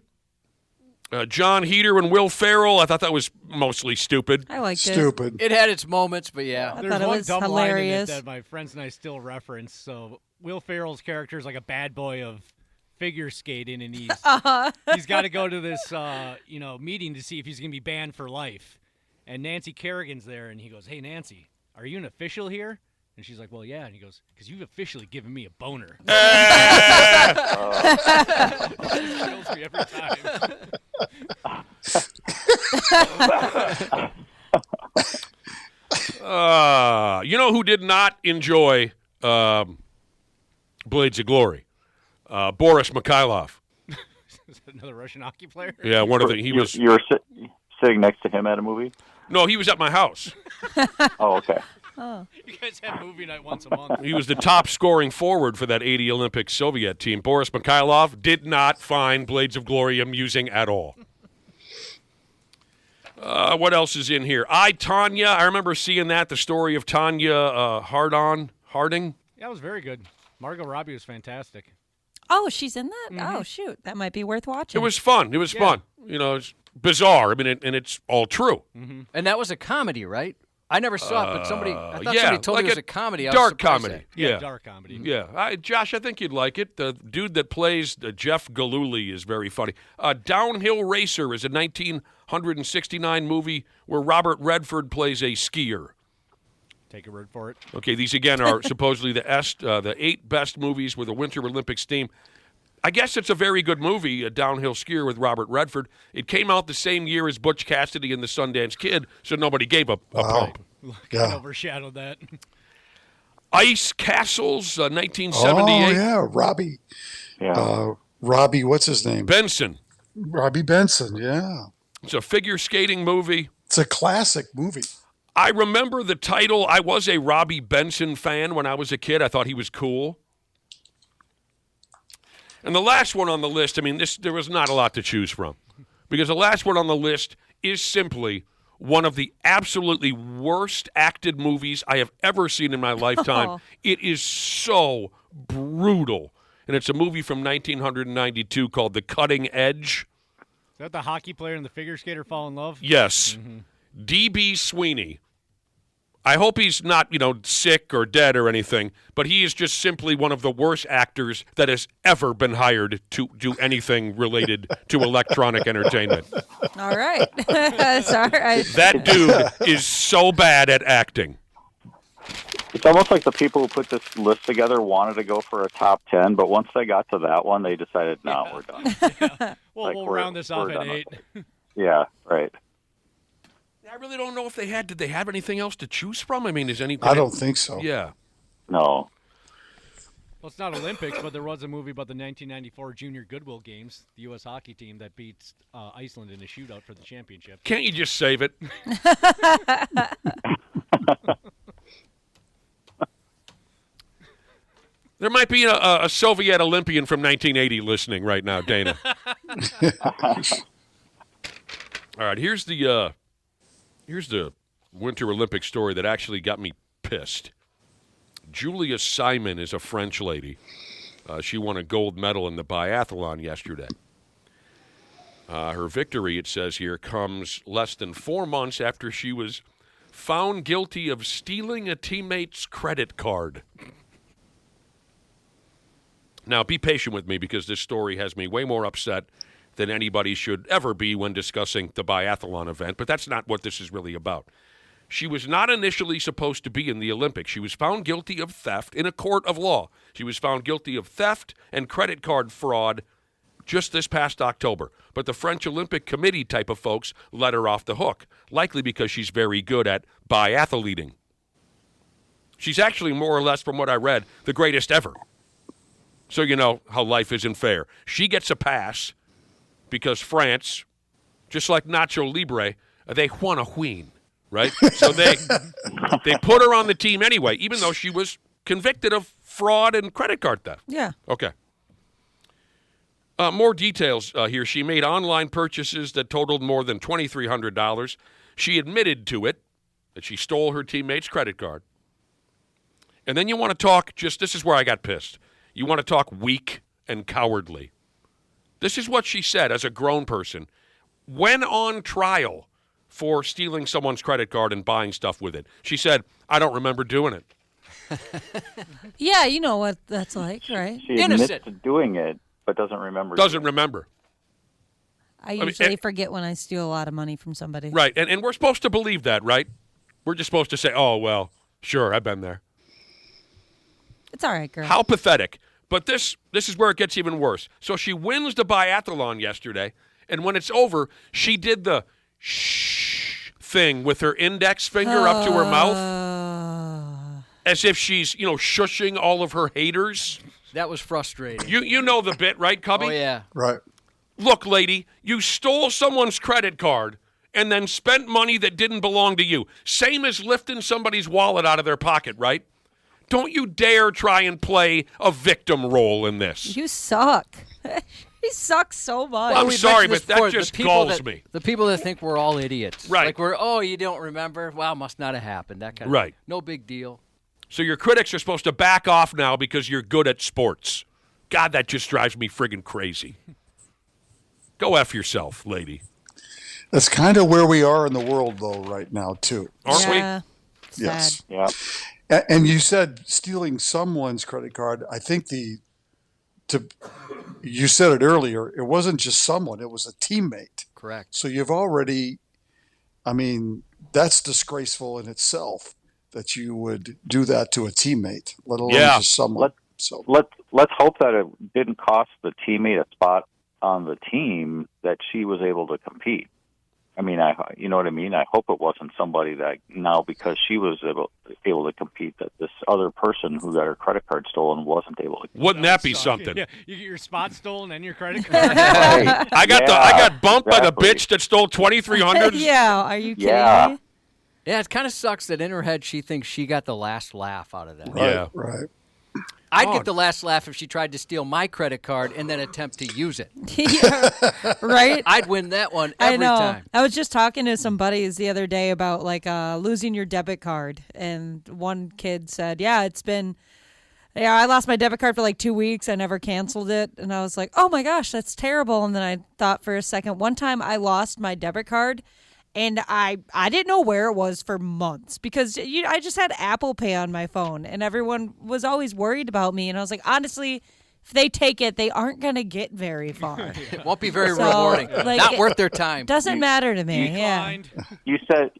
John Heder and Will Ferrell. I thought that was mostly stupid. I liked it. Stupid. It had its moments, but yeah. I thought it was dumb hilarious. Line in it that my friends and I still reference. So Will Ferrell's character is like a bad boy of figure skating, and he's got to go to this meeting to see if he's going to be banned for life. And Nancy Kerrigan's there, and he goes, "Hey, Nancy, are you an official here?" And she's like, "Well, yeah." And he goes, "Because you've officially given me a boner." It kills me every time. You know who did not enjoy Blades of Glory? Boris Mikhailov. Is that another Russian hockey player? Yeah, one of the. You were sitting next to him at a movie? No, he was at my house. Oh, okay. Oh. You guys have movie night once a month. He was the top scoring forward for that 80 Olympic Soviet team. Boris Mikhailov did not find Blades of Glory amusing at all. What else is in here? Tanya. I remember seeing that, the story of Tanya Harding. Yeah, it was very good. Margot Robbie was fantastic. Oh, she's in that? Mm-hmm. Oh, shoot. That might be worth watching. It was fun. It was fun. It's bizarre. And it's all true. Mm-hmm. And that was a comedy, right? I never saw it, but somebody told me it was a comedy. Dark comedy. Yeah, dark comedy. Yeah. Josh, I think you'd like it. The dude that plays Jeff Galooly is very funny. Downhill Racer is a 1969 movie where Robert Redford plays a skier. Take a word for it. Okay, these again are supposedly the 8 best movies with a Winter Olympics theme. I guess it's a very good movie, A Downhill Skier with Robert Redford. It came out the same year as Butch Cassidy and the Sundance Kid, so nobody gave a pump. Kind of overshadowed that. Ice Castles, 1978. Oh, yeah, Robbie. Yeah. Robbie, what's his name? Benson. Robbie Benson, yeah. It's a figure skating movie. It's a classic movie. I remember the title. I was a Robbie Benson fan when I was a kid. I thought he was cool. And the last one on the list, there was not a lot to choose from. Because the last one on the list is simply one of the absolutely worst acted movies I have ever seen in my lifetime. Oh. It is so brutal. And it's a movie from 1992 called The Cutting Edge. Is that the hockey player and the figure skater fall in love? Yes. D.B. Sweeney. I hope he's not, sick or dead or anything, but he is just simply one of the worst actors that has ever been hired to do anything related to electronic entertainment. All right. Sorry. That dude is so bad at acting. It's almost like the people who put this list together wanted to go for a top 10, but once they got to that one, they decided, no, we're done. We'll round this off at 8. Yeah, right. I really don't know if they had. Did they have anything else to choose from? Is any? I don't think so. Yeah. No. Well, it's not Olympics, but there was a movie about the 1994 Junior Goodwill Games, the U.S. hockey team that beats Iceland in a shootout for the championship. Can't you just save it? There might be a Soviet Olympian from 1980 listening right now, Dana. All right, here's the Winter Olympic story that actually got me pissed. Julia Simon is a French lady. She won a gold medal in the biathlon yesterday. Her victory, it says here, comes less than 4 months after she was found guilty of stealing a teammate's credit card. Now, be patient with me because this story has me way more upset than anybody should ever be when discussing the biathlon event, but that's not what this is really about. She was not initially supposed to be in the Olympics. She was found guilty of theft in a court of law. She was found guilty of theft and credit card fraud just this past October. But the French Olympic Committee type of folks let her off the hook, likely because she's very good at biathleting. She's actually, more or less, from what I read, the greatest ever. So you know how life isn't fair. She gets a pass because France, just like Nacho Libre, they want a queen, right? So they put her on the team anyway, even though she was convicted of fraud and credit card theft. Yeah. Okay. More details here. She made online purchases that totaled more than $2,300. She admitted to it, that she stole her teammate's credit card. And then you want to talk, this is where I got pissed. You want to talk weak and cowardly. This is what she said as a grown person when on trial for stealing someone's credit card and buying stuff with it. She said, I don't remember doing it. Yeah, you know what that's like, right? She admits to doing it, but doesn't remember. Doesn't remember. I usually forget when I steal a lot of money from somebody. Right, and we're supposed to believe that, right? We're just supposed to say, oh, well, sure, I've been there. It's all right, girl. How pathetic. But this is where it gets even worse. So she wins the biathlon yesterday, and when it's over, she did the shh thing with her index finger up to her mouth, as if she's, shushing all of her haters. That was frustrating. You know the bit, right, Cubby? Oh, yeah. Right. Look, lady, you stole someone's credit card and then spent money that didn't belong to you. Same as lifting somebody's wallet out of their pocket, right? Don't you dare try and play a victim role in this. You suck. He sucks so much. Well, I'm sorry, but that just galls me. The people that think we're all idiots. Right. Like you don't remember? Wow, must not have happened. That kind of right. No big deal. So your critics are supposed to back off now because you're good at sports. God, that just drives me friggin' crazy. Go F yourself, lady. That's kind of where we are in the world, though, right now, too. Aren't we? Yes. Yeah. And you said stealing someone's credit card. I think you said it earlier, it wasn't just someone, it was a teammate. Correct. So you've already, that's disgraceful in itself that you would do that to a teammate, let alone just someone. Let's hope that it didn't cost the teammate a spot on the team, that she was able to compete. You know what I mean? I hope it wasn't somebody that now, because she was able to compete, that this other person who got her credit card stolen wasn't able to compete. Wouldn't that be something? Yeah, you get your spot stolen and your credit card. Right. I got bumped by the bitch that stole $2,300. Yeah, are you kidding me? Yeah, it kind of sucks that in her head she thinks she got the last laugh out of that. Right. I'd get the last laugh if she tried to steal my credit card and then attempt to use it. Yeah, right? I'd win that one every time. I was just talking to some buddies the other day about losing your debit card, and one kid said, "Yeah, I lost my debit card for 2 weeks. I never canceled it." And I was like, "Oh my gosh, that's terrible." And then I thought for a second. One time I lost my debit card, and I didn't know where it was for months because I just had Apple Pay on my phone, and everyone was always worried about me. And I was like, honestly, if they take it, they aren't going to get very far. It won't be very rewarding. Not worth their time. Doesn't matter to me. Yeah. You said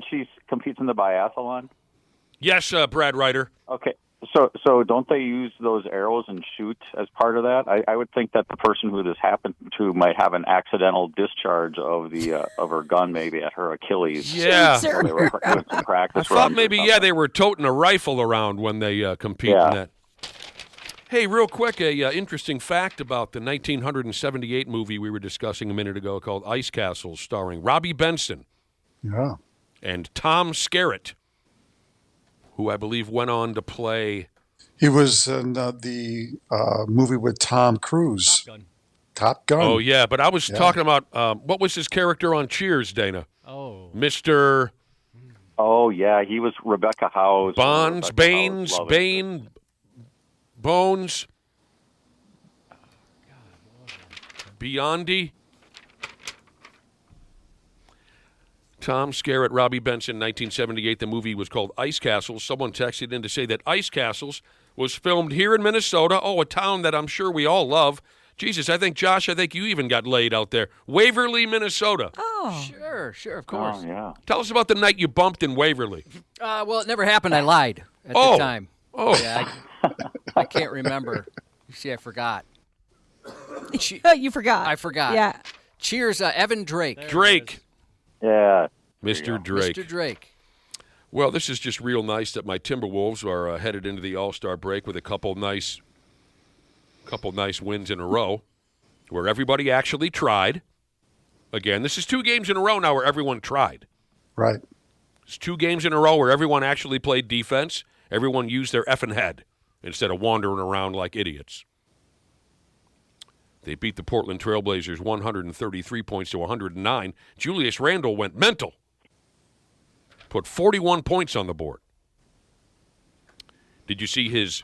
she competes in the biathlon? Yes, Brad Ryder. Okay. So don't they use those arrows and shoot as part of that? I would think that the person who this happened to might have an accidental discharge of her gun, maybe at her Achilles. Yeah, while they were doing some practice. I thought maybe they were toting a rifle around when they compete in that. Hey, real quick, interesting fact about the 1978 movie we were discussing a minute ago called Ice Castles, starring Robbie Benson. Yeah. And Tom Skerritt, who I believe went on to play. He was in the movie with Tom Cruise. Top Gun. Oh, yeah, but I was talking about what was his character on Cheers, Dana? Oh. Mr. Oh, yeah, he was Rebecca Howe's. Bones, Biondi. Tom Skerritt, Robbie Benson, 1978. The movie was called Ice Castles. Someone texted in to say that Ice Castles was filmed here in Minnesota. Oh, a town that I'm sure we all love. Jesus, Josh, I think you even got laid out there. Waverly, Minnesota. Oh. Sure, of course. Oh, yeah. Tell us about the night you bumped in Waverly. Well, it never happened. I lied at the time. Oh. Yeah, I can't remember. You see, I forgot. You forgot. I forgot. Yeah. Cheers, Evan Drake. Drake. Yeah. Mr. Drake. Mr. Drake. Well, this is just real nice that my Timberwolves are headed into the All-Star break with a couple nice wins in a row where everybody actually tried. Again, this is 2 games in a row now where everyone tried. Right. It's 2 games in a row where everyone actually played defense. Everyone used their effing head instead of wandering around like idiots. They beat the Portland Trailblazers 133 points to 109. Julius Randle went mental. Put 41 points on the board. Did you see his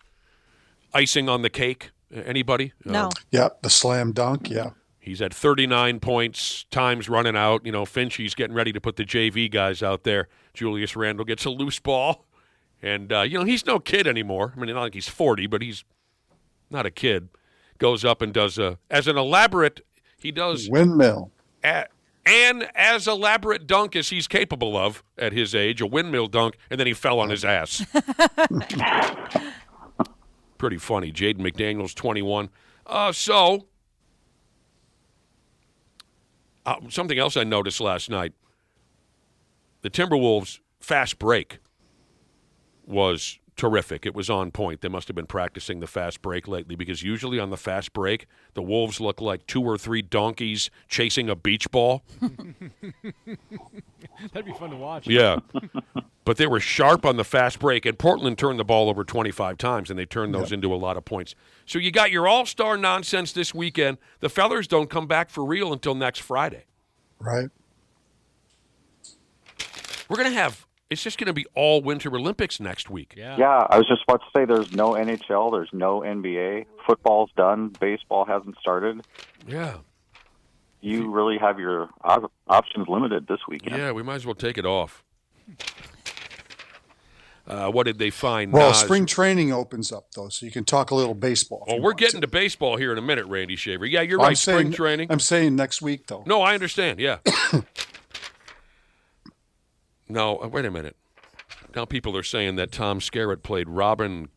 icing on the cake? Anybody? No. Yeah, the slam dunk, yeah. He's at 39 points. Time's running out. Finchie's getting ready to put the JV guys out there. Julius Randle gets a loose ball. And, he's no kid anymore. I mean, not like he's 40, but he's not a kid. Goes up and does as elaborate windmill. And as elaborate dunk as he's capable of at his age, a windmill dunk, and then he fell on his ass. Pretty funny. Jaden McDaniels, 21. Something else I noticed last night. The Timberwolves' fast break was terrific. It was on point. They must have been practicing the fast break lately because usually on the fast break, the Wolves look like 2 or 3 donkeys chasing a beach ball. That'd be fun to watch. Yeah. But they were sharp on the fast break, and Portland turned the ball over 25 times, and they turned those into a lot of points. So you got your all-star nonsense this weekend. The fellers don't come back for real until next Friday. Right. We're going to have it's just going to be all Winter Olympics next week. Yeah, I was just about to say there's no NHL, there's no NBA. Football's done. Baseball hasn't started. Yeah. You really have your options limited this weekend. Yeah, we might as well take it off. What did they find? Well, spring training opens up, though, so you can talk a little baseball. Well, we're getting to baseball here in a minute, Randy Shaver. Yeah, you're right, spring training. I'm saying next week, though. No, I understand, yeah. No, wait a minute. Now people are saying that Tom Skerritt played Robin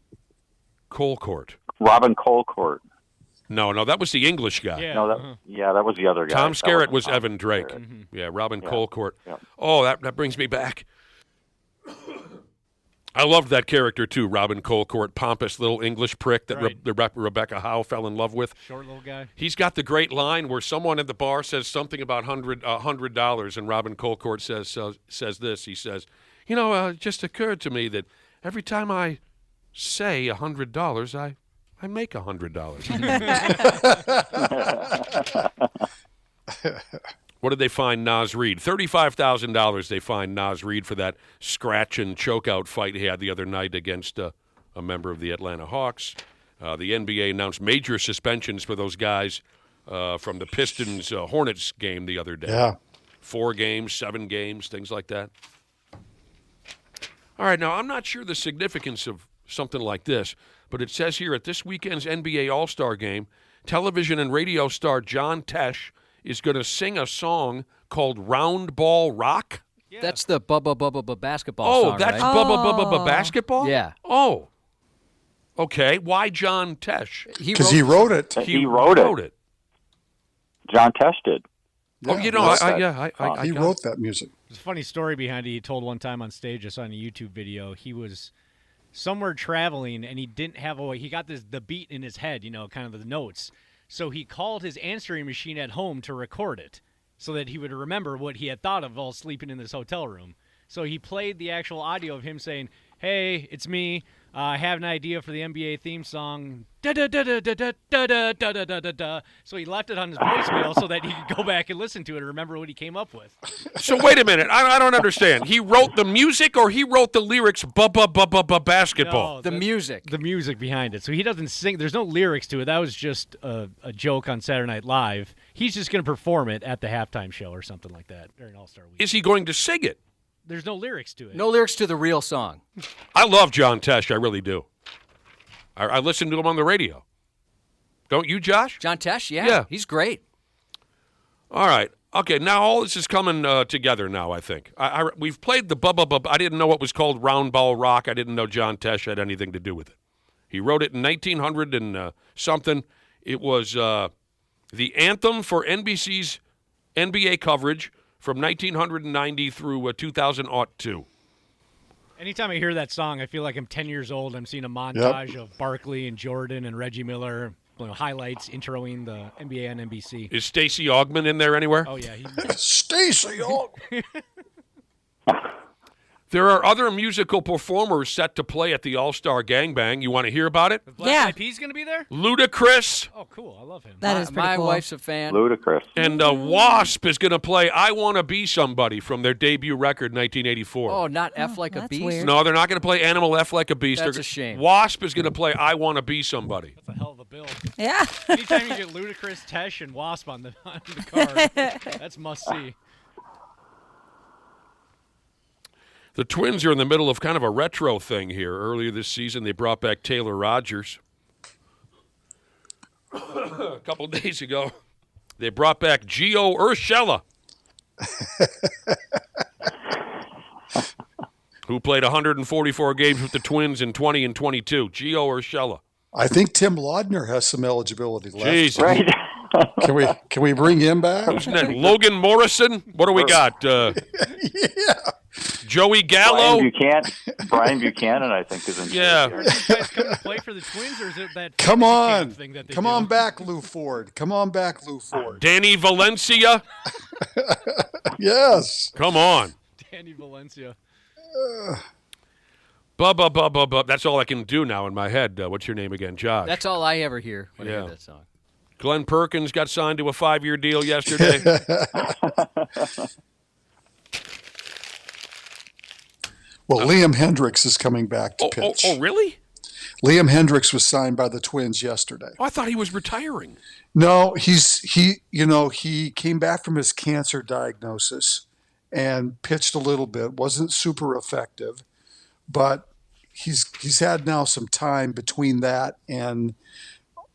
Colcourt. Robin Colcourt. No, that was the English guy. Yeah, that was the other guy. Tom Skerritt was Evan Drake. Mm-hmm. Yeah, Robin Colcourt. Yeah. Oh, that brings me back. I loved that character, too, Robin Colcourt, pompous little English prick that Rebecca Howe fell in love with. Short little guy. He's got the great line where someone at the bar says something about $100, and Robin Colcourt says this. He says, it just occurred to me that every time I say $100, I make $100. What did they find Nas Reed? $35,000 they find Nas Reed for that scratch and chokeout fight he had the other night against a member of the Atlanta Hawks. The NBA announced major suspensions for those guys from the Pistons-Hornets game the other day. Yeah. 4 games, 7 games, things like that. All right, now I'm not sure the significance of something like this, but it says here at this weekend's NBA All-Star Game, television and radio star John Tesh is going to sing a song called Round Ball Rock. Yeah. That's the Bubba basketball song, Oh, that's right? Bubba basketball? Yeah. Oh. Okay, why John Tesh? Because he wrote it. He wrote it. John Tesh did. Oh, you know, I he wrote that music. There's a funny story behind it. He told one time on stage, I saw in a YouTube video, he was somewhere traveling and he didn't have he got the beat in his head, kind of the notes. So he called his answering machine at home to record it so that he would remember what he had thought of while sleeping in this hotel room. So he played the actual audio of him saying, "Hey, it's me. I have an idea for the NBA theme song. Da da da da da da da da da da da." So he left it on his voicemail so that he could go back and listen to it and remember what he came up with. So wait a minute, I don't understand. He wrote the music or he wrote the lyrics basketball? No, the music. The music behind it. So he doesn't sing. There's no lyrics to it. That was just a joke on Saturday Night Live. He's just going to perform it at the halftime show or something like that during All-Star Week. Is he going to sing it? There's no lyrics to it. No lyrics to the real song. I love John Tesh. I really do. I listen to him on the radio. Don't you, Josh? John Tesh? Yeah. He's great. All right. Okay, now all this is coming together now, I think. We've played the Bubba. I didn't know it was called Round Ball Rock. I didn't know John Tesh had anything to do with it. He wrote it in 1900 and something. It was the anthem for NBC's NBA coverage from 1990 through 2002. Anytime I hear that song, I feel like I'm 10 years old. I'm seeing a montage of Barkley and Jordan and Reggie Miller, highlights introing the NBA on NBC. Is Stacey Augmon in there anywhere? Oh, yeah. Stacey Augmon. There are other musical performers set to play at the All-Star Gangbang. You want to hear about it? Black Eyed Peas going to be there? Ludacris. Oh, cool. I love him. That is pretty cool. My wife's a fan. Ludacris. And Wasp is going to play I Want to Be Somebody from their debut record, 1984. Oh, not F like a beast? weird. No, they're not going to play Animal F Like a Beast. That's a shame. Wasp is going to play I Want to Be Somebody. That's a hell of a bill. Yeah. Anytime you get Ludacris, Tesh, and Wasp on the card, that's must-see. The Twins are in the middle of kind of a retro thing here. Earlier this season, they brought back Taylor Rogers. A couple days ago, they brought back Gio Urshela, who played 144 games with the Twins in 20 and 22. Gio Urshela. I think Tim Laudner has some eligibility left. Jesus. Right. Can we bring him back? Who's next? Logan Morrison? What do we got? Yeah. Joey Gallo? Brian Buchanan, I think, is in Yeah. Are these guys coming to play for the Twins, or is it that Come on. thing that they Come do? on back, Lou Ford. Come on back, Lou Ford. Danny Valencia? Yes. Come on. Danny Valencia. Bub. That's all I can do now in my head. What's your name again, Josh? That's all I ever hear when I Yeah. hear that song. Glenn Perkins got signed to a 5-year deal yesterday. Well, Liam Hendricks is coming back to pitch. Oh, really? Liam Hendricks was signed by the Twins yesterday. Oh, I thought he was retiring. No, he came back from his cancer diagnosis and pitched a little bit. Wasn't super effective, but he's had now some time between that and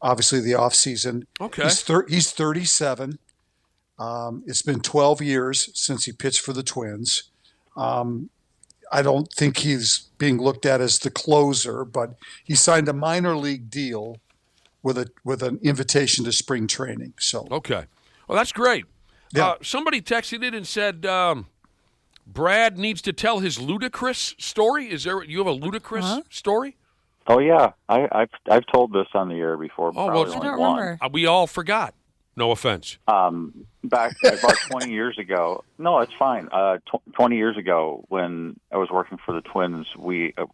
obviously the off season. Okay. He's 37. It's been 12 years since he pitched for the Twins. I don't think he's being looked at as the closer, but he signed a minor league deal with an invitation to spring training. So okay, well that's great. Yeah. Somebody texted in and said Brad needs to tell his Ludacris story. You have a Ludacris story? Oh yeah, I've told this on the air before. Oh well, probably I don't once. remember. We all forgot. No offense. Back about 20 years ago. No, it's fine. 20 years ago, when I was working for the Twins,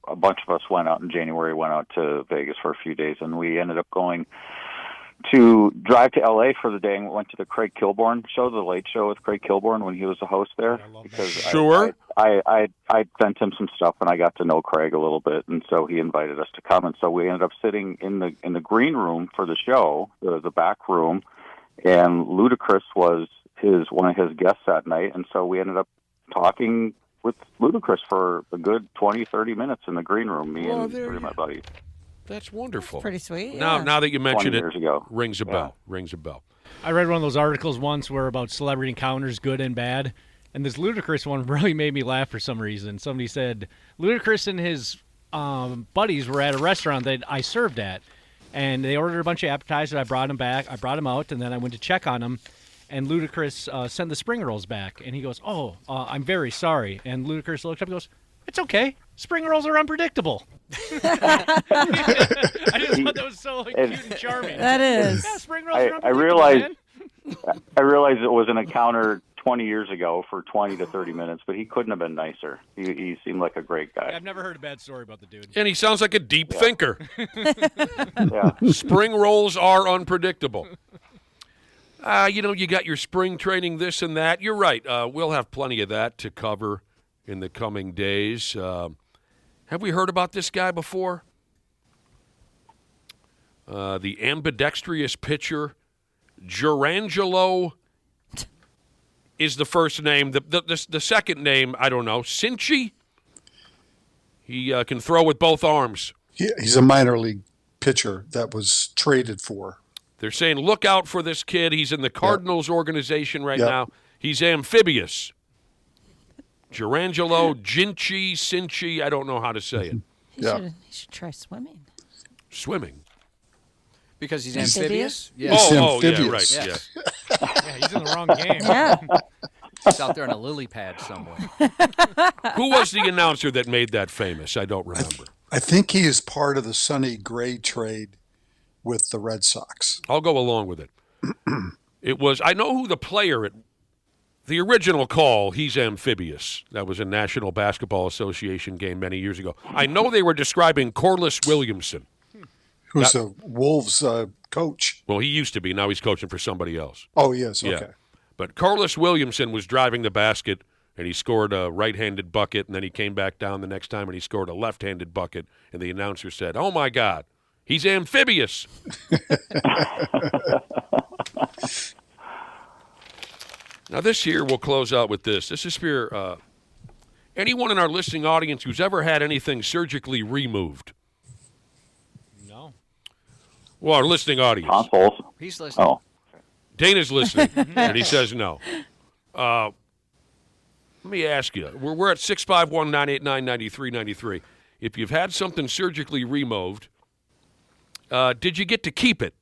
a bunch of us went out in January, went out to Vegas for a few days, and we ended up going to drive to L.A. for the day and went to the Craig Kilborn show, the Late Show with Craig Kilborn when he was the host there. Because Sure. I sent him some stuff and I got to know Craig a little bit, and so he invited us to come, and so we ended up sitting in the green room for the show, the back room, and Ludacris was one of his guests that night, and so we ended up talking with Ludacris for a good 20, 30 minutes in the green room, me and three of my buddies. That's wonderful. That's pretty sweet. Now that you mention 20 it, years ago. rings a bell. Rings a bell. I read one of those articles once where about celebrity encounters, good and bad, and this Ludacris one really made me laugh for some reason. Somebody said Ludacris and his buddies were at a restaurant that I served at, and they ordered a bunch of appetizers. I brought them back. I brought them out, and then I went to check on them, and Ludacris sent the spring rolls back, and he goes, I'm very sorry. And Ludacris looked up and goes, it's okay. Spring rolls are unpredictable. I just thought that was so cute and charming. That is. Yeah, spring rolls are I unpredictable, I realized it was an encounter 20 years ago for 20 to 30 minutes, but he couldn't have been nicer. He seemed like a great guy. I've never heard a bad story about the dude. And he sounds like a deep thinker. Yeah. Spring rolls are unpredictable. You got your spring training, this and that. You're right. We'll have plenty of that to cover in the coming days. Have we heard about this guy before? The ambidextrous pitcher, Jurangelo is the first name. The second name, I don't know. Cinchi? He can throw with both arms. He's a minor league pitcher that was traded for. They're saying, look out for this kid. He's in the Cardinals organization right now. He's amphibious. Jurangelo, Ginchi, Cinchi, I don't know how to say it. He should try swimming. Swimming? Because he's amphibious? Yeah. Oh, yeah, right. Yeah. Yeah, he's in the wrong game. Yeah. He's out there on a lily pad somewhere. Who was the announcer that made that famous? I don't remember. I think he is part of the Sonny Gray trade with the Red Sox. I'll go along with it. I know who the player the original call, he's amphibious. That was a National Basketball Association game many years ago. I know they were describing Corliss Williamson. Who's a Wolves coach. Well, he used to be. Now he's coaching for somebody else. Oh, he is. Yeah. Okay. But Corliss Williamson was driving the basket, and he scored a right-handed bucket, and then he came back down the next time, and he scored a left-handed bucket, and the announcer said, oh, my God, he's amphibious. Now, this year, we'll close out with this. This is for anyone in our listening audience who's ever had anything surgically removed. No. Well, our listening audience. Consoles. He's listening. Oh. Dana's listening, and he says no. Let me ask you. We're at 651-989-9393. If you've had something surgically removed, did you get to keep it?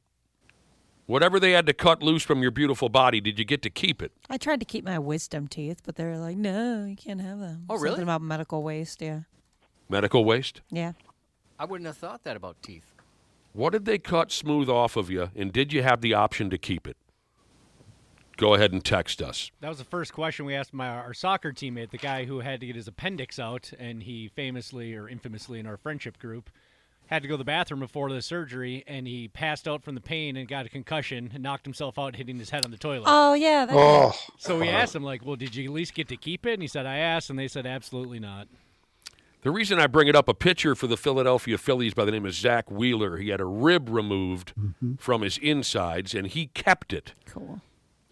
Whatever they had to cut loose from your beautiful body, did you get to keep it? I tried to keep my wisdom teeth, but they were like, no, you can't have them. Oh, really? Something about medical waste, yeah. Medical waste? Yeah. I wouldn't have thought that about teeth. What did they cut smooth off of you, and did you have the option to keep it? Go ahead and text us. That was the first question we asked our soccer teammate, the guy who had to get his appendix out, and he famously or infamously in our friendship group had to go to the bathroom before the surgery, and he passed out from the pain and got a concussion and knocked himself out hitting his head on the toilet. Oh, yeah. So we asked him, well, did you at least get to keep it? And he said, I asked, and they said, absolutely not. The reason I bring it up, a pitcher for the Philadelphia Phillies by the name of Zach Wheeler, he had a rib removed from his insides, and he kept it. Cool.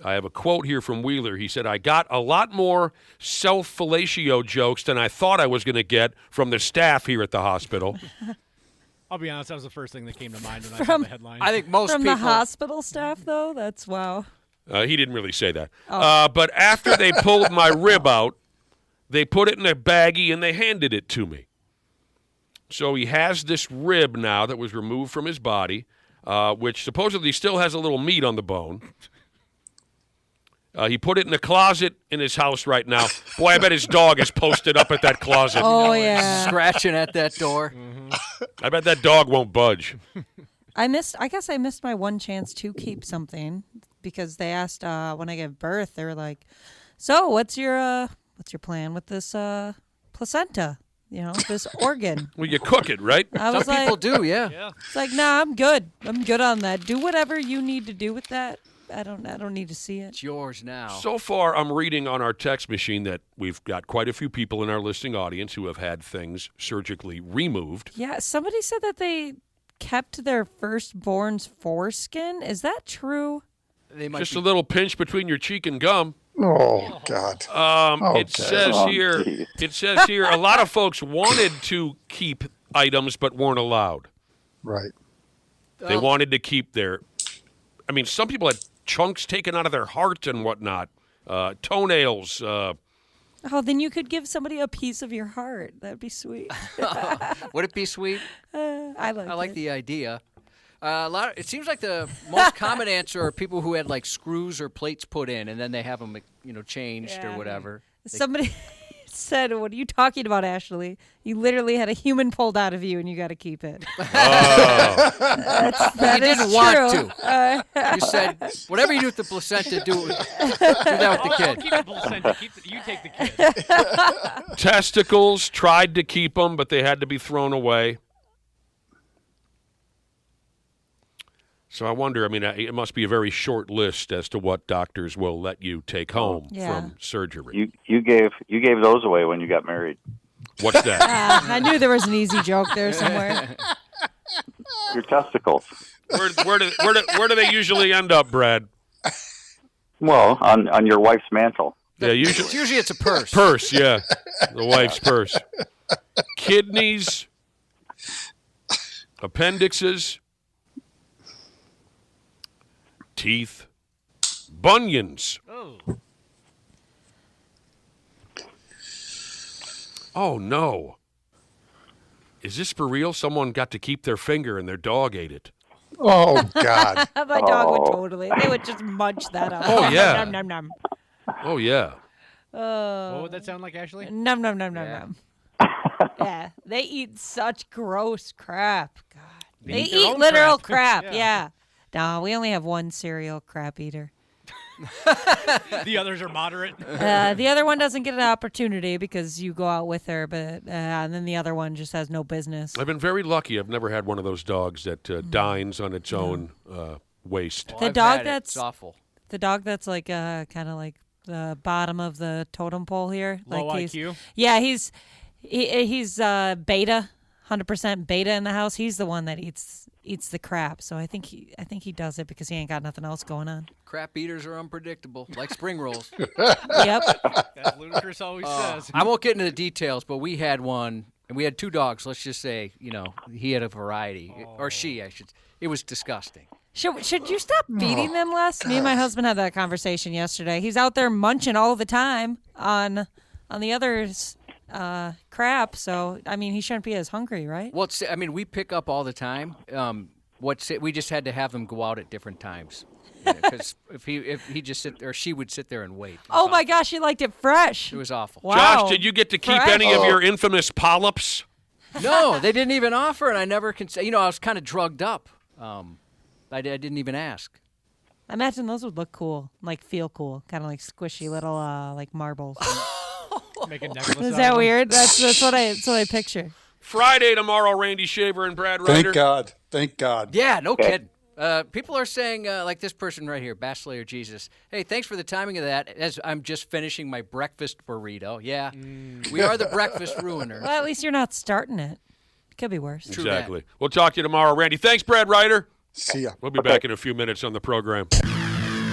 I have a quote here from Wheeler. He said, I got a lot more self-fellatio jokes than I thought I was going to get from the staff here at the hospital. I'll be honest, that was the first thing that came to mind when I saw the headline. I think most From people... the hospital staff, though? That's wow. He didn't really say that. Oh. But after they pulled my rib out, they put it in a baggie and they handed it to me. So he has this rib now that was removed from his body, which supposedly still has a little meat on the bone. He put it in a closet in his house right now. Boy, I bet his dog is posted up at that closet. Oh, yeah. Scratching at that door. I bet that dog won't budge. I guess I missed my one chance to keep something. because they asked when I gave birth, they were like, "So what's your plan with this placenta? You know, this organ?" Well, you cook it, right? I was Some people do, yeah. It's like, nah, I'm good. I'm good on that. Do whatever you need to do with that. I don't need to see it. It's yours now. So far, I'm reading on our text machine that we've got quite a few people in our listening audience who have had things surgically removed. Yeah, somebody said that they kept their firstborn's foreskin. Is that true? Just a little pinch between your cheek and gum. Oh, God. It says here. It says here a lot of folks wanted to keep items but weren't allowed. Right. They wanted to keep their. I mean, some people had chunks taken out of their heart and whatnot, toenails. Oh, then you could give somebody a piece of your heart. That'd be sweet. Would it be sweet? I like the idea. It seems like the most common answer are people who had like screws or plates put in, and then they have them, changed or whatever. Somebody said, "What are you talking about, Ashley? You literally had a human pulled out of you, and you got to keep it." Oh. That you is didn't want true. to. You said, "Whatever you do with the placenta, do that with the kid." Keep the placenta. You take the kid. Testicles, tried to keep them, but they had to be thrown away. So I wonder, it must be a very short list as to what doctors will let you take home from surgery. You gave those away when you got married. What's that? I knew there was an easy joke there somewhere. Your testicles. Where do they usually end up, Brad? Well, on your wife's mantle. Yeah, usually it's a purse. Purse, yeah. The wife's purse. Kidneys, appendixes, teeth, bunions. Oh, no. Is this for real? Someone got to keep their finger and their dog ate it. Oh, God. My dog would totally. They would just munch that up. Oh, yeah. Nom, nom, nom. Oh, yeah. What would that sound like, Ashley? Nom, nom, nom, nom, nom. Yeah, they eat such gross crap. God. They eat their eat own literal crap. crap. Yeah. No, we only have one serial crap eater. The others are moderate. The other one doesn't get an opportunity because you go out with her, but and then the other one just has no business. I've been very lucky. I've never had one of those dogs that dines on its own waste. The dog it's awful. The dog that's like kind of like the bottom of the totem pole here. Low like IQ? Yeah, he's beta, 100% beta in the house. He's the one that eats the crap. So I think he does it because he ain't got nothing else going on. Crap eaters are unpredictable, like spring rolls. Yep. As Ludacris always says. I won't get into the details, but we had one, and we had two dogs. Let's just say, he had a variety, or she, I should. It was disgusting. Should you stop feeding them less? Me and my husband had that conversation yesterday. He's out there munching all the time on the others' crap. So he shouldn't be as hungry, right? Well, we pick up all the time. We just had to have them go out at different times. Because if he just sit or she would sit there and wait. Oh my gosh, he liked it fresh. It was awful. Wow. Josh, did you get to keep any of your infamous polyps? No, they didn't even offer, and I never can say. I was kind of drugged up. I didn't even ask. I imagine those would look cool, like feel cool, kind of like squishy little like marbles. Make a necklace. Is that weird? That's what I picture. Friday tomorrow, Randy Shaver and Brad Ryder. Thank God. Yeah, no kidding. People are saying, like this person right here, Basslayer Jesus, hey, thanks for the timing of that, as I'm just finishing my breakfast burrito. Yeah, we are the breakfast ruiner. Well, at least you're not starting it. It could be worse. Exactly. We'll talk to you tomorrow, Randy. Thanks, Brad Ryder. See ya. We'll be back in a few minutes on the program.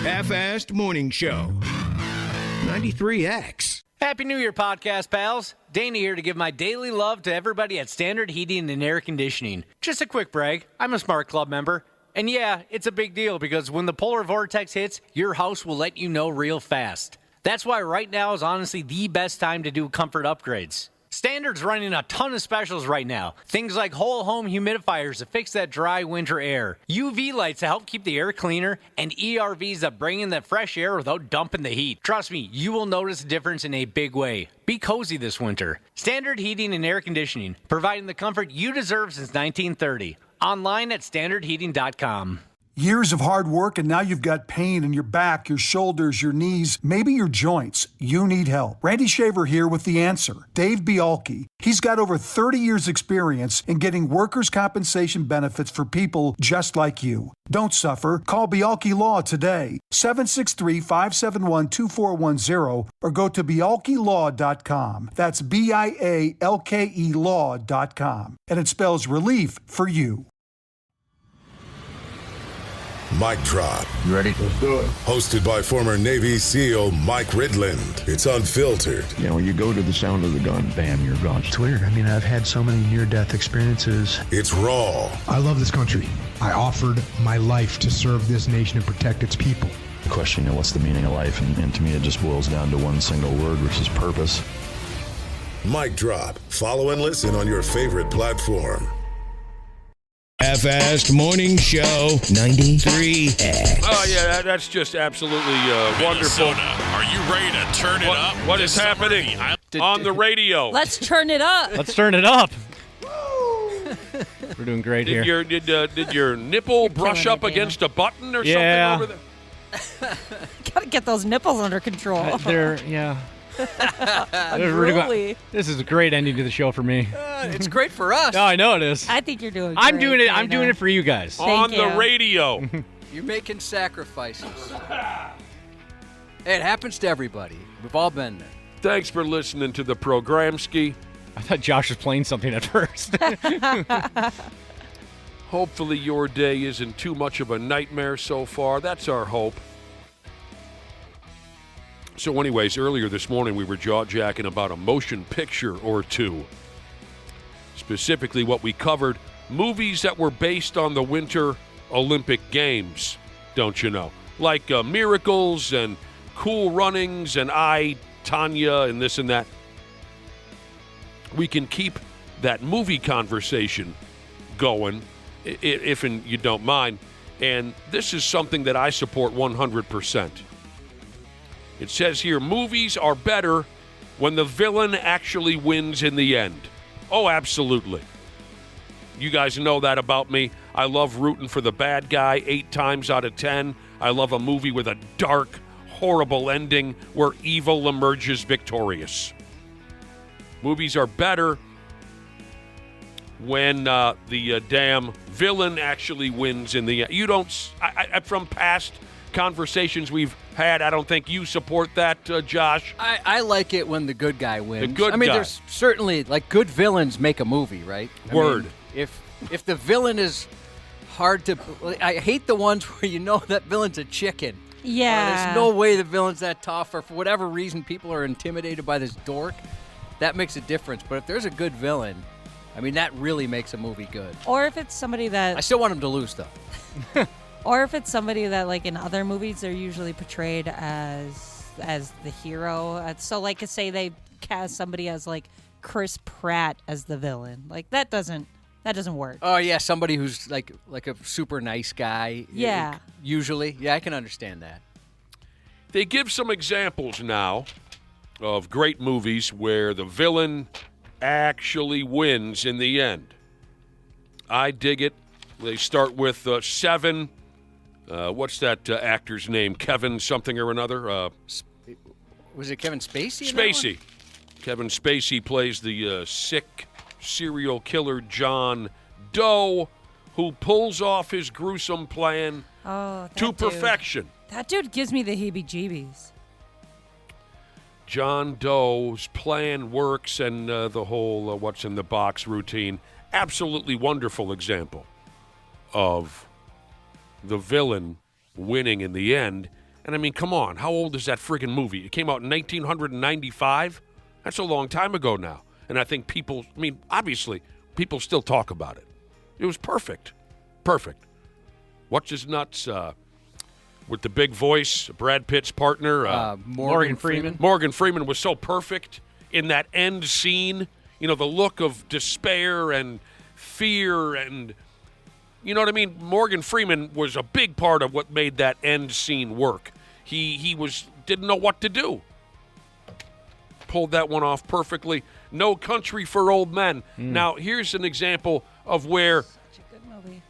Half-Assed Morning Show. 93X. Happy New Year, podcast pals. Dana here to give my daily love to everybody at Standard Heating and Air Conditioning. Just a quick brag, I'm a Smart Club member. And yeah, it's a big deal because when the polar vortex hits, your house will let you know real fast. That's why right now is honestly the best time to do comfort upgrades. Standard's running a ton of specials right now. Things like whole home humidifiers to fix that dry winter air, UV lights to help keep the air cleaner, and ERVs that bring in that fresh air without dumping the heat. Trust me, you will notice a difference in a big way. Be cozy this winter. Standard Heating and Air Conditioning, providing the comfort you deserve since 1930. Online at standardheating.com. Years of hard work, and now you've got pain in your back, your shoulders, your knees, maybe your joints. You need help. Randy Shaver here with the answer. Dave Bialke. He's got over 30 years experience in getting workers' compensation benefits for people just like you. Don't suffer. Call Bialke Law today. 763-571-2410 or go to bialkelaw.com. That's BIALKE law.com. And it spells relief for you. Mic Drop. You ready? Let's do it. Hosted by former Navy SEAL Mike Ridland. It's unfiltered. You know, you go to the sound of the gun, bam, you're gone. It's weird. I mean, I've had so many near-death experiences. It's raw. I love this country. I offered my life to serve this nation and protect its people. The question, you know, what's the meaning of life? And to me, it just boils down to one single word, which is purpose. Mic Drop. Follow and listen on your favorite platform. Half-assed morning show 93X. Oh, yeah, that's just absolutely wonderful. Are you ready to turn it up? What is happening on the radio? Let's turn it up. Let's turn it up. We're doing great here. Did your nipple brush up against a button or something over there? Gotta get those nipples under control. This is a great ending to the show for me. It's great for us. No, I know it is. I think you're doing I'm great, doing it. Dana. I'm doing it for you guys. On the radio. You're making sacrifices. It happens to everybody. We've all been there. Thanks for listening to the Programski. I thought Josh was playing something at first. Hopefully your day isn't too much of a nightmare so far. That's our hope. So anyways, earlier this morning we were jaw-jacking about a motion picture or two. Specifically what we covered, movies that were based on the Winter Olympic Games, don't you know? Like Miracles and Cool Runnings and I, Tanya, and this and that. We can keep that movie conversation going, if you don't mind. And this is something that I support 100%. It says here, movies are better when the villain actually wins in the end. Oh, absolutely. You guys know that about me. I love rooting for the bad guy 8 times out of 10. I love a movie with a dark, horrible ending where evil emerges victorious. Movies are better when the damn villain actually wins in the end. You don't, from past conversations we've had, I don't think you support that, Josh. I like it when the good guy wins. The good guy. There's certainly, like, good villains make a movie, right? Word. If the villain is hard to... I hate the ones where you know that villain's a chicken. Yeah. Or there's no way the villain's that tough, or for whatever reason people are intimidated by this dork. That makes a difference. But if there's a good villain, that really makes a movie good. Or if it's somebody that... I still want him to lose, though. Or if it's somebody that, like, in other movies, they're usually portrayed as the hero. So, like, say they cast somebody as, like, Chris Pratt as the villain. Like, that doesn't work. Oh, yeah, somebody who's, like a super nice guy. Yeah. Usually. Yeah, I can understand that. They give some examples now of great movies where the villain actually wins in the end. I dig it. They start with Seven. What's that actor's name? Kevin something or another? Was it Kevin Spacey? Spacey. Kevin Spacey plays the sick serial killer John Doe, who pulls off his gruesome plan to perfection. That dude gives me the heebie-jeebies. John Doe's plan works, and the whole what's in the box routine. Absolutely wonderful example of the villain winning in the end. And come on, how old is that friggin' movie? It came out in 1995. That's a long time ago now. And I think people, obviously, people still talk about it. It was perfect. Perfect. What's his nuts? With the big voice, Brad Pitt's partner. Morgan Freeman. Morgan Freeman was so perfect in that end scene. The look of despair and fear and... You know what I mean? Morgan Freeman was a big part of what made that end scene work. He didn't know what to do. Pulled that one off perfectly. No Country for Old Men. Now, here's an example of where Such a good movie.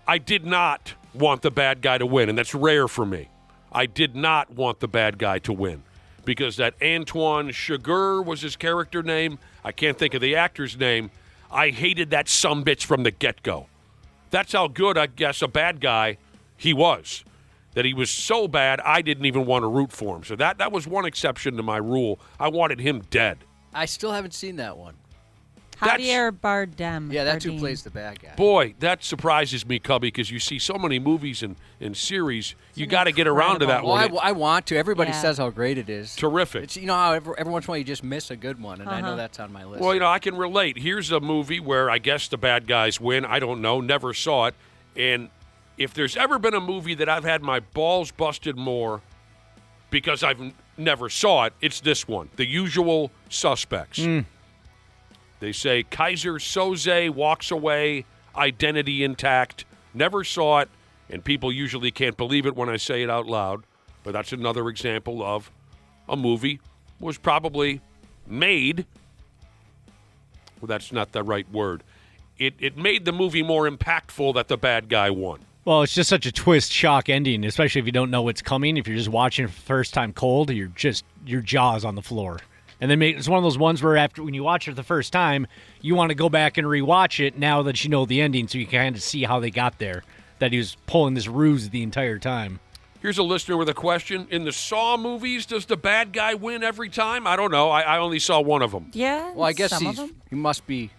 I did not want the bad guy to win, and that's rare for me. I did not want the bad guy to win because that Antoine Chigurh was his character name. I can't think of the actor's name. I hated that sumbitch from the get-go. That's how good, I guess, a bad guy he was. That he was so bad, I didn't even want to root for him. So that was one exception to my rule. I wanted him dead. I still haven't seen that one. Javier Bardem. Yeah, that's who Bardem. plays the bad guy. Boy, that surprises me, Cubby, because you see so many movies and series. You got to get around to that one. I want to. Everybody says how great it is. Terrific. It's, how every once in a while you just miss a good one, and I know that's on my list. Well, I can relate. Here's a movie where I guess the bad guys win. I don't know. Never saw it. And if there's ever been a movie that I've had my balls busted more because I've never saw it, it's this one, The Usual Suspects. They say Kaiser Soze walks away, identity intact. Never saw it, and people usually can't believe it when I say it out loud. But that's another example of a movie was probably made. Well, that's not the right word. It made the movie more impactful that the bad guy won. Well, it's just such a twist, shock ending, especially if you don't know what's coming. If you're just watching it for the first time cold, your jaw's on the floor. And then it's one of those ones where when you watch it the first time, you want to go back and rewatch it now that you know the ending so you can kind of see how they got there, that he was pulling this ruse the entire time. Here's a listener with a question. In the Saw movies, does the bad guy win every time? I don't know. I only saw one of them. Yeah, well, I guess some of them. he must be.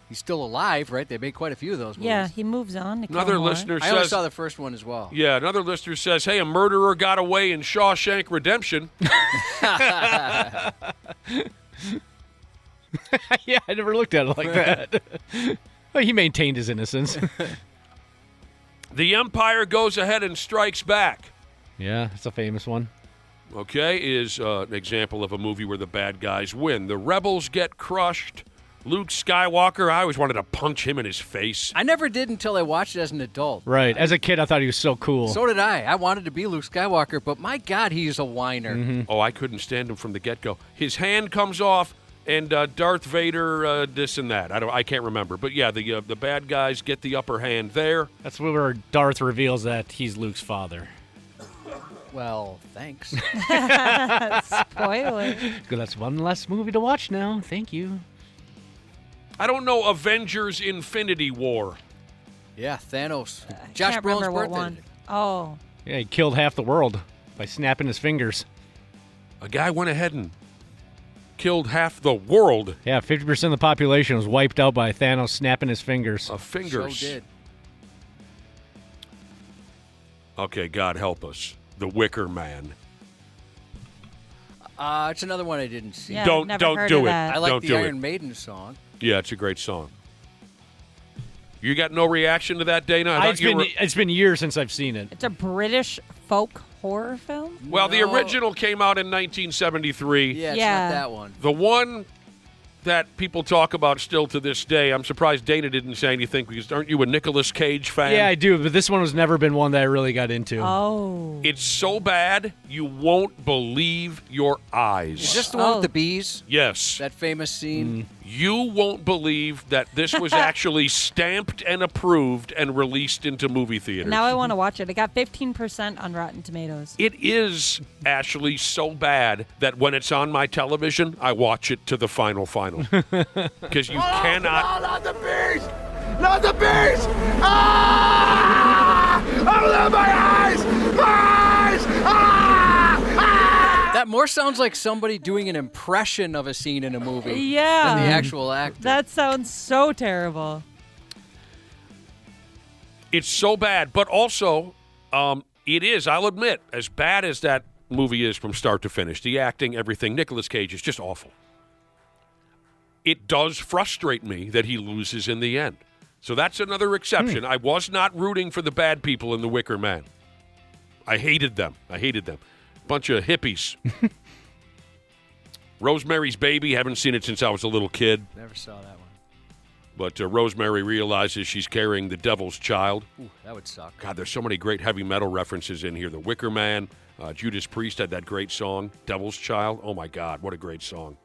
He's still alive, right? They made quite a few of those movies. Yeah, he moves on to Another kill more. listener I only says... saw the first one as well. Yeah, another listener says, hey, a murderer got away in Shawshank Redemption. Yeah, I never looked at it like that. Well, he maintained his innocence. The Empire goes ahead and strikes back. Yeah, it's a famous one. Okay, is an example of a movie where the bad guys win. The rebels get crushed. Luke Skywalker, I always wanted to punch him in his face. I never did until I watched it as an adult. Right. As a kid, I thought he was so cool. So did I. I wanted to be Luke Skywalker, but my God, he's a whiner. Mm-hmm. Oh, I couldn't stand him from the get-go. His hand comes off, and Darth Vader, this and that. I can't remember. But, yeah, the bad guys get the upper hand there. That's where Darth reveals that he's Luke's father. Well, thanks. Spoiler. Good, that's one less movie to watch now. Thank you. I don't know Avengers Infinity War. Yeah, Thanos. Josh Can't Brolin's remember what birthday. one. Oh. Yeah, he killed half the world by snapping his fingers. A guy went ahead and killed half the world. Yeah, 50% of the population was wiped out by Thanos snapping his fingers. Fingers. So did. Okay, God help us. The Wicker Man. It's another one I didn't see. Yeah, Don't never heard do of it. that. I like Don't the do Iron it. Maiden song. Yeah, it's a great song. You got no reaction to that, Dana? It's been years since I've seen it. It's a British folk horror film? Well, the original came out in 1973. Yeah, it's not that one. The one that people talk about still to this day, I'm surprised Dana didn't say anything because aren't you a Nicolas Cage fan? Yeah, I do, but this one has never been one that I really got into. Oh. It's so bad, you won't believe your eyes. Is this the one with the bees? Yes. That famous scene? You won't believe that this was actually stamped and approved and released into movie theaters. Now I want to watch it. It got 15% on Rotten Tomatoes. It is, Ashley, so bad that when it's on my television, I watch it to the final. Because you cannot... No, not the bees! Not the bees! Ah! Open my eyes! My eyes! Ah! Ah! That more sounds like somebody doing an impression of a scene in a movie Yeah. than the actual actor. That sounds so terrible. It's so bad, but also it is, I'll admit, as bad as that movie is from start to finish, the acting, everything, Nicolas Cage is just awful. It does frustrate me that he loses in the end. So that's another exception. I was not rooting for the bad people in The Wicker Man. I hated them. Bunch of hippies. Rosemary's Baby, haven't seen it since I was a little kid. Never saw that one. But Rosemary realizes she's carrying the devil's child. Ooh, that would suck. God, there's so many great heavy metal references in here. The Wicker Man, Judas Priest had that great song, Devil's Child. Oh, my God, what a great song.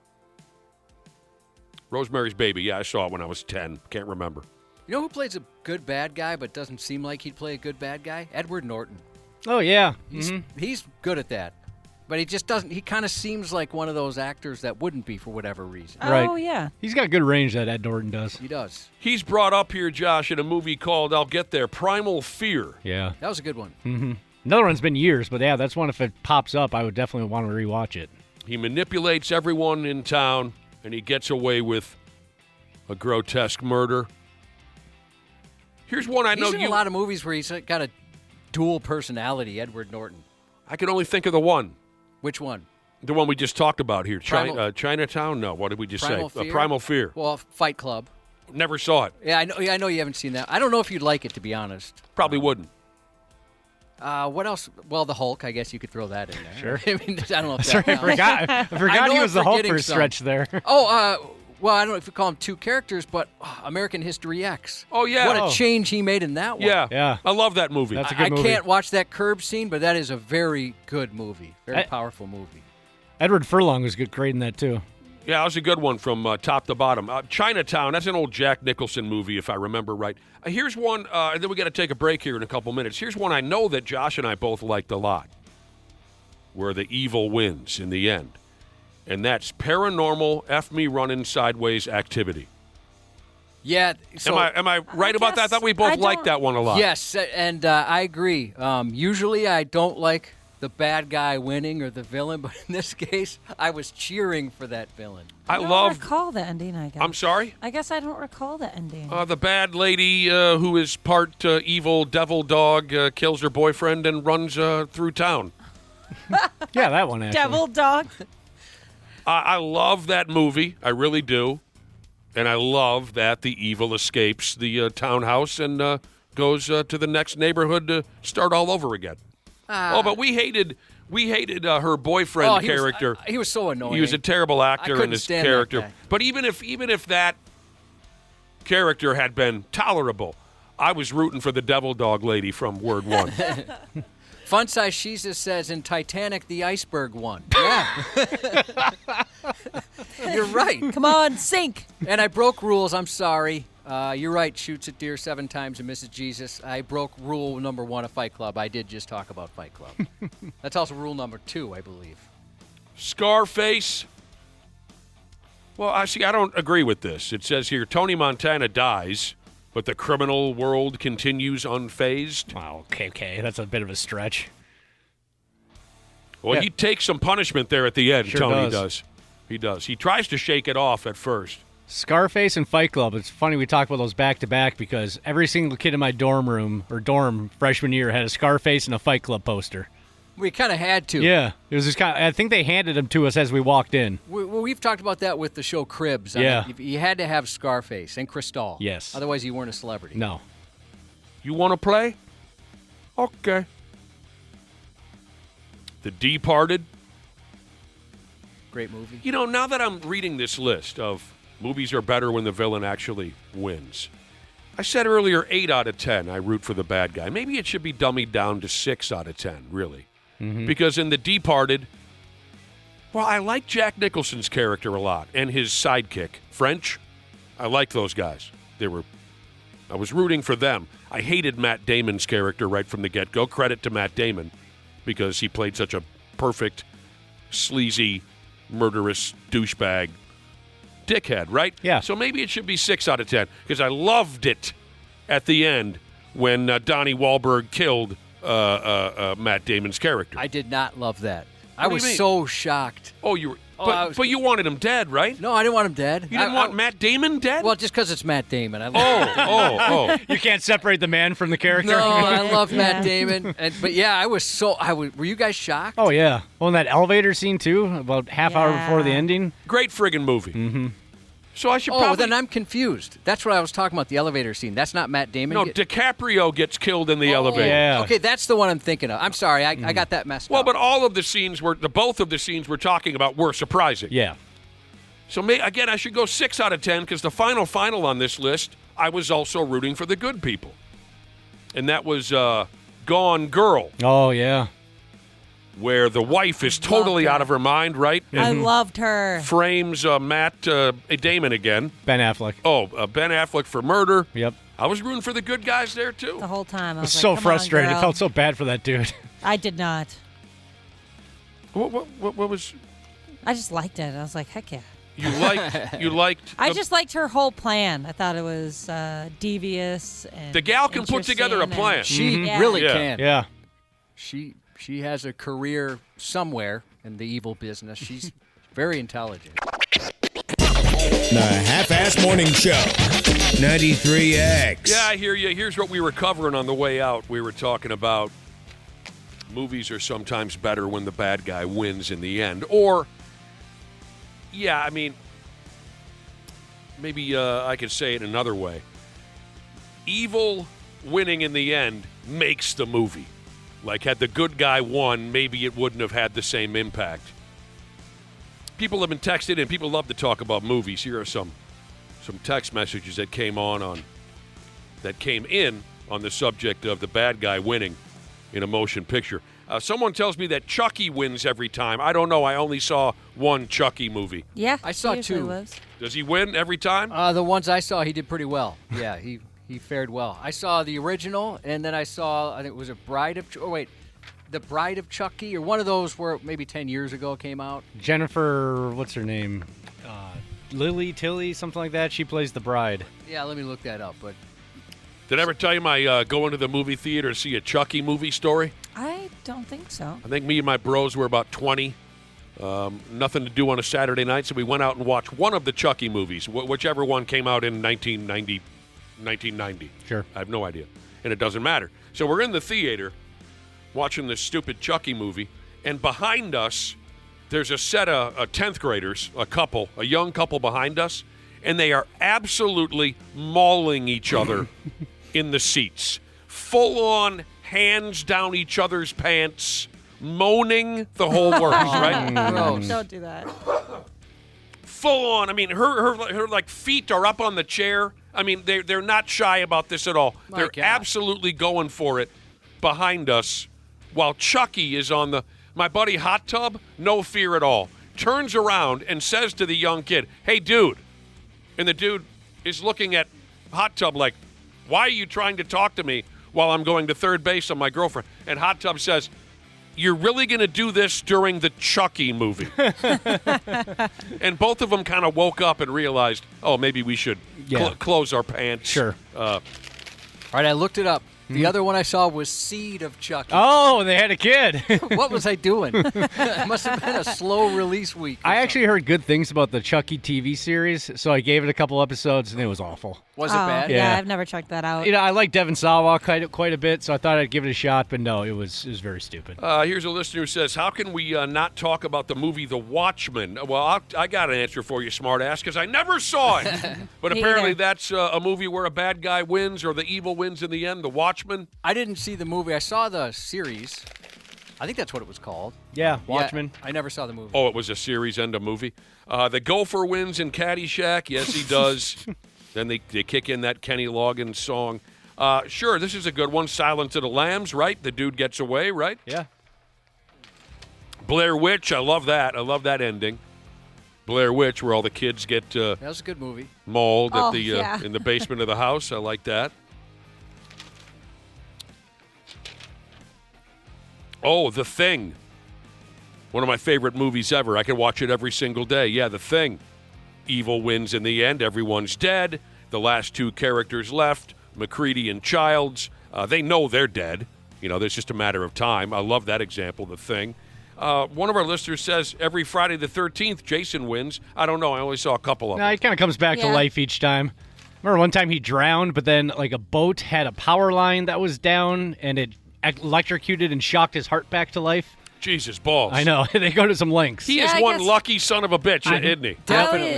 Rosemary's Baby, yeah, I saw it when I was 10. Can't remember. You know who plays a good bad guy but doesn't seem like he'd play a good bad guy? Edward Norton. Oh, yeah. He's good at that. But he just doesn't. He kind of seems like one of those actors that wouldn't be for whatever reason. Oh, yeah. He's got good range, that Ed Norton does. He does. He's brought up here, Josh, in a movie called, I'll get there, Primal Fear. Yeah. That was a good one. Mm-hmm. Another one's been years, but yeah, that's one. If it pops up, I would definitely want to rewatch it. He manipulates everyone in town, and he gets away with a grotesque murder. Here's one I know He's in a lot of movies where he's got a dual personality, Edward Norton. I can only think of the one. Which one? The one we just talked about here. Primal- Chinatown? No, what did we just Primal say? Fear? Primal Fear. Well, Fight Club. Never saw it. Yeah, I know you haven't seen that. I don't know if you'd like it, to be honest. Probably wouldn't. What else? Well, the Hulk, I guess you could throw that in there. Sure. I mean, I don't know if that Sorry, counts. I forgot he was the Hulk for a stretch there. Oh, well, I don't know if you call him two characters, but American History X. Oh, yeah. What a change he made in that one. Yeah. I love that movie. That's a good movie. I can't watch that curb scene, but that is a very good movie. Very powerful movie. Edward Furlong was great in that, too. Yeah, that was a good one from top to bottom. Chinatown, that's an old Jack Nicholson movie, if I remember right. Here's one, and then we got to take a break here in a couple minutes. Here's one I know that Josh and I both liked a lot, where the evil wins in the end. And that's Paranormal F Me Running Sideways Activity. Yeah. So am I right about that? I thought we both liked that one a lot. Yes, and I agree. Usually I don't like the bad guy winning or the villain, but in this case, I was cheering for that villain. I don't recall the ending, I guess. I'm sorry? I guess I don't recall the ending. The bad lady who is part evil devil dog kills her boyfriend and runs through town. Yeah, that one, actually. Devil dog. I love that movie. I really do. And I love that the evil escapes the townhouse and goes to the next neighborhood to start all over again. But we hated her boyfriend character. He was so annoying. He was a terrible actor in his character. That guy. But even if that character had been tolerable, I was rooting for the devil dog lady from Word One. Fun Size Jesus says in Titanic, the iceberg won. Yeah. You're right. Come on, sink. And I broke rules. I'm sorry. You're right. Shoots at deer 7 times and misses Jesus. I broke rule number 1 of Fight Club. I did just talk about Fight Club. That's also rule number 2, I believe. Scarface. Well, I don't agree with this. It says here, Tony Montana dies, but the criminal world continues unfazed. Wow, okay. That's a bit of a stretch. Well, he takes some punishment there at the end, Sure Tony does. He does. He tries to shake it off at first. Scarface and Fight Club. It's funny we talk about those back-to-back because every single kid in my dorm freshman year had a Scarface and a Fight Club poster. We kind of had to. Yeah. It was just I think they handed them to us as we walked in. We've talked about that with the show Cribs. Yeah. You had to have Scarface and Cristal. Yes. Otherwise, you weren't a celebrity. No. You want to play? Okay. The Departed. Great movie. You know, now that I'm reading this list of movies are better when the villain actually wins, I said earlier 8 out of 10 I root for the bad guy. Maybe it should be dummied down to 6 out of 10, really. Mm-hmm. Because in The Departed, well, I like Jack Nicholson's character a lot and his sidekick, French. I like those guys. I was rooting for them. I hated Matt Damon's character right from the get-go. Credit to Matt Damon because he played such a perfect, sleazy, murderous douchebag dickhead, right? Yeah. So maybe it should be 6 out of 10 because I loved it at the end when Donnie Wahlberg killed Matt Damon's character. I did not love that. What I do you was mean? so shocked. Oh, you were. But you wanted him dead, right? No, I didn't want him dead. You didn't want Matt Damon dead? Well, just because it's Matt Damon. I love You can't separate the man from the character? No, I love Matt Damon. But yeah, I was were you guys shocked? Oh, yeah. Well, in that elevator scene, too, about half hour before the ending. Great friggin' movie. Mm-hmm. So I should Oh, probably... then I'm confused. That's what I was talking about, the elevator scene. That's not Matt Damon? No, DiCaprio gets killed in the elevator. Yeah. Okay, that's the one I'm thinking of. I'm sorry, I got that messed Well, up. but all of the scenes both of the scenes we're talking about were surprising. Yeah. So, again, I should go 6 out of 10 because the final on this list, I was also rooting for the good people. And that was Gone Girl. Oh, yeah. Where the wife is totally out of her mind, right? I loved her. Frames Matt Damon again. Ben Affleck. Oh, Ben Affleck for murder. Yep. I was rooting for the good guys there, too. The whole time. I I was was like, so "Come frustrated. On, I girl." felt so bad for that dude. I did not. What was... I just liked it. I was like, heck yeah. You liked... I just liked her whole plan. I thought it was devious. And the gal can put together a plan. She Yeah. really Yeah. can. Yeah. She has a career somewhere in the evil business. She's very intelligent. The Half-Ass Morning Show, 93X. Yeah, I hear you. Here's what we were covering on the way out. We were talking about movies are sometimes better when the bad guy wins in the end. Or, yeah, I mean, maybe I could say it another way. Evil winning in the end makes the movie. Like, had the good guy won, maybe it wouldn't have had the same impact. People have been texted, and people love to talk about movies. Here are some text messages that came in on the subject of the bad guy winning in a motion picture. Someone tells me that Chucky wins every time. I don't know. I only saw one Chucky movie. Yeah, I saw he usually two. was. Does he win every time? The ones I saw, he did pretty well. Yeah, he fared well. I saw the original, and then I saw, I think it was The Bride of Chucky, or one of those where maybe 10 years ago it came out. Jennifer, what's her name? Lily Tilly, something like that. She plays the bride. Yeah, let me look that up. But Did I ever tell you my going to the movie theater to see a Chucky movie story? I don't think so. I think me and my bros were about 20. Nothing to do on a Saturday night, so we went out and watched one of the Chucky movies, whichever one came out in 1990. Sure. I have no idea. And it doesn't matter. So we're in the theater watching this stupid Chucky movie, and behind us, there's a set of 10th graders, a young couple behind us, and they are absolutely mauling each other in the seats. Full-on hands down each other's pants, moaning the whole works, right? Gross. Don't do that. Full on. I mean, her like feet are up on the chair. I mean, they're not shy about this at all. My They're God. absolutely going for it behind us, while Chucky is on my buddy Hot Tub, no fear at all, turns around and says to the young kid, "Hey, dude," and the dude is looking at Hot Tub like, "Why are you trying to talk to me while I'm going to third base on my girlfriend?" And Hot Tub says, "You're really going to do this during the Chucky movie?" And both of them kind of woke up and realized, oh, maybe we should close our pants. Sure. All right, I looked it up. The other one I saw was Seed of Chucky. Oh, they had a kid. What was I doing? It must have been a slow release week. I actually heard good things about the Chucky TV series, so I gave it a couple episodes, and it was awful. Was it bad? Yeah, I've never checked that out. You know, I like Devin Sawa quite a bit, so I thought I'd give it a shot, but no, it was very stupid. Here's a listener who says, how can we not talk about the movie The Watchmen? Well, I got an answer for you, smartass, because I never saw it. But Me apparently either. that's a movie where a bad guy wins or the evil wins in the end, The Watchmen. I didn't see the movie. I saw the series. I think that's what it was called. Yeah, Watchmen. Yeah, I never saw the movie. Oh, it was a series and a movie. The Gopher wins in Caddyshack. Yes, he does. Then they kick in that Kenny Loggins song. Sure, this is a good one. Silence of the Lambs, right? The dude gets away, right? Yeah. Blair Witch, I love that. I love that ending. Blair Witch, where all the kids get That was a good movie. mauled Oh, at the yeah. in the basement of the house. I like that. Oh, The Thing. One of my favorite movies ever. I can watch it every single day. Yeah, The Thing. Evil wins in the end. Everyone's dead. The last two characters left, McCready and Childs. They know they're dead. You know, there's just a matter of time. I love that example, The Thing. One of our listeners says every Friday the 13th, Jason wins. I don't know. I only saw a couple of No, them. he kind of comes back to Yeah. life each time. Remember one time he drowned, but then like a boat had a power line that was down, and it electrocuted and shocked his heart back to life. Jesus balls. I know. They go to some lengths. He Yeah, is I one guess- lucky son of a bitch, isn't he?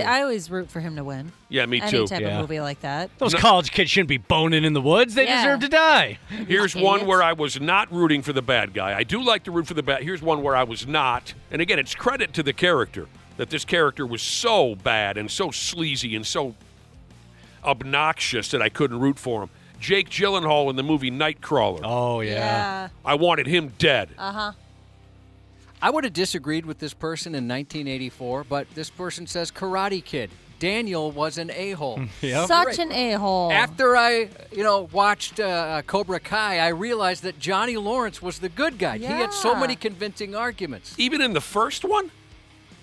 I always root for him to win. Yeah, me Any too. type of movie like that. Those college kids shouldn't be boning in the woods. They Yeah. deserve to die. Here's one where I was not rooting for the bad guy. I do like to root for the bad. Here's one where I was not. And again, it's credit to the character that this character was so bad and so sleazy and so obnoxious that I couldn't root for him. Jake Gyllenhaal in the movie Nightcrawler. Oh, Yeah. I wanted him dead. Uh-huh. I would have disagreed with this person in 1984, but this person says Karate Kid. Daniel was an a-hole. Yep. Such an a-hole. After I, watched Cobra Kai, I realized that Johnny Lawrence was the good guy. He had so many convincing arguments. Even in the first one?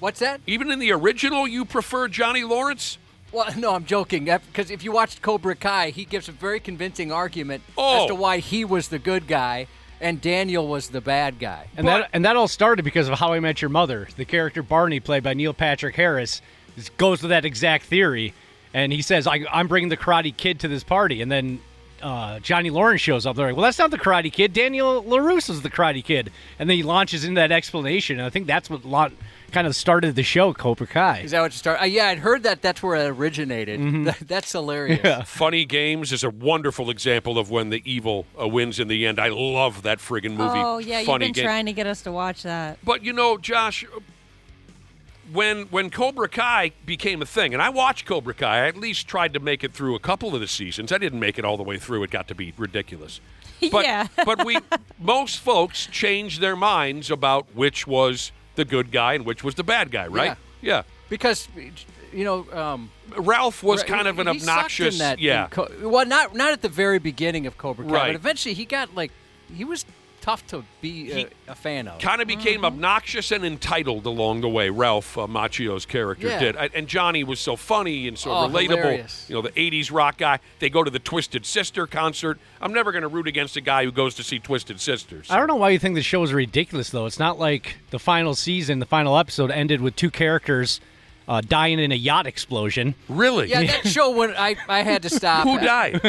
What's that? Even in the original, you prefer Johnny Lawrence? Well, no, I'm joking. Because if you watched Cobra Kai, he gives a very convincing argument as to why he was the good guy and Daniel was the bad guy. And that all started because of How I Met Your Mother. The character Barney, played by Neil Patrick Harris, goes with that exact theory, and he says, I'm bringing the Karate Kid to this party, and then Johnny Lawrence shows up. They're like, well, that's not the Karate Kid. Daniel LaRusso's the Karate Kid. And then he launches into that explanation, and I think that's what kind of started the show, Cobra Kai. Is that what you started? Yeah, I'd heard that's where it originated. Mm-hmm. That's hilarious. Yeah. Funny Games is a wonderful example of when the evil wins in the end. I love that friggin' movie. Oh, yeah, Funny you've been trying to get us to watch that. But, Josh, when Cobra Kai became a thing, and I watched Cobra Kai, I at least tried to make it through a couple of the seasons. I didn't make it all the way through. It got to be ridiculous. But, yeah. but most folks changed their minds about which was the good guy and which was the bad guy, right? Yeah. Because, Ralph was kind of an obnoxious. Well, not at the very beginning of Cobra Kai, Right. but eventually he was tough to be a fan of. Kind of became obnoxious and entitled along the way. Ralph Macchio's character did, and Johnny was so funny and so relatable. Hilarious. The '80s rock guy. They go to the Twisted Sister concert. I'm never going to root against a guy who goes to see Twisted Sisters. I don't know why you think the show is ridiculous, though. It's not like the final season, the final episode ended with two characters dying in a yacht explosion. Really? Yeah, that show when I had to stop. Who died?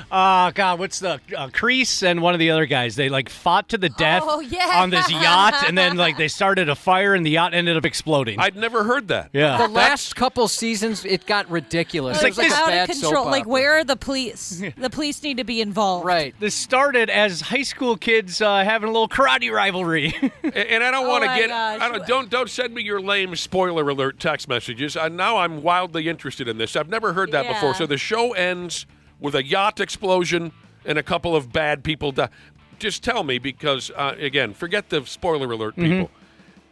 God, what's the Kreese and one of the other guys? They fought to the death on this yacht, and then they started a fire, and the yacht ended up exploding. I'd never heard that. Yeah, the last couple seasons it got ridiculous. It's It was like a out bad of soap control. opera. Where are the police? The police need to be involved. Right. This started as high school kids having a little karate rivalry. And I don't want to my get. gosh. Don't send me your lame spoiler alert text messages. Now I'm wildly interested in this. I've never heard that before. So the show ends with a yacht explosion and a couple of bad people die. Just tell me, because again, forget the spoiler alert, people.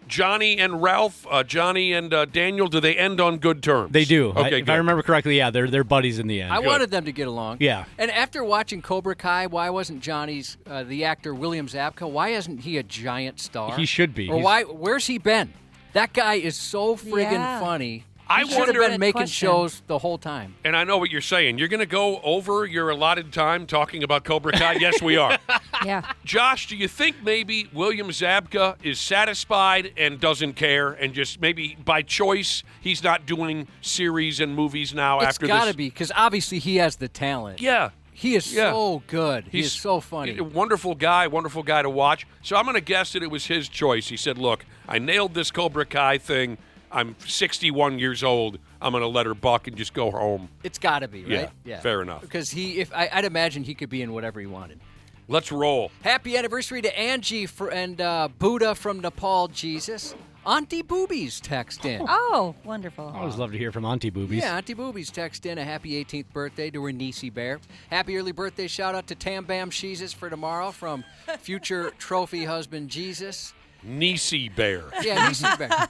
Johnny and Ralph, Johnny and Daniel, do they end on good terms? They do. Okay, if I remember correctly, yeah, they're buddies in the end. I wanted them to get along. Yeah. And after watching Cobra Kai, why wasn't Johnny's the actor William Zabka? Why isn't he a giant star? He should be. Or where's he been? That guy is so friggin' funny. I He should have been making shows the whole time. And I know what you're saying. You're going to go over your allotted time talking about Cobra Kai? Yes, we are. Yeah. Josh, do you think maybe William Zabka is satisfied and doesn't care, and just maybe by choice he's not doing series and movies now after this? It's got to be, because obviously he has the talent. Yeah. He is so good. He is so funny. A wonderful guy to watch. So I'm going to guess that it was his choice. He said, look, I nailed this Cobra Kai thing. I'm 61 years old. I'm going to let her buck and just go home. It's got to be, right? Yeah, fair enough. Because I'd imagine he could be in whatever he wanted. Let's roll. Happy anniversary to Angie and Buddha from Nepal, Jesus. Auntie Boobies text in. Oh, wonderful. I always love to hear from Auntie Boobies. Yeah, Auntie Boobies text in a happy 18th birthday to her niecey bear. Happy early birthday shout out to Tam Bam Sheezes for tomorrow from future trophy husband Jesus. Niecey Bear. Yeah, Niecey Bear.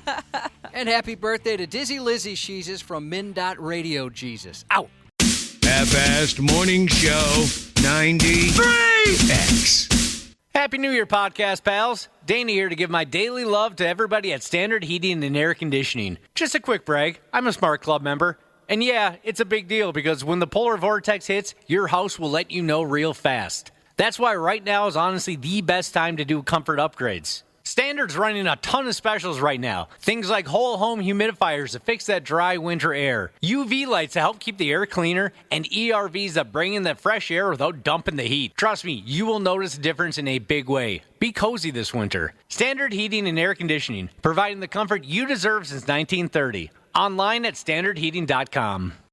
And happy birthday to Dizzy Lizzy Sheezes from Min.Radio Radio Jesus. Out. Half-assed morning show 93X. Happy New Year, podcast pals. Danny here to give my daily love to everybody at Standard Heating and Air Conditioning. Just a quick brag. I'm a Smart Club member. And yeah, it's a big deal because when the polar vortex hits, your house will let you know real fast. That's why right now is honestly the best time to do comfort upgrades. Standard's running a ton of specials right now. Things like whole home humidifiers to fix that dry winter air, UV lights to help keep the air cleaner, and ERVs that bring in that fresh air without dumping the heat. Trust me, you will notice a difference in a big way. Be cozy this winter. Standard Heating and Air Conditioning, providing the comfort you deserve since 1930. Online at standardheating.com.